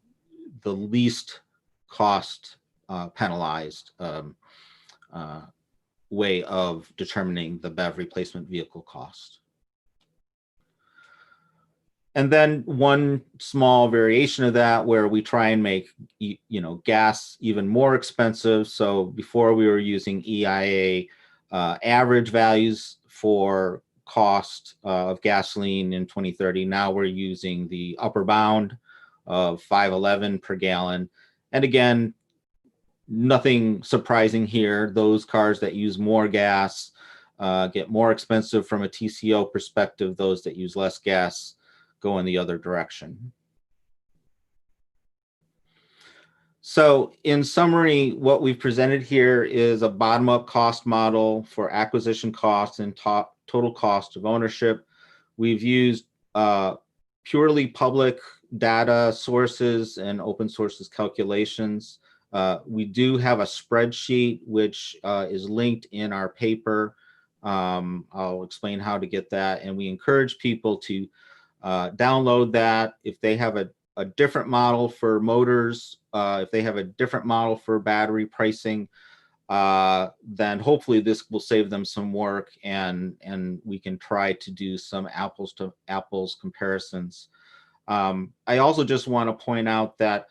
the least cost penalized way of determining the BEV replacement vehicle cost. And then one small variation of that where we try and make gas even more expensive. So before we were using EIA average values for cost of gasoline in 2030. Now we're using the upper bound of 5.11 per gallon. And again, nothing surprising here. Those cars that use more gas get more expensive from a TCO perspective. Those that use less gas go in the other direction. So in summary, what we've presented here is a bottom-up cost model for acquisition costs and total cost of ownership. We've used purely public data sources and open sources calculations. We do have a spreadsheet which is linked in our paper. I'll explain how to get that, and we encourage people to download that. If they have a different model for motors, if they have a different model for battery pricing, then hopefully this will save them some work, and we can try to do some apples to apples comparisons. I also just want to point out that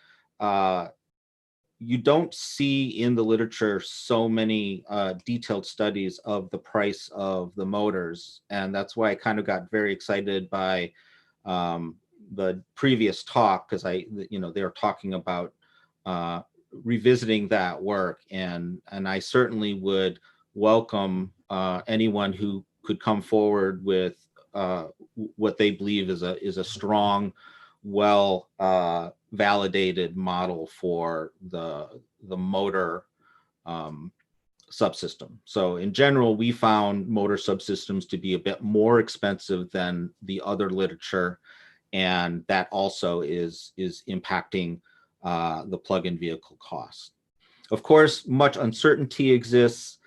you don't see in the literature so many detailed studies of the price of the motors, and that's why I kind of got very excited by the previous talk, because they were talking about revisiting that work, and I certainly would welcome anyone who could come forward with what they believe is a strong, well validated model for the motor subsystem. So in general, we found motor subsystems to be a bit more expensive than the other literature, and that also is impacting the plug-in vehicle cost. Of course, much uncertainty exists.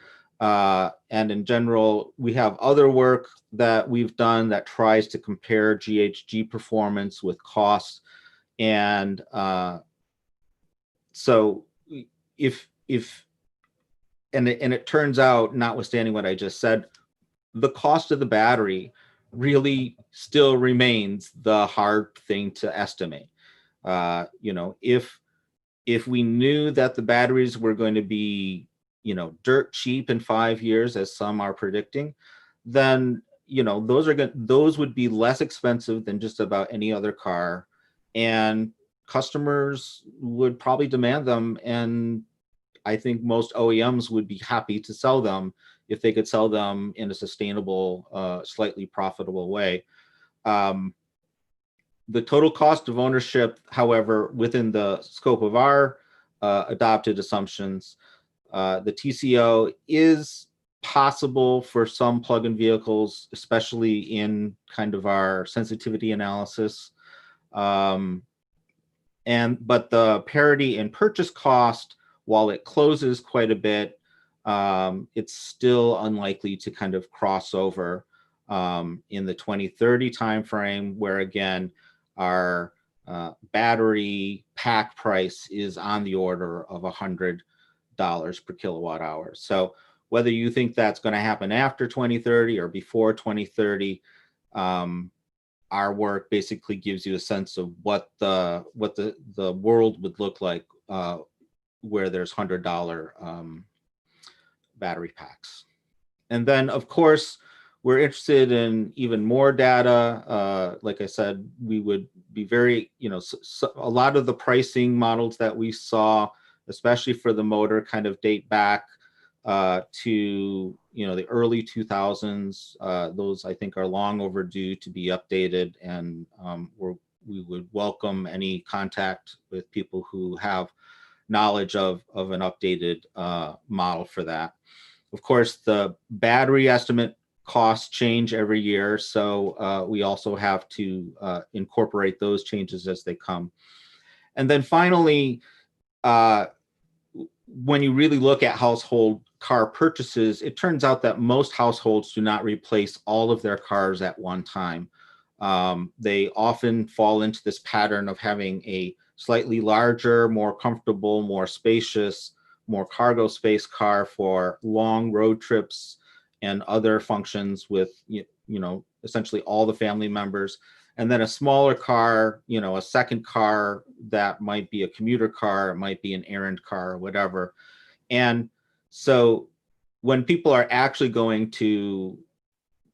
And in general, we have other work that we've done that tries to compare GHG performance with costs. And so it turns out, notwithstanding what I just said, the cost of the battery really still remains the hard thing to estimate. If we knew that the batteries were going to be, dirt cheap in 5 years, as some are predicting, then, those would be less expensive than just about any other car, and customers would probably demand them. And I think most OEMs would be happy to sell them if they could sell them in a sustainable, slightly profitable way. The total cost of ownership, however, within the scope of our adopted assumptions, the TCO is possible for some plug-in vehicles, especially in kind of our sensitivity analysis. But the parity in purchase cost, while it closes quite a bit, it's still unlikely to kind of cross over in the 2030 timeframe, where again, our battery pack price is on the order of $100 per kilowatt hour. So whether you think that's going to happen after 2030 or before 2030, our work basically gives you a sense of what the world would look like where there's $100 battery packs. And then, of course, we're interested in even more data. Like I said, we would be very, a lot of the pricing models that we saw, especially for the motor, kind of date back to, the early 2000s. Those, I think, are long overdue to be updated, and we would welcome any contact with people who have knowledge of an updated model for that. Of course, the battery estimate costs change every year, so we also have to incorporate those changes as they come. And then finally, when you really look at household car purchases, it turns out that most households do not replace all of their cars at one time. They often fall into this pattern of having a slightly larger, more comfortable, more spacious, more cargo space car for long road trips and other functions with, essentially all the family members. And then a smaller car, a second car that might be a commuter car, it might be an errand car or whatever. And so when people are actually going to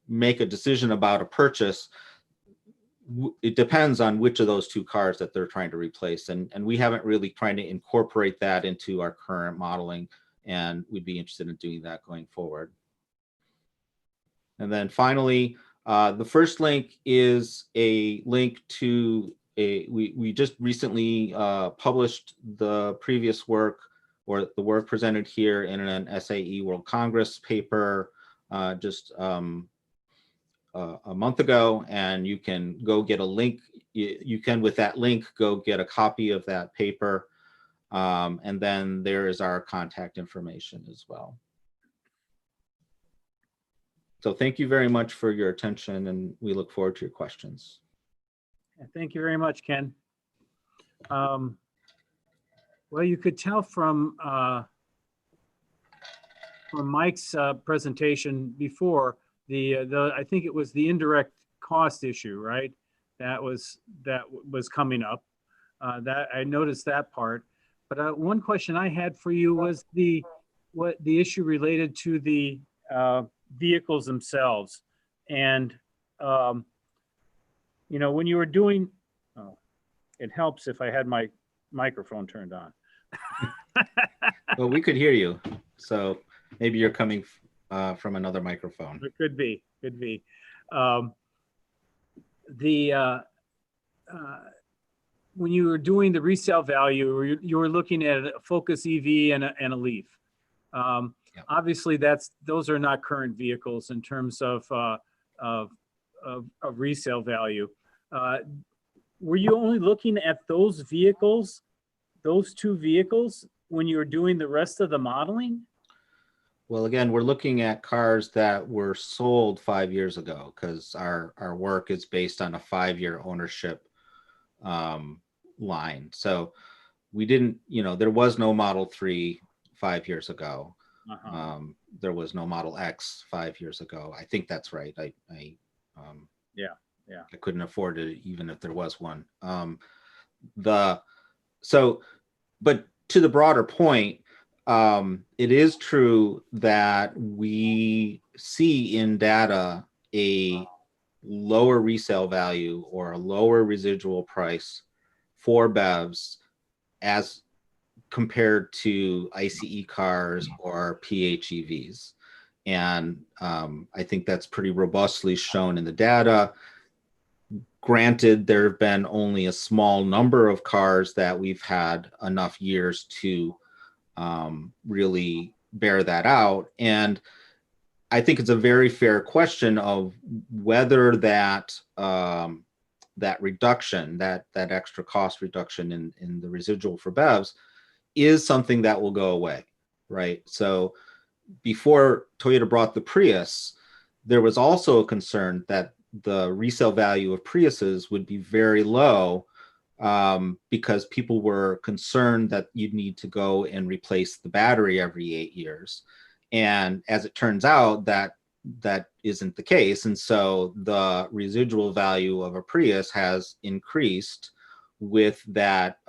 make a decision about a purchase, it depends on which of those two cars that they're trying to replace. And we haven't really tried to incorporate that into our current modeling, and we'd be interested in doing that going forward. And then finally, the first link is a link to we just recently published the previous work, or the work presented here, in an SAE World Congress paper just a month ago, and you can go get a link. You can, with that link, go get a copy of that paper. And then there is our contact information as well. So thank you very much for your attention, and we look forward to your questions. Thank you very much, Ken. Well, you could tell from Mike's presentation before, I think it was the indirect cost issue, right? That was coming up. That I noticed that part. But one question I had for you was the issue related to the vehicles themselves. And when you were doing, it helps if I had my microphone turned on. Well, we could hear you, so maybe you're coming from another microphone. It could be. When you were doing the resale value, you were looking at a Focus EV and a Leaf. Yeah. Obviously, those are not current vehicles in terms of resale value. Were you only looking at those vehicles, those two vehicles, when you were doing the rest of the modeling? Well, again, we're looking at cars that were sold 5 years ago because our work is based on a 5-year ownership line. So we didn't, there was no Model 3 5 years ago. There was no Model X 5 years ago. I think that's right. I couldn't afford it even if there was one. But to the broader point, it is true that we see in data a lower resale value or a lower residual price for BEVs as compared to ICE cars or PHEVs. And I think that's pretty robustly shown in the data. Granted, there have been only a small number of cars that we've had enough years to really bear that out. And I think it's a very fair question of whether that that reduction, that extra cost reduction in the residual for BEVs is something that will go away, right? So before Toyota brought the Prius, there was also a concern that the resale value of Priuses would be very low because people were concerned that you'd need to go and replace the battery every 8 years. And as it turns out, that isn't the case. And so the residual value of a Prius has increased with that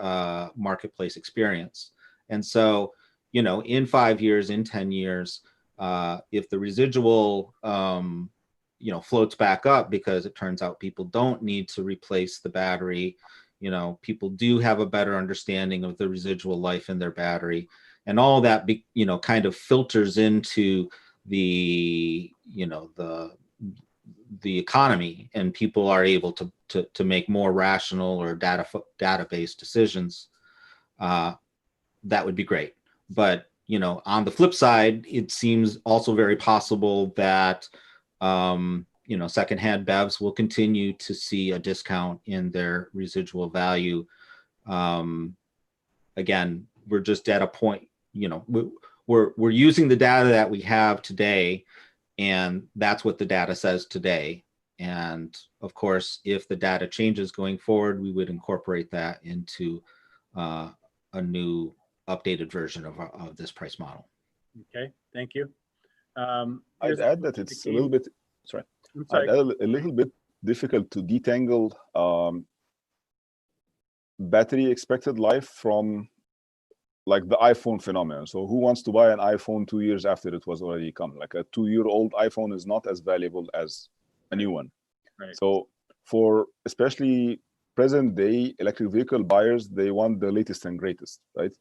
marketplace experience. And so, in 5 years, in 10 years, if the residual floats back up because it turns out people don't need to replace the battery, people do have a better understanding of the residual life in their battery, and all that kind of filters into the economy, and people are able to make more rational or data-based decisions. That would be great. But on the flip side, it seems also very possible that secondhand BEVs will continue to see a discount in their residual value. Again, we're just at a point, we're using the data that we have today, and that's what the data says today. And of course, if the data changes going forward, we would incorporate that into a new updated version of this price model. Okay, thank you. I'd add that it's a little bit, sorry, I'm sorry. a little bit difficult to detangle battery expected life from like the iPhone phenomenon. So who wants to buy an iPhone 2 years after it was already come? Like a 2-year-old iPhone is not as valuable as a new one. Right. So for especially present day electric vehicle buyers, they want the latest and greatest, right?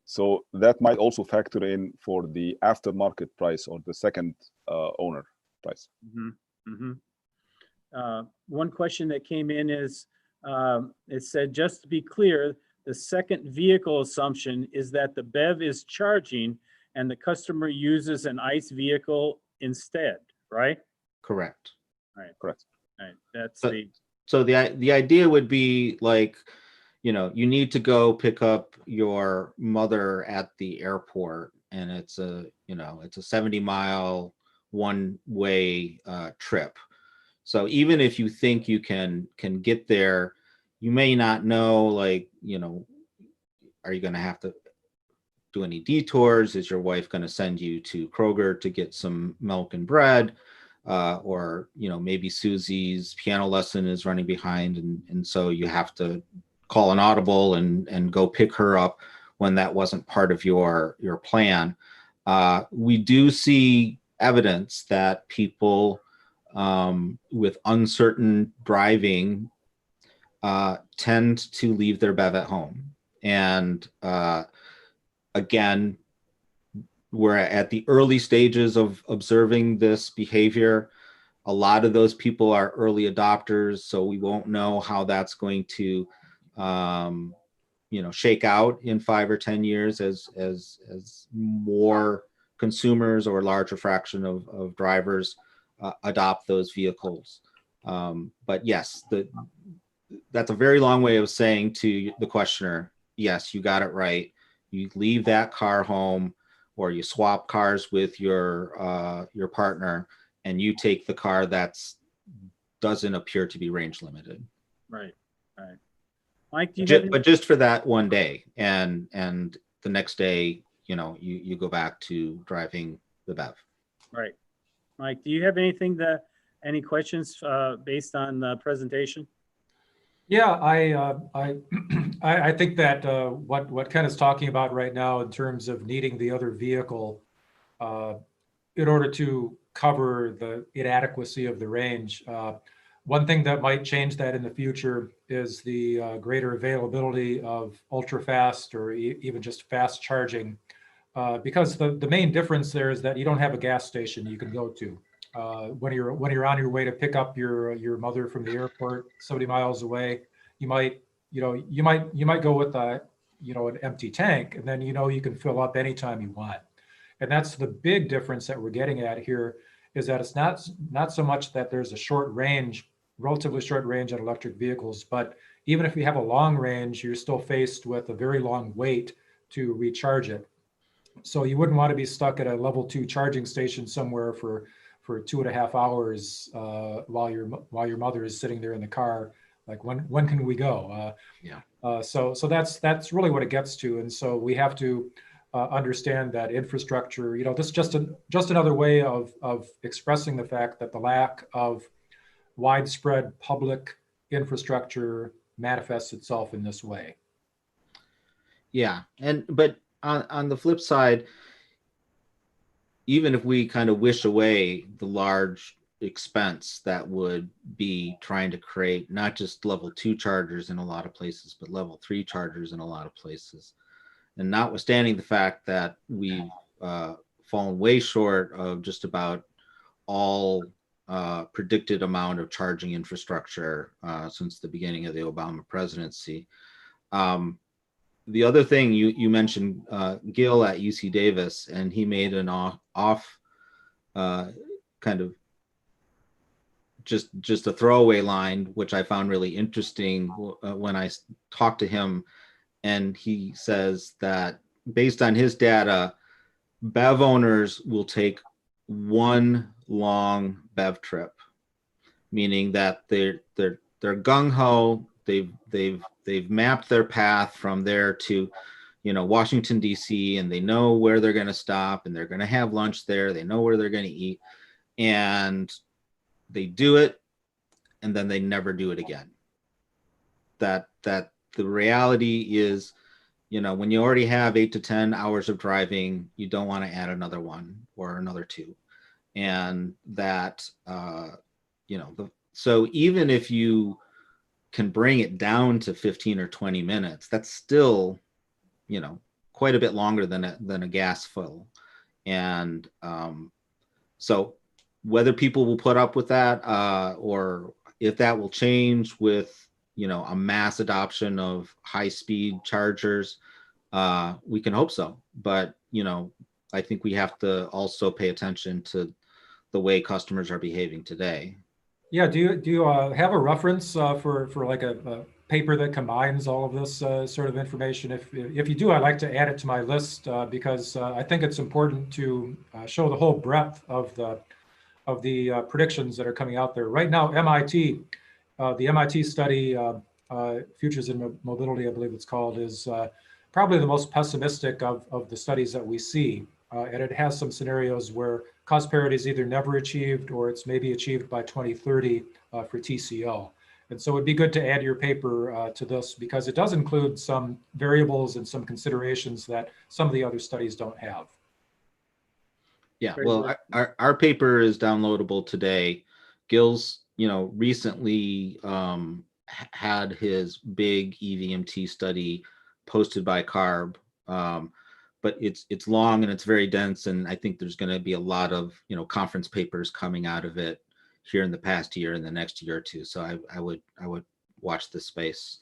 So that might also factor in for the aftermarket price or the second owner price. One question that came in is, it said, just to be clear, the second vehicle assumption is that the BEV is charging and the customer uses an ICE vehicle instead, right? Correct. Right. Correct. Right. That's So the idea would be like, you need to go pick up your mother at the airport, and it's a 70-mile one-way trip. So even if you think you can get there, you may not know, like, are you going to have to do any detours? Is your wife going to send you to Kroger to get some milk and bread? Or maybe Susie's piano lesson is running behind, and so you have to call an audible and go pick her up when that wasn't part of your plan. We do see evidence that people with uncertain driving tend to leave their BEV at home. And again, we're at the early stages of observing this behavior. A lot of those people are early adopters, so we won't know how that's going to shake out in 5 or 10 years as more consumers or a larger fraction of drivers adopt those vehicles. But yes, that's a very long way of saying to the questioner, yes, you got it right. You leave that car home or you swap cars with your partner, and you take the car that's doesn't appear to be range limited. Right. Right. Mike, do you have any? But just for that one day, and the next day, you go back to driving the BEV. Right. Mike, do you have anything any questions based on the presentation? Yeah, I think that what Ken is talking about right now in terms of needing the other vehicle in order to cover the inadequacy of the range. One thing that might change that in the future is the greater availability of ultra fast or even just fast charging, because the main difference there is that you don't have a gas station you can go to. When you're on your way to pick up your mother from the airport 70 miles away, you might go with an empty tank, and then you can fill up anytime you want. And that's the big difference that we're getting at here, is that it's not so much that there's a relatively short range on electric vehicles, but even if you have a long range, you're still faced with a very long wait to recharge it. So you wouldn't want to be stuck at a level 2 charging station somewhere for 2.5 hours while your mother is sitting there in the car. Like, when can we go? So that's really what it gets to. And so we have to understand that infrastructure, this is just another way of expressing the fact that the lack of widespread public infrastructure manifests itself in this way. Yeah, but on the flip side, even if we kind of wish away the large expense that would be trying to create not just level 2 chargers in a lot of places, but level 3 chargers in a lot of places, and notwithstanding the fact that we've fallen way short of just about all predicted amount of charging infrastructure since the beginning of the Obama presidency. The other thing you mentioned, Gil at UC Davis, and he made an off kind of just a throwaway line, which I found really interesting when I talked to him. And he says that based on his data, BEV owners will take one long BEV trip, meaning that they're gung-ho. They've mapped their path from there to, Washington, D.C., and they know where they're going to stop, and they're going to have lunch there. They know where they're going to eat, and they do it, and then they never do it again. That the reality is, when you already have 8 to 10 hours of driving, you don't want to add another one or another 2. And that, so even if you can bring it down to 15 or 20 minutes, that's still, quite a bit longer than a gas fill. And so whether people will put up with that or if that will change with, a mass adoption of high-speed chargers, we can hope so. But, I think we have to also pay attention to the way customers are behaving today. Yeah, do you have a reference for like a paper that combines all of this sort of information? If you do, I'd like to add it to my list because I think it's important to show the whole breadth of the predictions that are coming out there right now. The MIT study, Futures in Mobility, I believe it's called, is probably the most pessimistic of the studies that we see. And it has some scenarios where cost parity is either never achieved or it's maybe achieved by 2030 for TCO. And so it'd be good to add your paper to this because it does include some variables and some considerations that some of the other studies don't have. Yeah, well, our paper is downloadable today. Gil's, recently had his big EVMT study posted by CARB. But it's long and it's very dense, and I think there's going to be a lot of conference papers coming out of it here in the past year and the next year or two. So I would watch this space.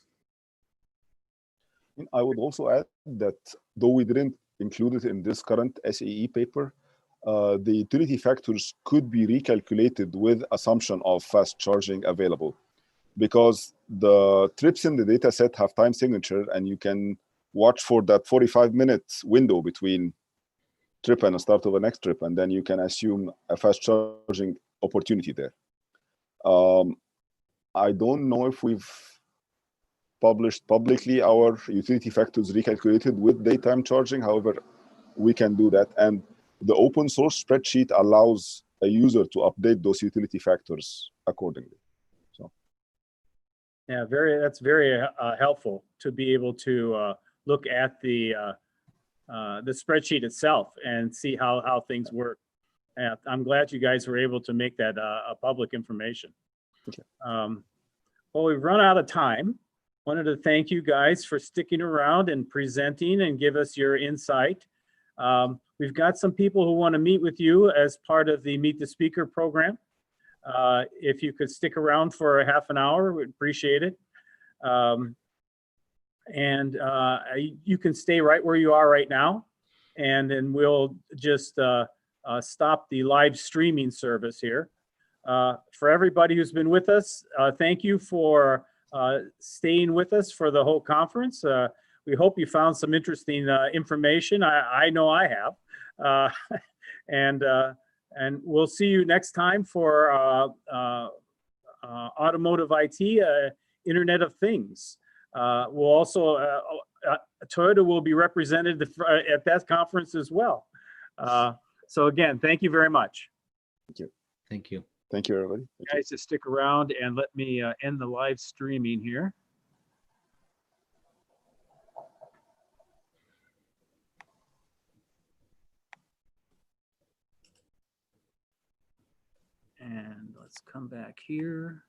I would also add that though we didn't include it in this current SAE paper, the utility factors could be recalculated with assumption of fast charging available, because the trips in the data set have time signature, and you can watch for that 45 minutes window between trip and a start of the next trip, and then you can assume a fast charging opportunity there. I don't know if we've published publicly our utility factors recalculated with daytime charging. However, we can do that. And the open source spreadsheet allows a user to update those utility factors accordingly. So, yeah, that's very helpful to be able to look at the spreadsheet itself and see how things work. And I'm glad you guys were able to make that a public information. okay. Well, we've run out of time. Wanted to thank you guys for sticking around and presenting and give us your insight. We've got some people who want to meet with you as part of the Meet the Speaker program. If you could stick around for a half an hour, we'd appreciate it. You can stay right where you are right now, and then we'll just stop the live streaming service here. For everybody who's been with us, thank you for staying with us for the whole conference. We hope you found some interesting information. I know I have. And we'll see you next time for Automotive IT, Internet of Things. We'll also, Toyota will be represented at that conference as well. So again, thank you very much. Thank you. Thank you. Thank you, everybody. Thank you. Guys, to stick around and let me end the live streaming here. And let's come back here.